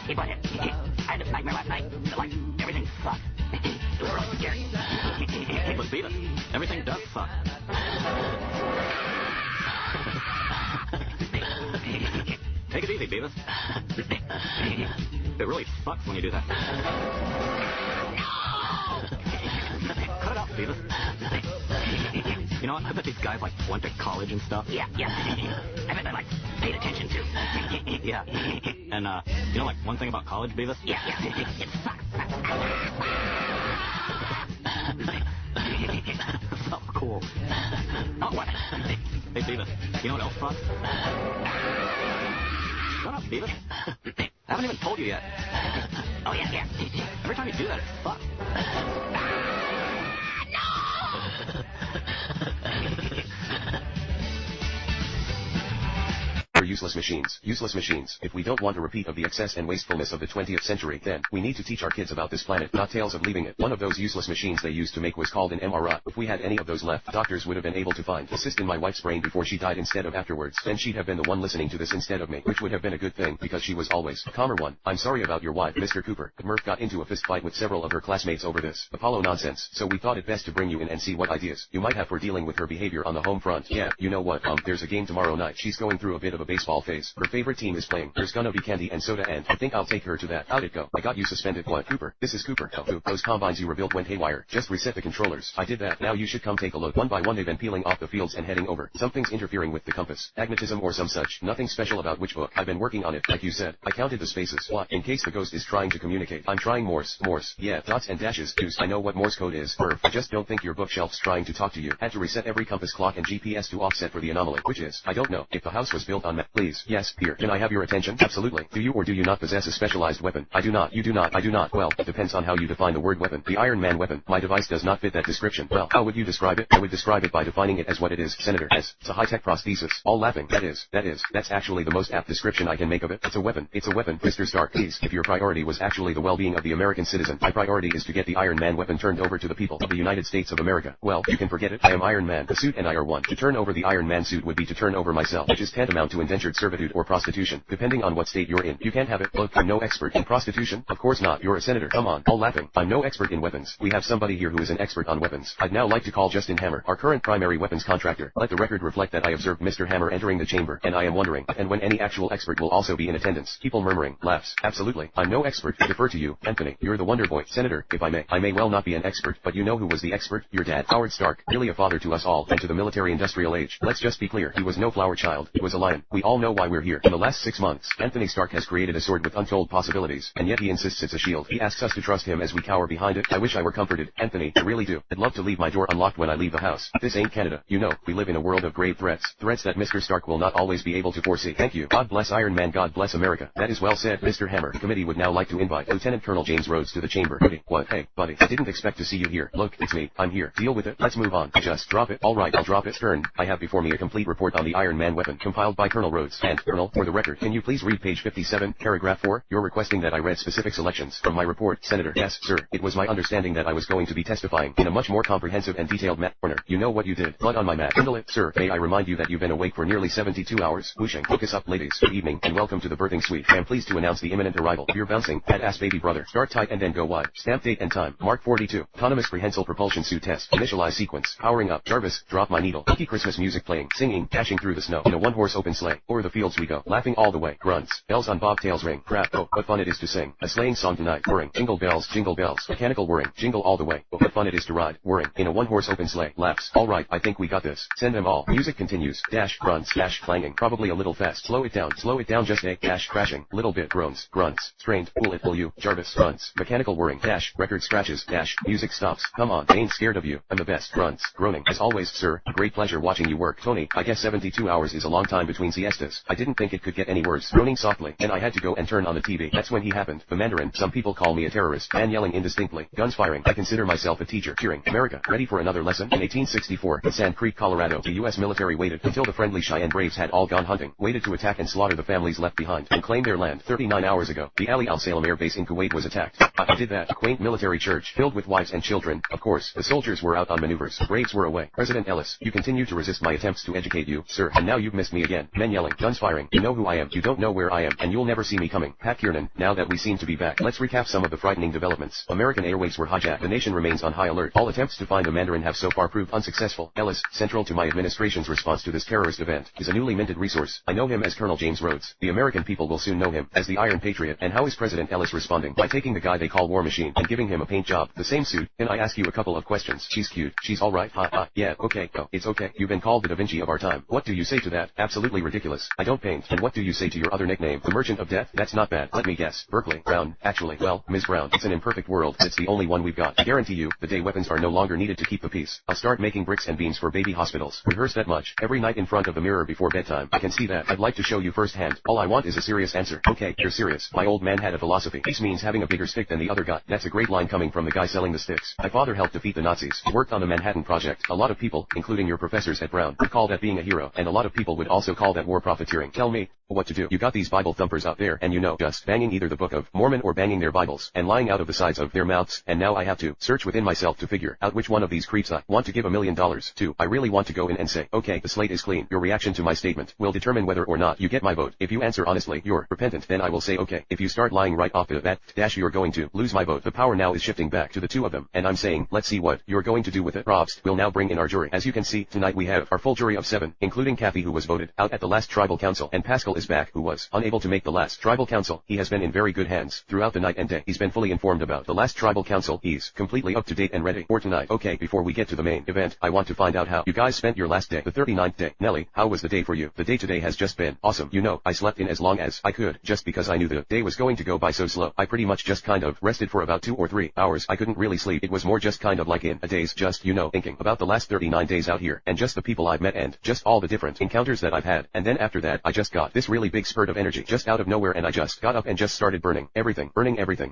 Hey, butthead, I had this nightmare last night that, everything sucked. It was really scary. But Beavis, everything does suck. Take it easy, Beavis. It really sucks when you do that. Cut it out, Beavis. You know what? I bet these guys, went to college and stuff. Yeah. I bet they, paid attention, too. Yeah. And, you know, one thing about college, Beavis? Yeah. It sucks. So cool. Oh, what? Hey, Beavis, you know what else sucks? Shut up, Beavis. I haven't even told you yet. Oh, yeah. Every time you do that, it sucks. Useless machines. If we don't want a repeat of the excess and wastefulness of the 20th century, then we need to teach our kids about this planet, not tales of leaving it. One of those useless machines they used to make was called an MRI. If we had any of those left, doctors would have been able to find a cyst in my wife's brain before she died instead of afterwards. Then she'd have been the one listening to this instead of me, which would have been a good thing, because she was always a calmer one. I'm sorry about your wife, Mr. Cooper, but Murph got into a fist fight with several of her classmates over this Apollo nonsense, so we thought it best to bring you in and see what ideas you might have for dealing with her behavior on the home front. Yeah, you know what, there's a game tomorrow night. She's going through a bit of a baseball phase. Her favorite team is playing. There's gonna be candy and soda, and I think I'll take her to that. How'd it go? I got you suspended. What, Cooper? This is Cooper. Oh, those combines you rebuilt went haywire. Just reset the controllers. I did that. Now you should come take a look. One by one they've been peeling off the fields and heading over. Something's interfering with the compass. Magnetism or some such. Nothing special about which book. I've been working on it, like you said. I counted the spaces. What? In case the ghost is trying to communicate. I'm trying Morse. Yeah, dots and dashes. Deuce. I know what Morse code is. Murph, I just don't think your bookshelf's trying to talk to you. Had to reset every compass clock and GPS to offset for the anomaly. Which is, I don't know. If the house was built on please. please. Yes, here. Can I have your attention? Absolutely. Do you or do you not possess a specialized weapon? I do not. You do not. I do not. Well, it depends on how you define the word weapon. The Iron Man weapon. My device does not fit that description. Well, how would you describe it? I would describe it by defining it as what it is, Senator. Yes, it's a high-tech prosthesis. All laughing. That's actually the most apt description I can make of it. It's a weapon. It's a weapon. Mr. Stark, please. If your priority was actually the well-being of the American citizen, my priority is to get the Iron Man weapon turned over to the people of the United States of America. Well, you can forget it. I am Iron Man. The suit and I are one. To turn over the Iron Man suit would be to turn over myself, which is tantamount to indentured servitude or prostitution, depending on what state you're in. You can't have it. Look, I'm no expert in prostitution. Of course not. You're a senator. Come on. All laughing. I'm no expert in weapons. We have somebody here who is an expert on weapons. I'd now like to call Justin Hammer, our current primary weapons contractor. Let the record reflect that I observed Mr. Hammer entering the chamber, and I am wondering, and when any actual expert will also be in attendance. People murmuring, laughs. Absolutely. I'm no expert. I defer to you, Anthony. You're the wonder boy. Senator, if I may. I may well not be an expert, but you know who was the expert? Your dad, Howard Stark. Really a father to us all, and to the military-industrial age. Let's just be clear. He was no flower child. He was a lion. We all know why we're here. In the last 6 months, Anthony Stark has created a sword with untold possibilities, and yet he insists it's a shield. He asks us to trust him as we cower behind it. I wish I were comforted, Anthony. I really do. I'd love to leave my door unlocked when I leave the house. This ain't Canada. You know, we live in a world of grave threats. Threats that Mr. Stark will not always be able to foresee. Thank you. God bless Iron Man. God bless America. That is well said, Mr. Hammer. The committee would now like to invite Lieutenant Colonel James Rhodes to the chamber. What? Hey, buddy. I didn't expect to see you here. Look, it's me. I'm here. Deal with it. Let's move on. Just drop it. All right, I'll drop it. Turn. I have before me a complete report on the Iron Man weapon compiled by Colonel Rhodes. And, Colonel, for the record, can you please read page 57, paragraph 4? You're requesting that I read specific selections from my report, Senator. Yes, sir. It was my understanding that I was going to be testifying in a much more comprehensive and detailed manner. You know what you did. Blood on my mat. Handle it, sir. May I remind you that you've been awake for nearly 72 hours? Whooshing. Focus up, ladies. Good evening, and welcome to the birthing suite. I am pleased to announce the imminent arrival of your bouncing, fat-ass baby brother. Start tight and then go wide. Stamp date and time. Mark 42. Autonomous prehensile propulsion suit test. Initialize sequence. Powering up. Jarvis, drop my needle. Cookie Christmas music playing. Singing. Dashing through the snow. In a one-horse open sleigh. O'er the fields we go. Laughing all the way. Grunts. Bells on bobtails ring. Crap. Oh, what fun it is to sing. A sleighing song tonight. Whirring. Jingle bells. Mechanical whirring. Jingle all the way. Oh, what fun it is to ride. Whirring. In a one-horse open sleigh. Laughs. All right, I think we got this. Send them all. Music continues. Dash. Grunts. Dash. Clanging. Probably a little fast. Slow it down. Slow it down just a. Dash. Crashing. Little bit. Groans. Grunts. Strained. Pull it. Pull you. Jarvis. Grunts. Mechanical whirring. Dash. Record scratches. Dash. Music stops. Come on. I ain't scared of you. I'm the best. Grunts. Groaning. As always, sir. A great pleasure watching you work. Tony, I guess 72 hours is a long time between siestas. I didn't think it could get any worse. Groaning softly. And I had to go and turn on the TV. That's when he happened. The Mandarin. Some people call me a terrorist. Man yelling indistinctly. Guns firing. I consider myself a teacher. Cheering. America. Ready for another lesson? In 1864, in Sand Creek, Colorado, the U.S. military waited until the friendly Cheyenne braves had all gone hunting. Waited to attack and slaughter the families left behind and claim their land. 39 hours ago, the Ali Al-Salem Air Base in Kuwait was attacked. I did that. A quaint military church filled with wives and children. Of course, the soldiers were out on maneuvers. Braves were away. President Ellis, you continue to resist my attempts to educate you, sir, and now you've missed me again. Men yelling. Guns firing. You know who I am. You don't know where I am, and you'll never see me coming. Pat Kiernan, now that we seem to be back, let's recap some of the frightening developments. American airwaves were hijacked. The nation remains on high alert. All attempts to find the Mandarin have so far proved unsuccessful. Ellis, central to my administration's response to this terrorist event, is a newly minted resource. I know him as Colonel James Rhodes. The American people will soon know him as the Iron Patriot. And how is President Ellis responding? By taking the guy they call War Machine and giving him a paint job. The same suit. Can I ask you a couple of questions? She's cute. She's alright. Yeah, okay. Oh, it's okay. You've been called the Da Vinci of our time. What do you say to that? Absolutely ridiculous. I don't paint. And what do you say to your other nickname? The Merchant of Death? That's not bad. Let me guess. Berkeley. Brown. Actually, well, Ms. Brown, it's an imperfect world. It's the only one we've got. I guarantee you, the day weapons are no longer needed to keep the peace. I'll start making bricks and beams for baby hospitals. Rehearse that much. Every night in front of the mirror before bedtime. I can see that. I'd like to show you firsthand. All I want is a serious answer. Okay, you're serious. My old man had a philosophy. Peace means having a bigger stick than the other guy. That's a great line coming from the guy selling the sticks. My father helped defeat the Nazis. He worked on the Manhattan Project. A lot of people, including your professors at Brown, would call that being a hero, and a lot of people would also call that war profiteering. Tell me what to do. You got these Bible thumpers out there, and you know, just banging either the Book of Mormon or banging their Bibles, and lying out of the sides of their mouths, and now I have to search within myself to figure out which one of these creeps I want to give $1 million to. I really want to go in and say, okay, the slate is clean. Your reaction to my statement will determine whether or not you get my vote. If you answer honestly, you're repentant, then I will say okay. If you start lying right off the bat, you're going to lose my vote. The power now is shifting back to the two of them, and I'm saying, let's see what you're going to do with it. Probst will now bring in our jury. As you can see, tonight we have our full jury of 7, including Kathy, who was voted out at the last tribal council, and Pascal is back, who was unable to make the last tribal council. He has been in very good hands throughout the night and day. He's been fully informed about the last tribal council. He's completely up to date and ready for tonight. Okay, before we get to the main event, I want to find out how you guys spent your last day, the 39th day. Nellie, how was the day for you? The day today has just been awesome. You know, I slept in as long as I could, just because I knew the day was going to go by so slow. I pretty much just kind of rested for about 2 or 3 hours. I couldn't really sleep. It was more just kind of like in a daze, just, you know, thinking about the last 39 days out here, and just the people I've met and just all the different encounters that I've had. And then after that, I just got this really big spurt of energy just out of nowhere, and I just got up and just started burning everything.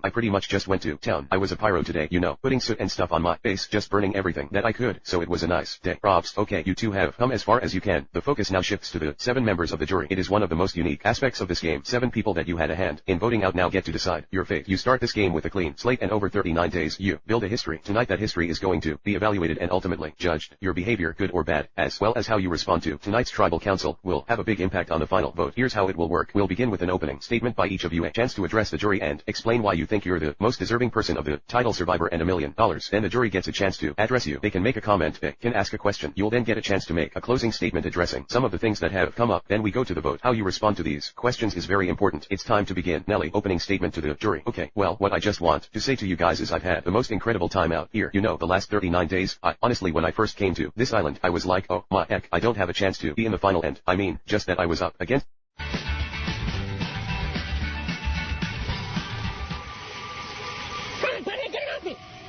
I pretty much just went to town. I was a pyro today, you know, putting soot and stuff on my face, just burning everything that I could, so it was a nice day. Props. Okay, you two have come as far as you can. The focus now shifts to the 7 members of the jury. It is one of the most unique aspects of this game. 7 people that you had a hand in voting out now get to decide your fate. You start this game with a clean slate, and over 39 days, you build a history. Tonight that history is going to be evaluated and ultimately judged. Your behavior, good or bad, as well as how you respond to tonight's tribal council, will have a big impact on the final vote. Here's how it will work. We'll begin with an opening statement by each of you, a chance to address the jury and explain why you think you're the most deserving person of the title Survivor and $1 million. Then the jury gets a chance to address you. They can make a comment, they can ask a question. You'll then get a chance to make a closing statement addressing some of the things that have come up. Then we go to the vote. How you respond to these questions is very important. It's time to begin. Nelly, opening statement to the jury. Okay, well, what I just want to say to you guys is I've had the most incredible time out here. You know, the last 39 days, honestly, when I first came to this island, I was like, oh my heck, I don't have a chance to be in the final end. I mean, just that I was up against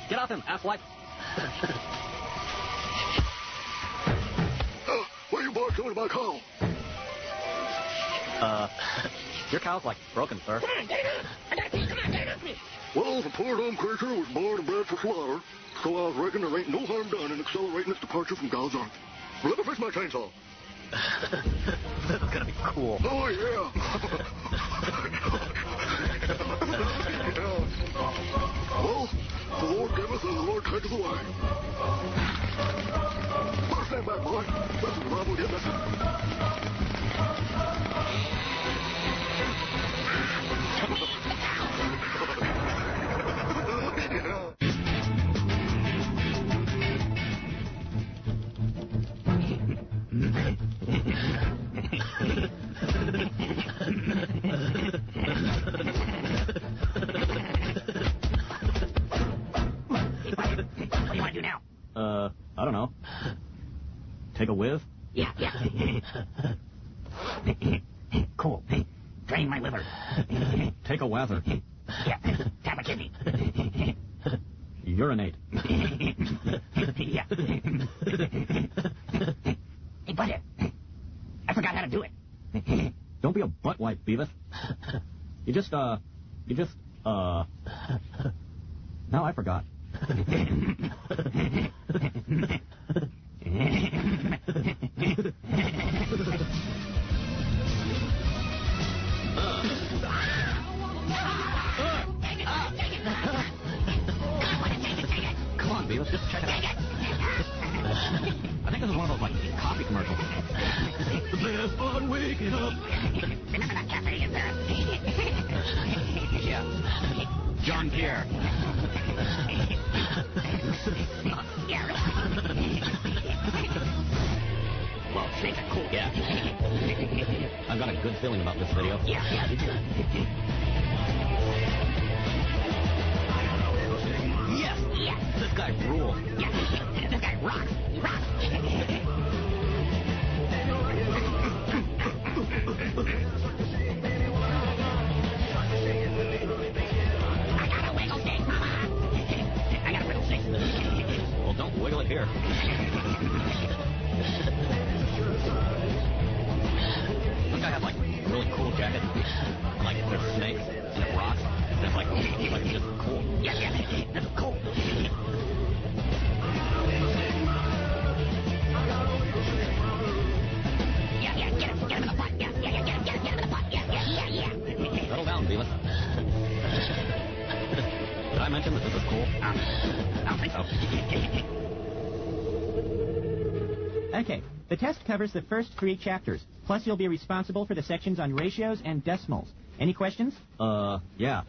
Get off him, asswipe. Why are you boys doing to my cow? Your cow's like broken, sir. Come on, get it off! I got you, come on, get it off me! Well, the poor dumb creature was born and bred for slaughter, so I reckon there ain't no harm done in accelerating its departure from God's army. Let me fix my chainsaw. This is gonna be cool. Oh, yeah. Well, the Lord giveth and the Lord taketh away. Better stand back, boy. Listen, the Bible get listen. What do you want to do now? I don't know. Take a whiff? Yeah. Cool. Drain my liver. Take a wather. Yeah. Tap a kidney. Urinate. Yeah. Hey, Butthead. I forgot how to do it. Don't be a butt wipe, Beavis. You just, now I forgot. Come on, Beavis, just check it out. I think this is one of those, like, coffee commercials. The best fun waking up. Remember that cafe in there? Yeah. John Pierre. Yeah, really. Well, snakes are cool. Yeah. I've got a good feeling about this video. Yeah, did you? Yes! This guy rules. Yeah, this guy rocks. He rocks. I got a wiggle stick, Mama. I got a wiggle stick. Well, don't wiggle it here. This guy has, like, a really cool jacket. Like, there's snakes, and it rocks. And it's like just cool. Yeah, this is cool. Yeah, get him in the butt. Yeah, get him in the butt. Yeah. Settle down, Beavis. Did I mention that this is cool? I don't think so. Okay, the test covers the first 3 chapters. Plus, you'll be responsible for the sections on ratios and decimals. Any questions? Yeah.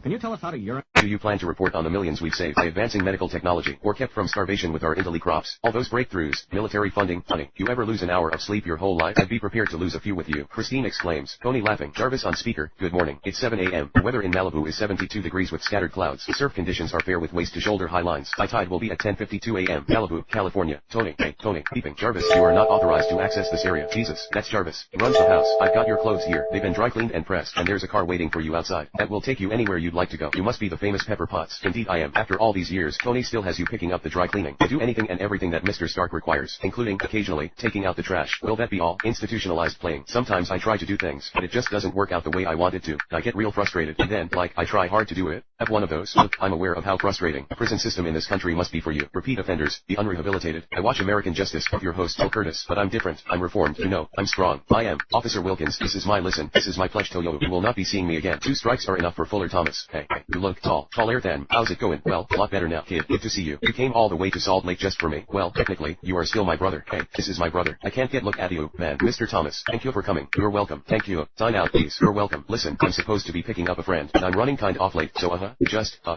Can you tell us how to urinate? Do you plan to report on the millions we've saved by advancing medical technology or kept from starvation with our Italy crops? All those breakthroughs, military funding, honey, you ever lose an hour of sleep your whole life? I'd be prepared to lose a few with you. Christine exclaims. Tony laughing. Jarvis on speaker. Good morning. It's 7 a.m. The weather in Malibu is 72 degrees with scattered clouds. Surf conditions are fair with waist to shoulder high lines. High tide will be at 10:52 a.m. Malibu, California. Tony. Hey, Tony. Beeping. Jarvis, you are not authorized to access this area. Jesus. That's Jarvis. Runs the house. I've got your clothes here. They've been dry cleaned and pressed, and there's a car waiting for you outside. That will take you anywhere you'd like to go. You must be the famous famous Pepper Potts. Indeed I am. After all these years, Tony still has you picking up the dry cleaning. I do anything and everything that Mr. Stark requires, including, occasionally, taking out the trash. Will that be all? Institutionalized playing. Sometimes I try to do things, but it just doesn't work out the way I want it to. I get real frustrated, and then, I try hard to do it. Have one of those. Look, I'm aware of how frustrating the prison system in this country must be for you. Repeat offenders, the unrehabilitated. I watch American Justice, of your host, Phil Curtis, but I'm different. I'm reformed. You know, I'm strong. I am. Officer Wilkins, this is my listen. This is my pledge to you. You will not be seeing me again. 2 strikes are enough for Fuller Thomas. Hey, you look tall. Taller than. How's it going? Well, a lot better now, kid. Good to see you. You came all the way to Salt Lake just for me. Well, technically, you are still my brother. Hey, this is my brother. I can't get look at you, man. Mr. Thomas, thank you for coming. You're welcome. Thank you. Sign out, please. You're welcome. Listen, I'm supposed to be picking up a friend, and I'm running kind off late, so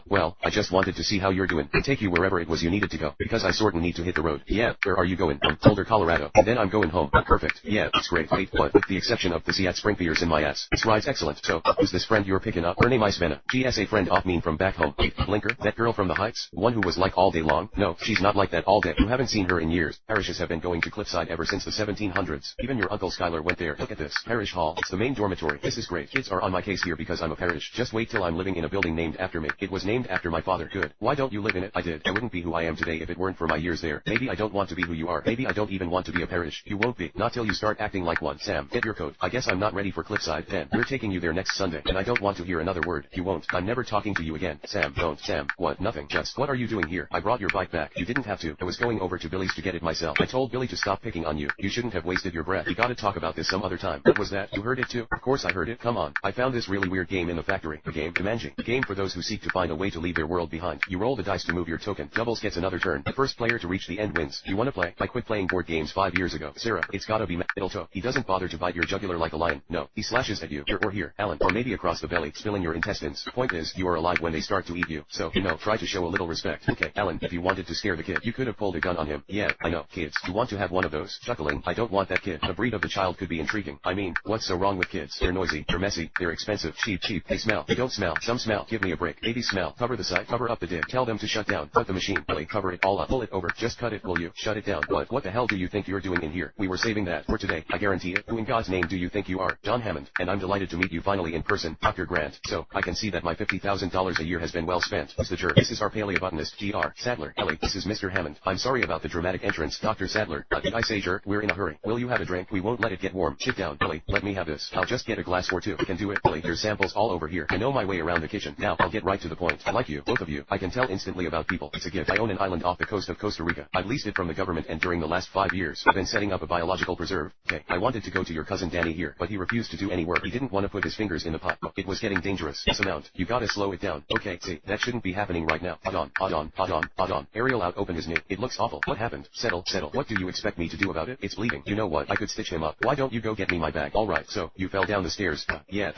well, I just wanted to see how you're doing, and take you wherever it was you needed to go, because I sorta need to hit the road. Yeah, where are you going? Boulder, Colorado. And then I'm going home. Perfect. Yeah, it's great. Wait, what? With the exception of the Seat Spring Fears in my ass. This ride's excellent. So, who's this friend you're picking up? Her name is Svena. GSA friend off mean from back home. Wait, Blinker? That girl from the Heights? One who was like all day long? No, she's not like that all day. You haven't seen her in years. Parishes have been going to Cliffside ever since the 1700s. Even your Uncle Skylar went there. Look at this. Parish Hall. It's the main dormitory. This is great. Kids are on my case here because I'm a parish. Just wait till I'm living in a building named after me. It was named after my father. Good. Why don't you live in it? I did. I wouldn't be who I am today if it weren't for my years there. Maybe I don't want to be who you are. Maybe I don't even want to be a parish. You won't be. Not till you start acting like one. Sam, get your coat. I guess I'm not ready for Cliffside then. We're taking you there next Sunday, and I don't want to hear another word. You won't. I'm never talking to you again. Sam, don't. Sam, what? Nothing. Just, what are you doing here? I brought your bike back. You didn't have to. I was going over to Billy's to get it myself. I told Billy to stop picking on you. You shouldn't have wasted your breath. We gotta talk about this some other time. What was that? You heard it too? Of course I heard it. Come on. I found this really weird game in the factory. A game, Jumanji. A game for those who seek to find a way to leave their world behind. You roll the dice to move your token. Doubles gets another turn. The first player to reach the end wins. You wanna play? I quit playing board games 5 years ago. Sarah, it's gotta be Middletoe. He doesn't bother to bite your jugular like a lion. No, he slashes at you. Here or here, Alan, or maybe across the belly, spilling your intestines. Point is, you are alive when they start to eat you. So, try to show a little respect. Okay, Alan, if you wanted to scare the kid, you could have pulled a gun on him. Yeah, I know, kids. You want to have one of those? Chuckling, I don't want that kid. The breed of the child could be intriguing. I mean, what's so wrong with kids? They're noisy, they're messy, they're expensive, cheap, they smell. They don't smell. Some smell. Give me a break. Babies smell. Cover the side, cover up the dick. Tell them to shut down. Cut the machine. Billy, cover it all up. Pull it over. Just cut it, will you? Shut it down. What the hell do you think you're doing in here? We were saving that for today. I guarantee it. Who in God's name do you think you are? John Hammond. And I'm delighted to meet you finally in person, Dr. Grant. So, I can see that my $50,000 a year has been well spent. Who's the jerk? This is our paleobotanist, G.R. Sadler. Ellie, this is Mr. Hammond. I'm sorry about the dramatic entrance, Dr. Sadler. Did I say jerk? We're in a hurry. Will you have a drink? We won't let it get warm. Sit down, Billy. Let me have this. I'll just get a glass or two. I can do it, Billy. There's samples all over here. I know my way around the kitchen. Now, I'll get right to the point. I like you, both of you. I can tell instantly about people. It's a gift. I own an island off the coast of Costa Rica. I've leased it from the government, and during the last 5 years, I've been setting up a biological preserve. Okay, I wanted to go to your cousin Danny here, but he refused to do any work. He didn't want to put his fingers in the pot. It was getting dangerous. This amount. You gotta slow it down. Okay, see, that shouldn't be happening right now. Hold on. Ariel out open his knee. It looks awful. What happened? Settle. What do you expect me to do about it? It's bleeding. You know what? I could stitch him up. Why don't you go get me my bag? Alright, so, you fell down the stairs. Yeah,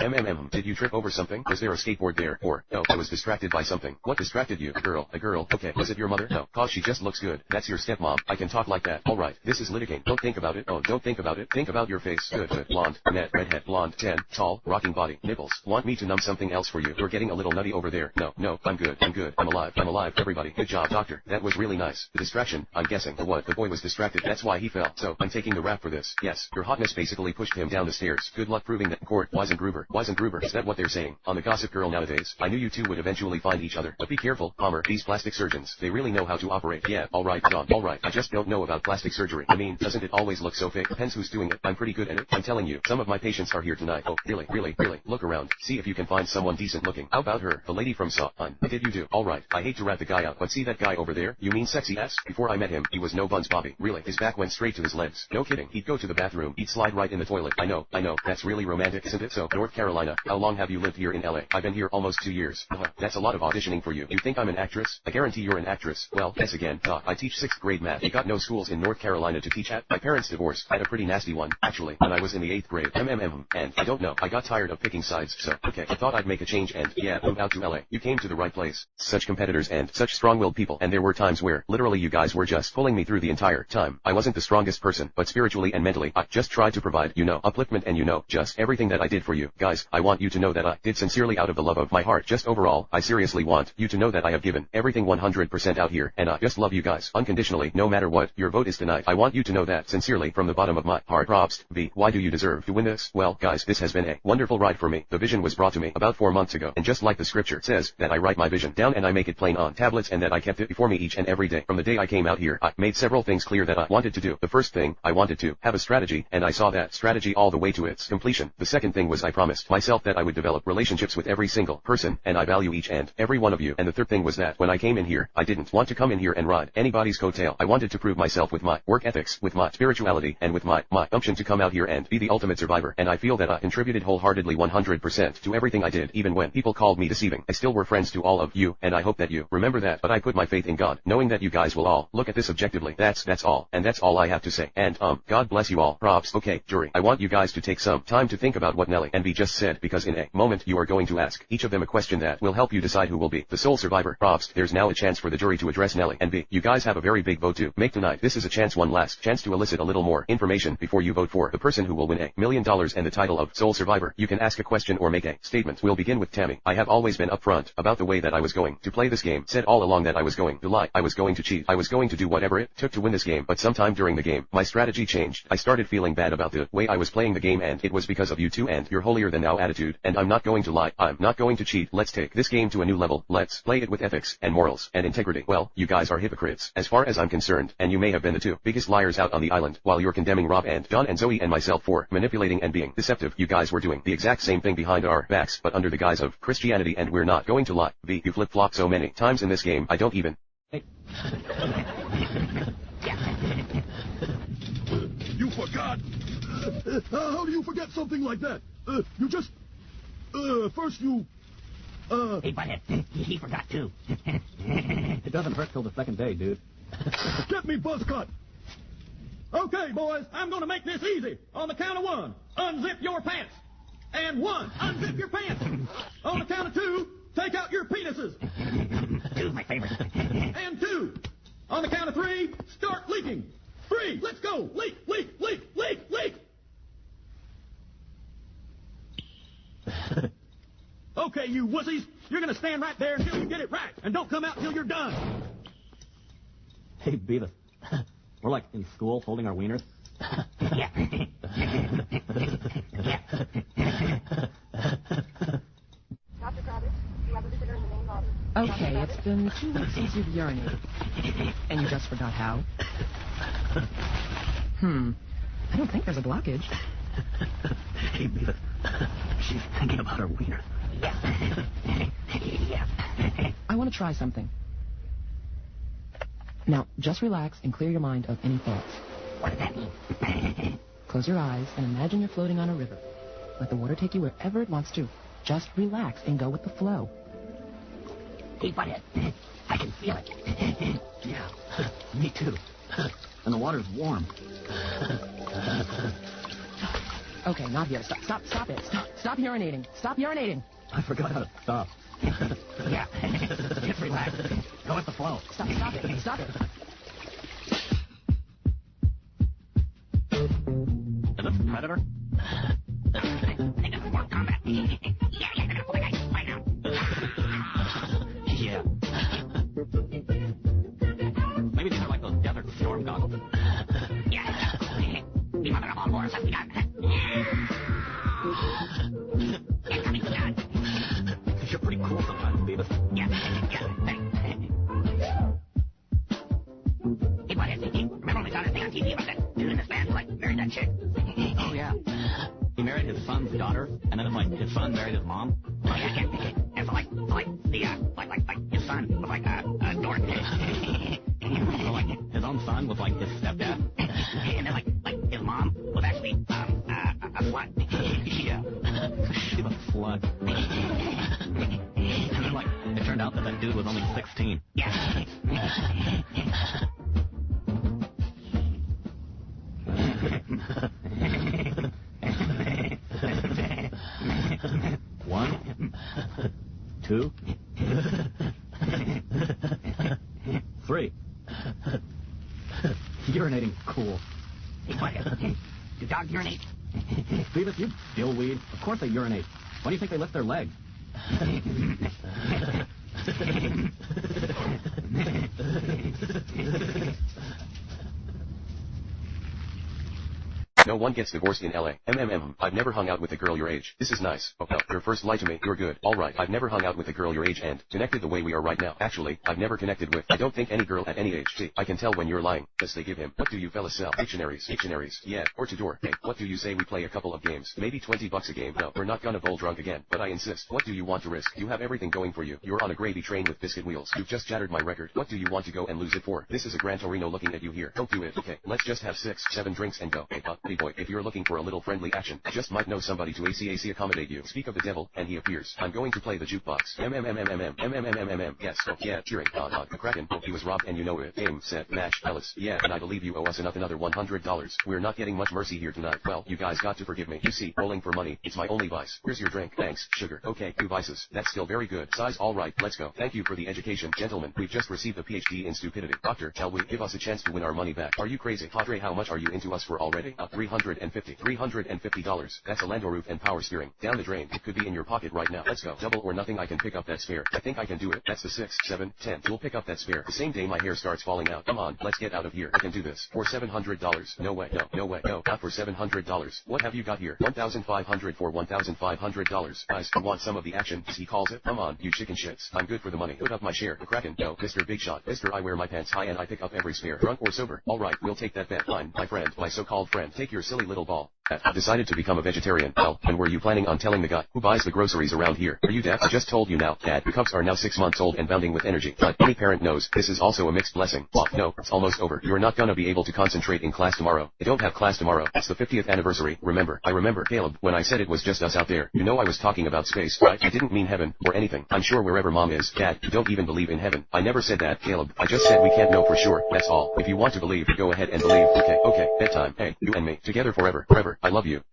Did you trip over something? Was there a skateboard there? Or, no, I was distracted by something. What distracted you? A girl. Okay, was it your mother? No, cause she just looks good. That's your stepmom. I can talk like that. Alright, this is litigate. Don't think about it. Oh, don't think about it. Think about your face. Good. Blonde, brunette, redhead, blonde, 10, tall, rocking body, nipples. Want me to numb something else for you? You're getting a little nutty over there. No, I'm good. I'm alive, everybody. Good job, doctor. That was really nice. The distraction, I'm guessing. The what? The boy was distracted. That's why he fell. So, I'm taking the rap for this. Yes, your hotness basically pushed him down the stairs. Good luck proving that in court. Weisengruber. Is that what they're saying? On the Gossip Girl nowadays. I knew you two would eventually find each other. But be careful, Palmer. These plastic surgeons, they really know how to operate. Yeah, alright, Don. Alright, I just don't know about plastic surgery. I mean, doesn't it always look so fake? Depends who's doing it. I'm pretty good at it. I'm telling you, some of my patients are here tonight. Oh, really? Look around. See if you can find someone decent looking. How about her? The lady from Saw. Did you do? Alright, I hate to rat the guy out, but see that guy over there? You mean sexy ass? Before I met him, he was no buns Bobby. Really, his back went straight to his legs. No kidding. He'd go to the bathroom, he'd slide right in the toilet. I know. That's really romantic, isn't it? So, North Carolina, how long have you lived here in LA? I've been here almost 2 years. That's a lot of auditioning for you. You think I'm an actress? I guarantee you're an actress. Well, guess again. I teach 6th grade math. You got no schools in North Carolina to teach at. My parents divorced. I had a pretty nasty one, actually, when I was in the 8th grade. And I don't know. I got tired of picking sides, so, okay, I thought I'd make a change and, yeah, move out to LA. You came to the right place. Such competitors and such strong-willed people, and there were times where, literally you guys were just pulling me through the entire time. I wasn't the strongest person, but spiritually and mentally, I just tried to provide, upliftment and just everything that I did for you. Guys, I want you to know that I did sincerely out of the love of my heart. Just overall, I seriously want you to know that I have given everything 100% out here, and I just love you guys unconditionally, no matter what your vote is tonight. I want you to know that sincerely from the bottom of my heart. Props. V, why do you deserve to win this? Well, guys, this has been a wonderful ride for me. The vision was brought to me about 4 months ago, and just like the scripture says that I write my vision down and I make it plain on tablets and that I kept it before me each and every day. From the day I came out here, I made several things clear that I wanted to do. The first thing, I wanted to have a strategy, and I saw that strategy all the way to its completion. The second thing was I promised myself that I would develop relationships with every single person, and I value each and every one of you. And the third thing was that when I came in here, I didn't want to come in here and ride anybody's coattail. I wanted to prove myself with my work ethics, with my spirituality, and with my gumption to come out here and be the ultimate survivor. And I feel that I contributed wholeheartedly 100% to everything I did. Even when people called me deceiving, I still were friends to all of you, and I hope that you remember that. But I put my faith in God, knowing that you guys will all look at this objectively. That's all. And that's all I have to say. And God bless you all. Props. Okay, jury. I want you guys to take some time to think about what Nelly and B just said, because in a moment you are going to ask each of them a question that will help you decide who will be the sole survivor. Props. There's now a chance for the jury to address Nelly and B. You guys have a very big vote to make tonight. This is a chance, one last chance to elicit a little more information before you vote for the person who will win $1 million and the title of sole survivor. You can ask a question or make a statement. We'll begin with Tammy. I have always been upfront about the way that I was going to play this game. Said all along that I was going to lie. I was going to cheat. I was going to do whatever it took to win this game. But sometime during the game, my strategy changed. I started feeling bad about the way I was playing the game, and it was because of you two and your holier than thou attitude. And I'm not going to lie. I'm not going to cheat. Let's take this game to a new level. Let's play it with ethics and morals and integrity. Well, you guys are hypocrites as far as I'm concerned, and you may have been the two biggest liars out on the island. While you're condemning Rob and Don and Zoe and myself for manipulating and being deceptive, you guys were doing the exact same thing behind our backs, but under the guise of Christianity, and we're not going to lie. V, you flip-flopped so many times in this game, I don't even... You forgot? How do you forget something like that? You just... first you... Hey, Butthead, he forgot too. It doesn't hurt till the second day, dude. Get me Buzzcut! Okay, boys, I'm gonna make this easy. On the count of 1, unzip your pants. And 1, unzip your pants. On the count of 2, take out your penises. 2's my favorite. And 2. On the count of 3, start leaking. 3, let's go. Leak, leak, leak, leak, leak. Okay, you wussies, you're gonna stand right there until you get it right. And don't come out till you're done. Hey, Beavis. We're like in school holding our wieners. Yeah. Okay, it's been 2 weeks since you've urinated. And you just forgot how? I don't think there's a blockage. Hey, Beavis. She's thinking about her wiener. Yeah. I want to try something. Now, just relax and clear your mind of any thoughts. What does that mean? Close your eyes and imagine you're floating on a river. Let the water take you wherever it wants to. Just relax and go with the flow. Hey, Butthead, I can feel it. Yeah, me too. And the water's warm. Okay, not here. Stop it. Stop urinating. Stop urinating. I forgot how to stop. Yeah, just relax. Go with the flow. Stop it. Stop it. Is this Predator? I think this is Mortal Kombat. Yeah, they're gonna pull the guy right now. Yeah. Maybe these are like those Desert Storm goggles. Yeah. We mother of all wars have begun. Incoming shot. You're pretty cool sometimes, Beavis. Yeah. Hey, Butthead, remember when we saw this thing on TV about that dude in this band who, like, married that chick? Oh, yeah. He married his son's daughter, and then, like, his son married his mom. Oh, yeah. And so, like, his son was, like, a dork. So, like, his own son was, like, his stepdad. And then, like, his mom was actually, a slut. Yeah. She's a slut. And then, like, it turned out that dude was only 16. Yeah. 1, 2, 3. Urinating cool. Hey, Butthead, do dogs urinate? Beavis, you dillweed. Of course they urinate. Why do you think they lift their legs? No one gets divorced in LA. I've never hung out with a girl your age. This is nice. Oh no, your first lie to me. You're good. Alright, I've never hung out with a girl your age and connected the way we are right now. Actually, I've never connected with, I don't think any girl at any age. See, I can tell when you're lying. Yes, they give him. What do you fellas sell? Dictionaries. Yeah, or to door. Hey, what do you say we play a couple of games? Maybe $20 a game. No, we're not gonna bowl drunk again. But I insist. What do you want to risk? You have everything going for you. You're on a gravy train with biscuit wheels. You've just shattered my record. What do you want to go and lose it for? This is a Gran Torino looking at you here. Don't do it. Okay, let's just have 6, 7 drinks and go. Hey, boy, if you're looking for a little friendly action, just might know somebody to ACAC accommodate you. Speak of the devil, and he appears. I'm going to play the jukebox. Yes, oh yeah, cheering. The Kraken. Oh, he was robbed and you know it. Game, set, match, Alice. Yeah, and I believe you owe us another $100. We're not getting much mercy here tonight. Well, you guys got to forgive me. You see, rolling for money, it's my only vice. Here's your drink. Thanks, sugar. Okay, 2 vices. That's still very good. Size alright, let's go. Thank you for the education, gentlemen. We've just received a PhD in stupidity. Doctor, shall we give us a chance to win our money back? Are you crazy? Padre, how much are you into us for already? $350. That's a Landau roof and power steering. Down the drain. It could be in your pocket right now. Let's go. Double or nothing, I can pick up that spare. I think I can do it. That's the 6, 7, 10. You'll pick up that spare. The same day my hair starts falling out. Come on, let's get out of here. I can do this. For $700. No way. No way. No, not for $700. What have you got here? $1,500 for $1,500. Guys, I want some of the action, as he calls it. Come on, you chicken shits. I'm good for the money. Put up my share. The Kraken. No, Mr. Big Shot. Mr. I wear my pants high and I pick up every spare. Drunk or sober. Alright, we'll take that bet. Fine, my friend, my so-called friend. Take your silly little ball. I've decided to become a vegetarian. Well, when were you planning on telling the guy who buys the groceries around here? Are you deaf? I just told you now, Dad. The cubs are now 6 months old and bounding with energy. But any parent knows this is also a mixed blessing. Well, no, it's almost over. You're not gonna be able to concentrate in class tomorrow. I don't have class tomorrow. It's the 50th anniversary. Remember? I remember, Caleb, when I said it was just us out there. You know I was talking about space, right? I didn't mean heaven or anything. I'm sure wherever Mom is, Dad, you don't even believe in heaven. I never said that, Caleb. I just said we can't know for sure. That's all. If you want to believe, go ahead and believe. Okay, bedtime. Hey, you and me, together forever. I love you.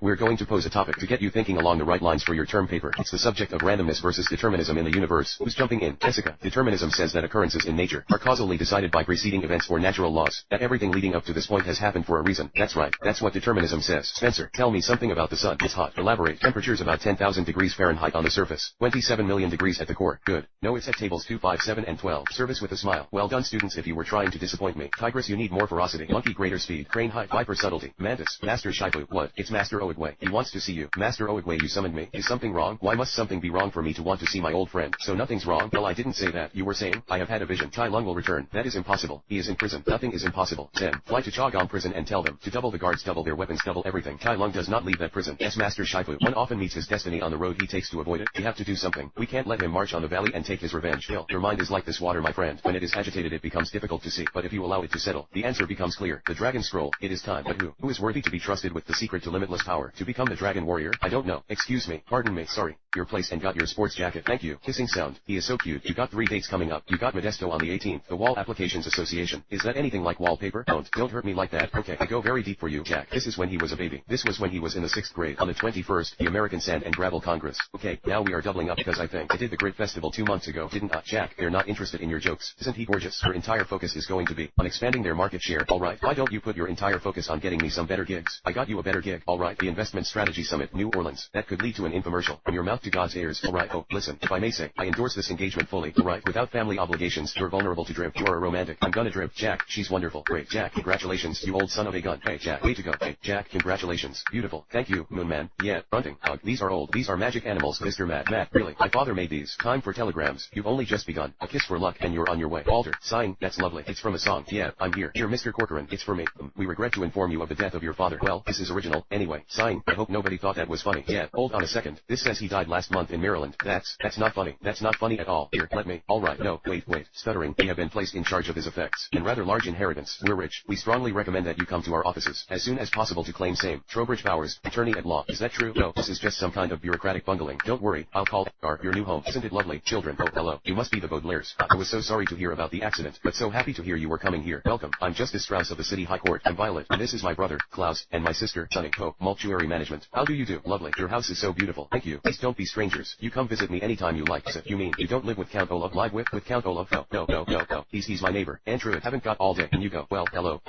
We're going to pose a topic to get you thinking along the right lines for your term paper. It's the subject of randomness versus determinism in the universe. Who's jumping in? Jessica. Determinism says that occurrences in nature are causally decided by preceding events or natural laws. That everything leading up to this point has happened for a reason. That's right. That's what determinism says. Spencer, tell me something about the sun. It's hot. Elaborate. Temperature's about 10,000 degrees Fahrenheit on the surface. 27 million degrees at the core. Good. No, it's at tables 2, 5, 7, and 12. Service with a smile. Well done, students. If you were trying to disappoint me. Tigress, you need more ferocity. Monkey, greater speed. Crane, height. Viper, subtlety. Mantis. Master, Shifu. What? It's Master Oogway. He wants to see you. Master Oogway, you summoned me. Is something wrong? Why must something be wrong for me to want to see my old friend? So nothing's wrong? Well, I didn't say that. You were saying, I have had a vision. Tai Lung will return. That is impossible. He is in prison. Nothing is impossible. Then, fly to Chagong prison and tell them to double the guards, double their weapons, double everything. Tai Lung does not leave that prison. Yes, Master Shifu. One often meets his destiny on the road he takes to avoid it. We have to do something. We can't let him march on the valley and take his revenge. Bill, your mind is like this water, my friend. When it is agitated, it becomes difficult to see. But if you allow it to settle, the answer becomes clear. The Dragon Scroll. It is time. But who? Who is worthy to be trusted with the secret to limitless power? To become the Dragon Warrior? I don't know. Excuse me. Pardon me. Sorry. Your place and got your sports jacket. Thank you. Kissing sound. He is so cute. You got 3 dates coming up. You got Modesto on the 18th. The Wall Applications Association. Is that anything like wallpaper? Don't hurt me like that. Okay, I go very deep for you, Jack. This is when he was a baby. This was when he was in the 6th grade. On the 21st, the American Sand and Gravel Congress. Okay, now we are doubling up because I think I did the Grit Festival 2 months ago, didn't I? Jack, they're not interested in your jokes. Isn't he gorgeous? Her entire focus is going to be on expanding their market share. Alright, why don't you put your entire focus on getting me some better gigs? I got you a better gig. Alright, the Investment Strategy Summit, New Orleans. That could lead to an infomercial. From your mouth to God's ears. Alright, oh, listen, if I may say, I endorse this engagement fully. Alright, without family obligations, you're vulnerable to drip. You're a romantic. I'm gonna drip. Jack, she's wonderful. Great, Jack, congratulations, you old son of a gun. Hey, Jack, way to go. Hey, Jack, congratulations. Beautiful. Thank you, Moon Man. Yeah, grunting. These are old. These are magic animals, Mr. Matt, really. My father made these. Time for telegrams. You've only just begun. A kiss for luck and you're on your way. Walter, sighing, that's lovely. It's from a song. Yeah, I'm here. Dear Mr. Corcoran, it's for me. We regret to inform you of the death of your father. Well, this is original. Anyway, sighing, I hope nobody thought that was funny. Yeah, hold on a second. This says he died last month in Maryland. That's not funny. That's not funny at all. Here, let me. Alright, no, wait. Stuttering. We have been placed in charge of his effects. And rather large inheritance. We're rich. We strongly recommend that you come to our offices as soon as possible to claim same. Trowbridge Powers, attorney at law. Is that true? No, this is just some kind of bureaucratic bungling. Don't worry, I'll call your new home. Isn't it lovely? Children, oh hello. You must be the Baudelaires. I was so sorry to hear about the accident, but so happy to hear you were coming here. Welcome. I'm Justice Strauss of the City High Court. I'm Violet, and this is my brother, Klaus, and my sister, Sunny. Oh, Multuary Management. How do you do? Lovely. Your house is so beautiful. Thank you. Please don't be strangers. You come visit me anytime you like. You mean you don't live with Count Olaf? Live with Count Olaf? No. He's my neighbor. Andrew, haven't got all day. And you go, well, hello.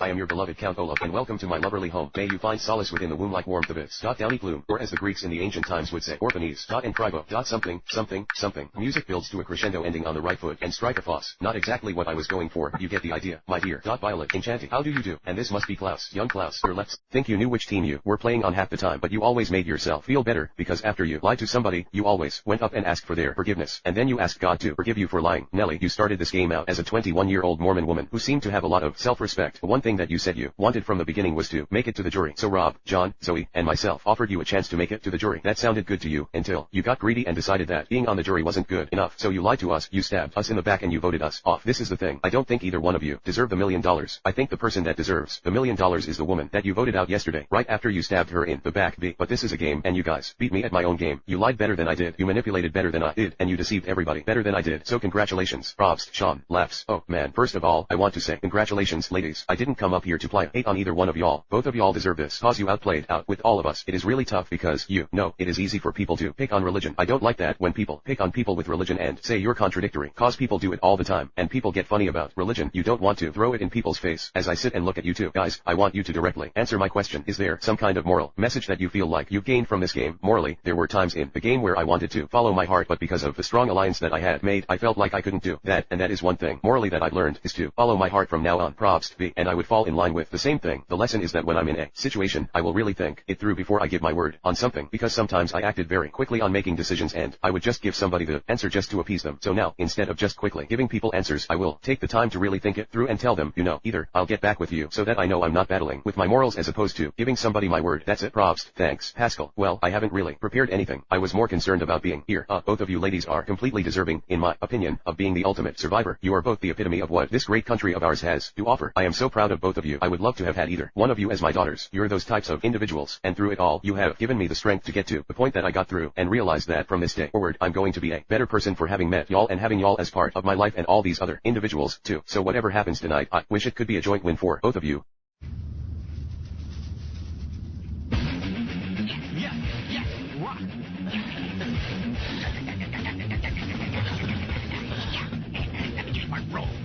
I am your beloved Count Olaf, and welcome to my loverly home. May you find solace within the womb like warmth of it. Downy gloom, or as the Greeks in the ancient times would say, Orphanese. And Cribo. Something. Music builds to a crescendo ending on the right foot and strike a floss. Not exactly what I was going for. You get the idea. My dear. Violet, enchanting. How do you do? And this must be Klaus. Young Klaus. Your left think you knew which team you were playing on half the time, but you always made yourself feel better, because after you lied to somebody, you always went up and asked for their forgiveness, and then you asked God to forgive you for lying. Nellie, you started this game out as a 21-year-old Mormon woman who seemed to have a lot of self-respect. The one thing that you said you wanted from the beginning was to make it to the jury. So Rob, John, Zoe, and myself offered you a chance to make it to the jury. That sounded good to you, until you got greedy and decided that being on the jury wasn't good enough. So you lied to us, you stabbed us in the back, and you voted us off. This is the thing. I don't think either one of you deserve the $1 million. I think the person that deserves the $1 million is the woman that you voted out yesterday, right after you stabbed her in the back. But this is a game, and you guys beat me at my own game. You lied better than I did, you manipulated better than I did, and you deceived everybody better than I did. So congratulations. Probst. Sean laughs. Oh man, first of all, I want to say congratulations, ladies. I didn't come up here to play hate on either one of y'all. Both of y'all deserve this, cause you outplayed out with all of us. It is really tough because you know it is easy for people to pick on religion. I don't like that when people pick on people with religion and say you're contradictory, cause people do it all the time, and people get funny about religion. You don't want to throw it in people's face. As I sit and look at you two guys, I want you to directly answer my question. Is there some kind of moral message that you feel like you gained from this game? Morally, there were times in the game where I wanted to follow my heart, but because of the strong alliance that I had made, I felt like I couldn't do that, and that is one thing morally that I've learned is to follow my heart from now on. Probst V, and I would fall in line with the same thing. The lesson is that when I'm in a situation, I will really think it through before I give my word on something, because sometimes I acted very quickly on making decisions and I would just give somebody the answer just to appease them. So now, instead of just quickly giving people answers, I will take the time to really think it through and tell them, you know, either I'll get back with you so that I know I'm not battling with my morals as opposed to giving somebody my word. That's it. Probst. Thanks, Haskell. Well, I haven't really prepared anything. I was more concerned about being here. Both of you ladies are completely deserving, in my opinion, of being the ultimate survivor. You are both the epitome of what this great country of ours has to offer. I am so proud of both of you. I would love to have had either one of you as my daughters. You're those types of individuals, and through it all, you have given me the strength to get to the point that I got through, and realized that from this day forward, I'm going to be a better person for having met y'all and having y'all as part of my life and all these other individuals, too. So whatever happens tonight, I wish it could be a joint win for both of you.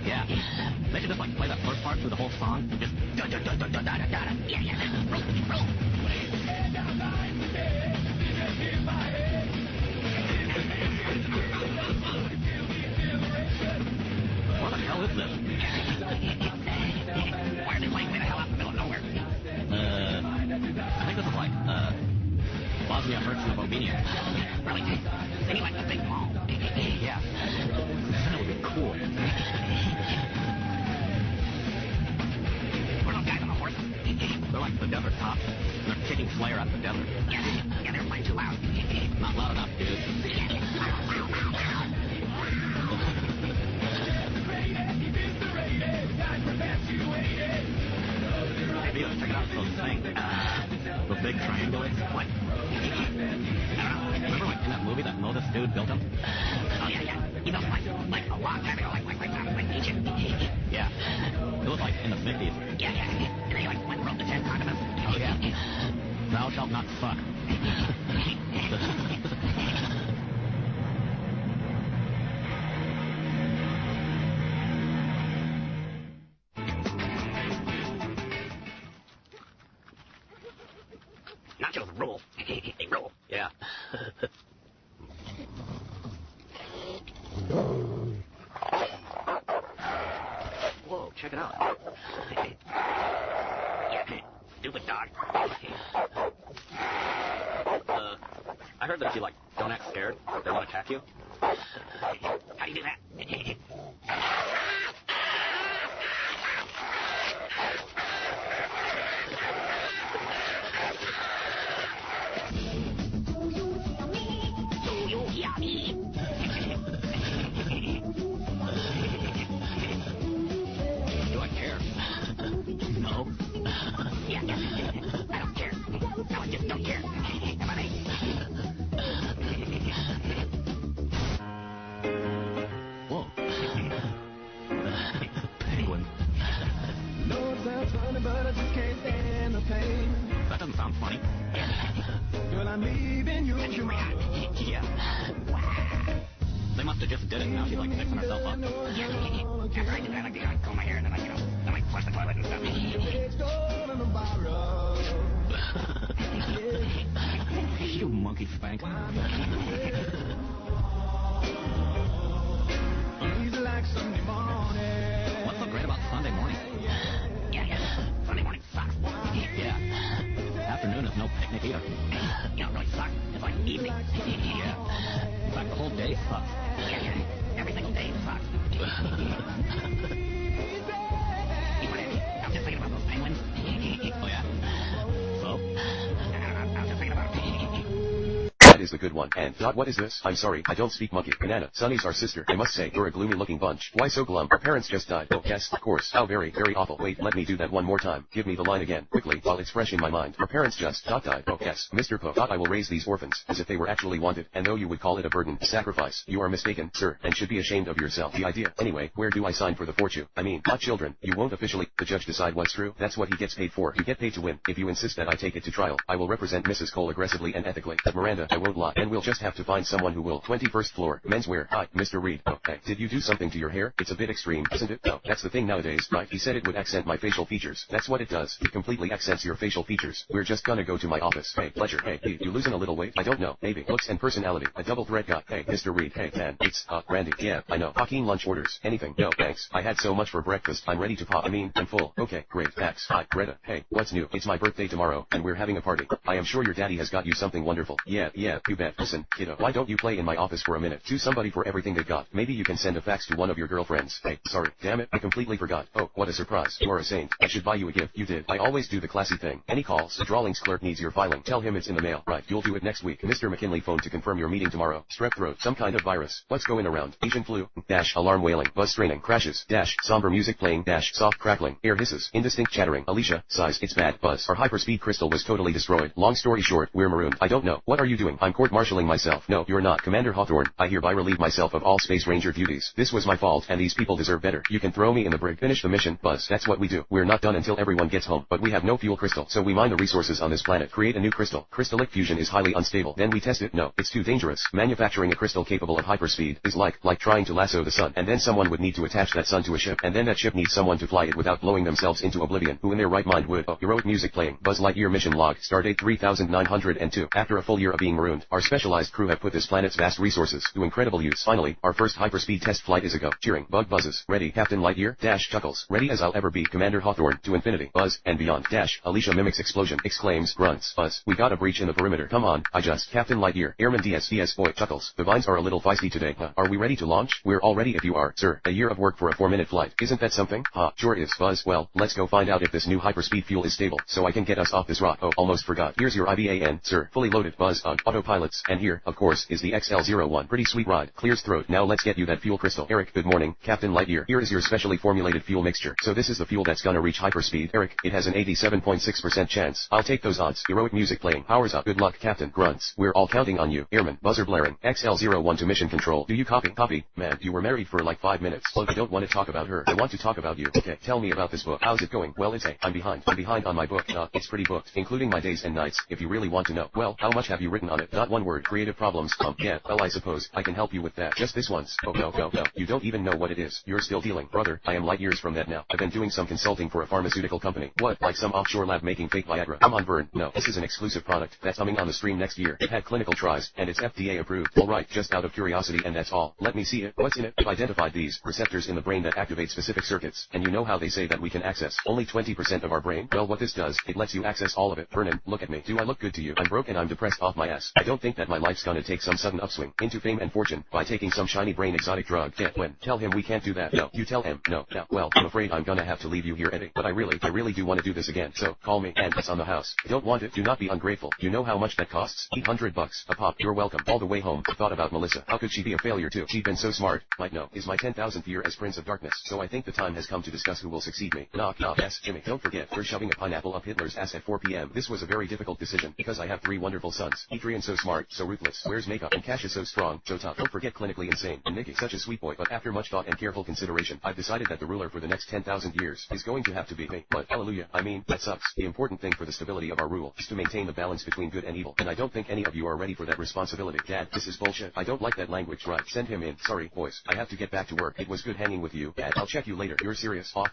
Yeah. They should just like play that first part through the whole song. Just da-da-da-da-da-da-da. Yeah. Roll. What the hell is this? Why are they playing way the hell out in the middle of nowhere? I think this is like, Bosnia Herzegovina. Really? They need like a big mall. Yeah. That would be cool. Where are those guys on the horses? They're like the desert cops. They're kicking Slayer out of the desert. Yeah, they're playing too loud. Not loud enough, dude. Maybe let's check it out. Those things. Those big triangulates. What? Remember like in that movie that Moses dude built them? Oh yeah. He built them like a long time ago, like Egypt. Yeah. It was like in the 50s. Yeah. And they like wrote the 10 condiments. Oh yeah. Thou shalt not fuck. Nachos rule. They rule. Yeah. Whoa, check it out. Yeah, stupid dog. I heard that if you, like, don't act scared, they won't attack you. How do you do that? Do I care? No. Yeah. I don't care. No, I just don't care. Come on, Whoa. Penguin. No, it sounds funny, but I just can't stand the pain. That doesn't sound funny. Well, I'm leaving you. Yeah. They must have just did it. Now she's like fixing herself up. After I do that, I comb my hair and then I flush the toilet and stuff. You monkey spank. What's so great about Sunday morning? Yeah. Sunday morning sucks. Yeah. is the good one. And, what is this? I'm sorry, I don't speak monkey. Banana, Sunny's our sister. I must say, you're a gloomy looking bunch. Why so glum? Our parents just died. Oh, yes, of course. How very, very awful. Wait, let me do that one more time. Give me the line again, quickly, while it's fresh in my mind. Our parents just, died. Oh, yes, Mr. Poe. I will raise these orphans, as if they were actually wanted, and though you would call it a burden, a sacrifice, you are mistaken, sir, and should be ashamed of yourself. The idea. Anyway, where do I sign for the fortune? I mean, not children. You won't officially, the judge decide what's true. That's what he gets paid for. You get paid to win. If you insist that I take it to trial, I will represent Mrs. Cole aggressively and ethically. But Miranda, I won't lie, and we'll just have to find someone who will. 21st floor, menswear. Hi, Mr. Reed. Oh, hey, did you do something to your hair? It's a bit extreme, isn't it? No, that's the thing nowadays, right? He said it would accent my facial features. That's what it does. It completely accents your facial features. We're just gonna go to my office. Hey, Fletcher. Hey, you losing a little weight? I don't know. Maybe. Looks and personality. A double threat guy. Hey, Mr. Reed. Hey, man. It's, Randy. Yeah, I know. Hakeem lunch orders. Anything. No, thanks. I had so much for breakfast. I'm ready to pop. I mean, I'm full. Okay, great. Thanks. Hi, Greta. Hey, what's new? It's my birthday tomorrow, and we're having a party. I am sure your daddy has got you something wonderful. Yeah, you bet. Listen, kiddo, why don't you play in my office for a minute? Do somebody for everything they got. Maybe you can send a fax to one of your girlfriends. Hey, sorry. Damn it, I completely forgot. Oh, what a surprise. You are a saint. I should buy you a gift. You did. I always do the classy thing. Any calls? The drawings clerk needs your filing. Tell him it's in the mail. Right, you'll do it next week. Mr. McKinley phoned to confirm your meeting tomorrow. Strep throat. Some kind of virus. What's going around? Asian flu. Dash. Alarm wailing. Buzz straining. Crashes. Dash. Somber music playing. Dash. Soft crackling. Air hisses. Indistinct chattering. Alicia. Sighs. It's bad. Buzz. Our hyperspeed crystal was totally destroyed. Long story short, we're marooned. I don't know. What are you doing? I'm court-martialing myself. No, you're not. Commander Hawthorne, I hereby relieve myself of all Space Ranger duties. This was my fault, and these people deserve better. You can throw me in the brig. Finish the mission, Buzz. That's what we do. We're not done until everyone gets home. But we have no fuel crystal, so we mine the resources on this planet. Create a new crystal. Crystallic fusion is highly unstable. Then we test it. No, it's too dangerous. Manufacturing a crystal capable of hyperspeed is like trying to lasso the sun. And then someone would need to attach that sun to a ship. And then that ship needs someone to fly it without blowing themselves into oblivion. Who in their right mind would? Oh, heroic music playing. Buzz Lightyear mission log. Stardate 3902. After a full year of being marooned, our specialized crew have put this planet's vast resources to incredible use. Finally, our first hyperspeed test flight is a go. Cheering. Bug buzzes. Ready. Captain Lightyear. Dash chuckles. Ready as I'll ever be. Commander Hawthorne. To infinity. Buzz. And beyond. Dash. Alicia mimics explosion. Exclaims. Grunts. Buzz. We got a breach in the perimeter. Come on. Captain Lightyear. Airman DS. Boy. Chuckles. The vines are a little feisty today. Are we ready to launch? We're all ready if you are, sir. A year of work for a 4-minute flight. Isn't that something? Sure is. Buzz. Well, let's go find out if this new hyperspeed fuel is stable, so I can get us off this rock. Oh, almost forgot. Here's your IBAN, sir. Fully loaded. Buzz. Autopilots. And here, of course, is the XL-01. Pretty sweet ride. Clears throat. Now let's get you that fuel crystal. Eric, good morning. Captain Lightyear. Here is your specially formulated fuel mixture. So this is the fuel that's gonna reach hyperspeed. Eric, it has an 87.6% chance. I'll take those odds. Heroic music playing. Powers up. Good luck, Captain. Grunts. We're all counting on you. Airman. Buzzer blaring. XL-01 to mission control. Do you copy? Copy. Man, you were married for like 5 minutes. Look, I don't want to talk about her. I want to talk about you. Okay, tell me about this book. How's it going? Well, I'm behind. I'm behind on my book. It's pretty booked, including my days and nights, if you really want to know. Well, how much have you written on it? Not one word. Creative problems. Yeah, well, I suppose I can help you with that. Just this once. Oh, no. You don't even know what it is. You're still dealing. Brother, I am light years from that now. I've been doing some consulting for a pharmaceutical company. What, like some offshore lab making fake Viagra? Come on, Vern. No, this is an exclusive product that's coming on the stream next year. It had clinical trials, and it's FDA approved. Alright, just out of curiosity and that's all. Let me see it. What's in it? I've identified these receptors in the brain that activate specific circuits, and you know how they say that we can access only 20% of our brain? Well, what this does, it lets you access all of it. Vernon, look at me. Do I look good to you? I'm broke and I'm depressed off my ass. I don't think that my life's gonna take some sudden upswing into fame and fortune by taking some shiny brain exotic drug. Yeah, when? Tell him we can't do that. No, you tell him. No. Well, I'm afraid I'm gonna have to leave you here, Eddie. But I really do want to do this again. So, call me, and it's on the house. Don't want it? Do not be ungrateful. You know how much that costs? $800 a pop. You're welcome. All the way home, I thought about Melissa. How could she be a failure too? She'd been so smart. Might know. Is my 10,000th year as Prince of Darkness. So I think the time has come to discuss who will succeed me. Knock. Yes, Jimmy. Don't forget, we're shoving a pineapple up Hitler's ass at 4 p.m. This was a very difficult decision, because I have 3 wonderful sons. Adrian so smart, so ruthless, wears makeup, and Cash is so strong, so tough. Don't forget clinically insane, and Nicky, such a sweet boy. But after much thought and careful consideration, I've decided that the ruler for the next 10,000 years is going to have to be me. But hallelujah, I mean, that sucks. The important thing for the stability of our rule is to maintain the balance between good and evil, and I don't think any of you are ready for that responsibility. Dad, this is bullshit. I don't like that language. Right, send him in. Sorry, boys. I have to get back to work. It was good hanging with you. Dad, I'll check you later. You're serious? Off.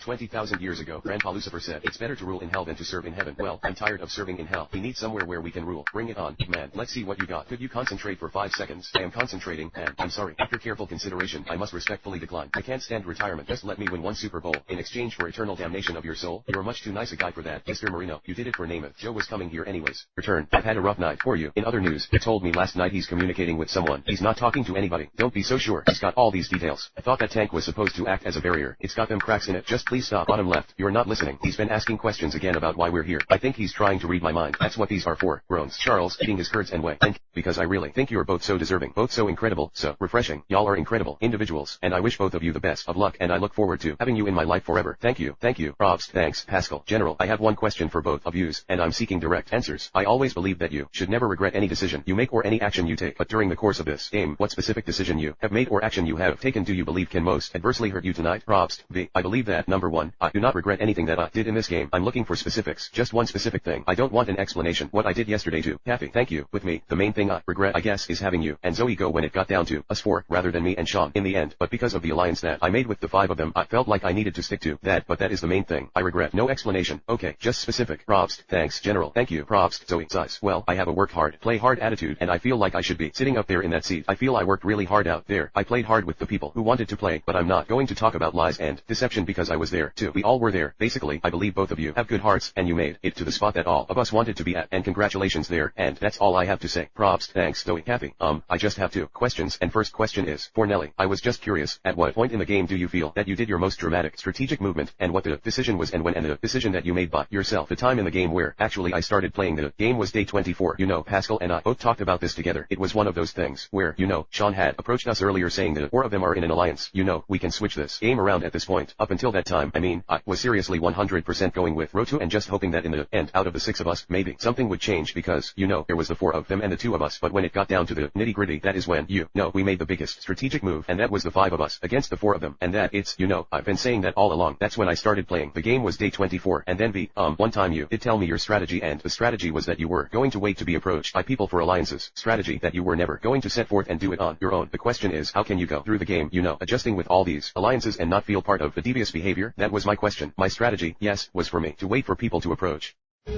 20,000 years ago, Grandpa Lucifer said, it's better to rule in hell than to serve in heaven. Well, I'm tired of serving in hell. We need somewhere where we can rule. Bring it on. Man, let's see what you got. Could you concentrate for 5 seconds? I am concentrating, and I'm sorry. After careful consideration, I must respectfully decline. I can't stand retirement. Just let me win 1 Super Bowl in exchange for eternal damnation of your soul. You're much too nice a guy for that, Mr. Marino. You did it for Namath. Joe was coming here anyways. Return. I've had a rough night. For you. In other news, he told me last night he's communicating with someone. He's not talking to anybody. Don't be so sure. He's got all these details. I thought that tank was supposed to act as a barrier. It's got them cracks in it. Just please stop. Bottom left. You're not listening. He's been asking questions again about why we're here. I think he's trying to read my mind. That's what these are for. Groans. Charles, eating his curds and whey. And because I really think you're both so deserving, both so incredible, so refreshing. Y'all are incredible individuals, and I wish both of you the best of luck, and I look forward to having you in my life forever. Thank you, Probst. Thanks, Pascal. General, I have one question for both of yous, and I'm seeking direct answers. I always believe that you should never regret any decision you make or any action you take, but during the course of this game, what specific decision you have made or action you have taken do you believe can most adversely hurt you tonight? Probst. V. I believe that, number one, I do not regret anything that I did in this game. I'm looking for specifics, just one specific thing. I don't want an explanation. What I did yesterday too. Kathy, thank you. With me, the main thing I regret, I guess, is having you and Zoe go when it got down to us four, rather than me and Sean in the end. But because of the alliance that I made with the five of them, I felt like I needed to stick to that, but that is the main thing. I regret. No explanation. Okay, just specific. Probst. Thanks, General. Thank you. Probst. Zoe. Size. Well, I have a work hard, play hard attitude, and I feel like I should be sitting up there in that seat. I feel I worked really hard out there. I played hard with the people who wanted to play, but I'm not going to talk about lies and deception because I was there too. We all were there. Basically, I believe both of you have good hearts, and you made it to the spot that all of us wanted to be at, and congratulations there, and that's all I have to say. Probst. Thanks, Zoe. Kathy. I just have two questions, and first question is for Nelly. I was just curious, at what point in the game do you feel that you did your most dramatic strategic movement, and what the decision was, and when, and the decision that you made by yourself. The time in the game where actually I started playing the game was day 24. You know, Pascal and I both talked about this together. It was one of those things where, you know, Sean had approached us earlier saying that four of them are in an alliance. You know, we can switch this game around at this point. Up until that time, I mean, I was seriously 100% going with Rotu and just hoping that in the end, out of the six of us, maybe something would change because, you know, there was the four of them and the two of us. But when it got down to the nitty gritty, that is when, you know, we made the biggest strategic move, and that was the five of us against the four of them. And that it's, you know, I've been saying that all along. That's when I started playing. The game was day 24, and then one time you did tell me your strategy, and the strategy was that you were going to wait to be approached by people for alliances. Strategy that you were never going to set forth and do it on your own. The question is, how can you go through the game, you know, adjusting with all these alliances and not feel part of the devious behavior? That was my question. My strategy, yes, was for me to wait for people to approach. Do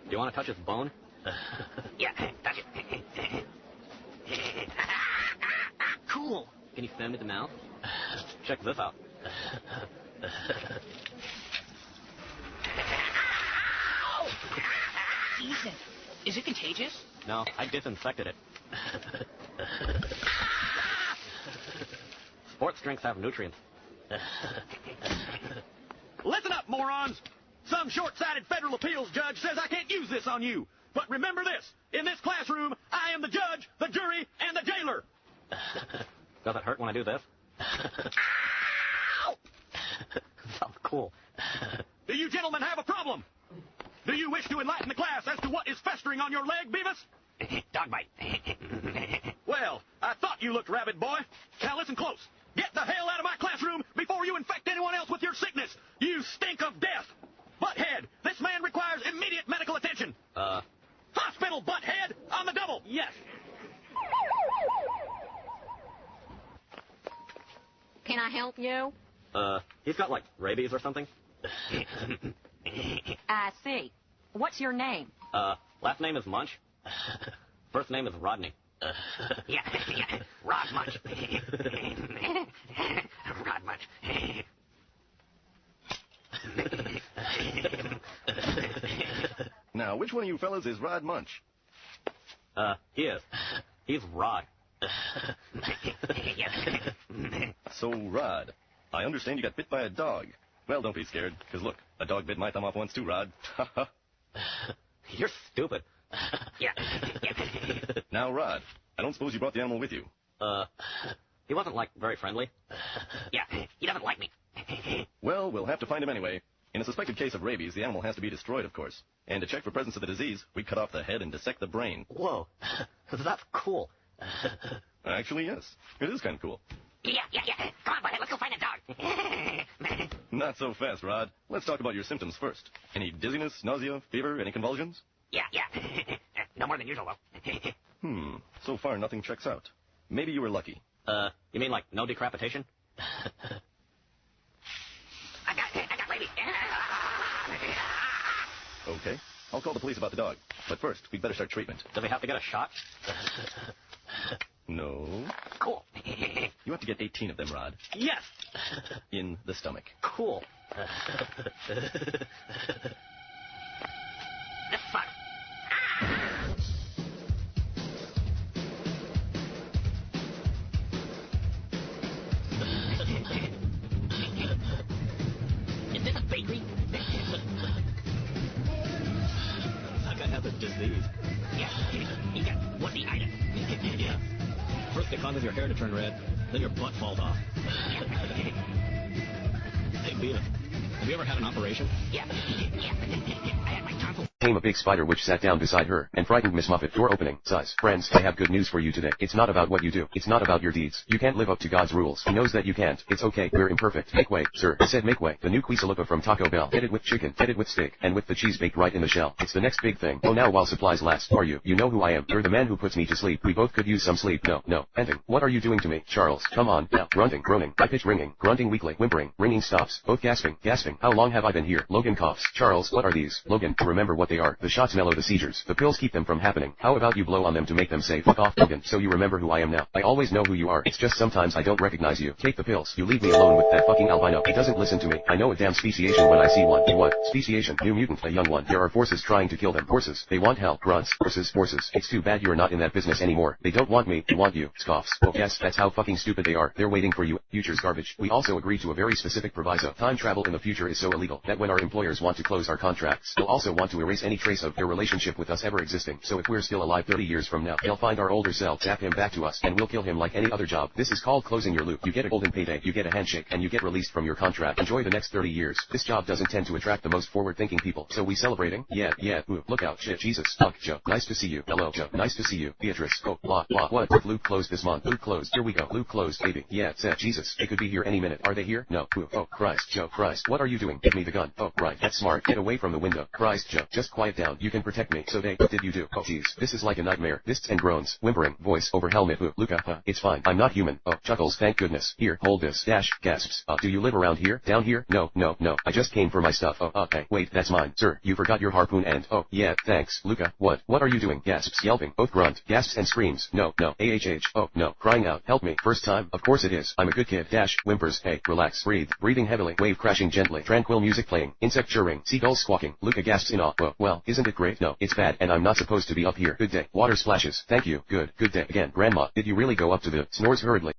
you want to touch his bone? Yeah, touch it. Cool. Can you fan me the mouth? Check this out. Jesus. Is it contagious? No, I disinfected it. Sports drinks have nutrients. Listen up, morons! Some short-sighted federal appeals judge says I can't use this on you. But remember this, in this classroom, I am the judge, the jury, and the jailer. Does it hurt when I do this? Sounds cool. Do you gentlemen have a problem? Do you wish to enlighten the class as to what is festering on your leg, Beavis? Dog bite. Well, I thought you looked rabid, boy. Now listen close. Get the hell out of my classroom before you infect anyone else with your sickness. You stink of death. Butthead, this man requires immediate medical attention. Hospital, Butthead, on the double. Yes. Can I help you? He's got, like, rabies or something. I see. What's your name? Last name is Munch. First name is Rodney. Yeah, Rod Munch. Rod Munch. Now, which one of you fellas is Rod Munch? He is. He's Rod. So, Rod, I understand you got bit by a dog. Well, don't be scared, because look, a dog bit my thumb off once too, Rod. You're stupid. Yeah. Now, Rod, I don't suppose you brought the animal with you. He wasn't, like, very friendly. Yeah, he doesn't like me. Well, we'll have to find him anyway. In a suspected case of rabies, the animal has to be destroyed, of course. And to check for presence of the disease, we cut off the head and dissect the brain. Whoa, that's cool. Actually, yes. It is kind of cool. Yeah. Come on, Butthead, let's go find a dog. Not so fast, Rod. Let's talk about your symptoms first. Any dizziness, nausea, fever, any convulsions? Yeah. No more than usual, though. So far, nothing checks out. Maybe you were lucky. You mean like no decrapitation? I got rabies. Okay. I'll call the police about the dog. But first, we'd better start treatment. Does he have to get a shot? No. Cool. You have to get 18 of them, Rod. Yes. In the stomach. Cool. This sucks. Is this a bakery? hair to turn red, then your butt falls off. Hey, Beavis, have you ever had an operation? Yeah. I had my tonsil. Came a big spider which sat down beside her, and frightened Miss Muffet. Door opening. Sighs. Friends, I have good news for you today. It's not about what you do. It's not about your deeds. You can't live up to God's rules. He knows that you can't. It's okay. We're imperfect. Make way, sir. I said make way. The new quesalupa from Taco Bell. Get it with chicken. Get it with steak. And with the cheese baked right in the shell. It's the next big thing. Oh, now while supplies last. Are you? You know who I am. You're the man who puts me to sleep. We both could use some sleep. No. Panting. What are you doing to me? Charles, come on. Now. Grunting. Groaning. High pitch ringing. Grunting weakly. Whimpering. Ringing stops. Both gasping. How long have I been here? Logan coughs. Charles, what are these? Logan, remember what they are. The shots mellow the seizures. The pills keep them from happening. How about you blow on them to make them say fuck off, Logan, so you remember who I am now. I always know who you are. It's just sometimes I don't recognize you. Take the pills. You leave me alone with that fucking albino. He doesn't listen to me. I know a damn speciation when I see one. What? Speciation. New mutant. A young one. There are forces trying to kill them. Forces. They want hell. Grunts. Forces. It's too bad you're not in that business anymore. They don't want me. They want you. Scoffs. Oh yes, that's how fucking stupid they are. They're waiting for you. Future's garbage. We also agreed to a very specific proviso. Time travel in the future is so illegal that when our employers want to close our contracts, they'll also want to erase any trace of their relationship with us ever existing. So if we're still alive 30 years from now, they'll find our older self, zap him back to us, and we'll kill him like any other job. This is called closing your loop. You get a golden payday, you get a handshake, and you get released from your contract. Enjoy the next 30 years. This job doesn't tend to attract the most forward-thinking people. So we celebrating? Yeah, ooh, look out, shit, Jesus, fuck, Joe, nice to see you. Hello, Joe, nice to see you. Beatrice, oh, blah, what? Loop closed this month. Loop closed, here we go. Loop closed, baby. Yeah, Jesus, they could be here any minute. Are they here? No. Ooh, oh, Christ, Joe, Christ, what are you doing? Give me the gun. Oh, right, that's smart. Get away from the window. Christ, Joe, just quiet down. You can protect me. So what did you do? Oh, jeez, this is like a nightmare. This and groans, whimpering, voice over helmet. Ooh, Luca, it's fine. I'm not human. Oh, chuckles, thank goodness. Here, hold this. Dash, gasps. Do you live around here? Down here? No. I just came for my stuff. Oh, okay. Wait, that's mine. Sir, you forgot your harpoon and, oh, yeah, thanks. Luca, what are you doing? Gasps, yelping, both grunt, gasps and screams. No, AHH. Oh, no, crying out, help me. First time? Of course it is. I'm a good kid. Dash, whimpers, hey, relax, breathing heavily, wave crashing gently, tranquil music playing, insect chirring, seagulls squawking. Luca gasps in awe. Well, isn't it great? No, it's bad, and I'm not supposed to be up here. Good day. Water splashes. Thank you. Good day. Again, Grandma, did you really go up to the snores hurriedly?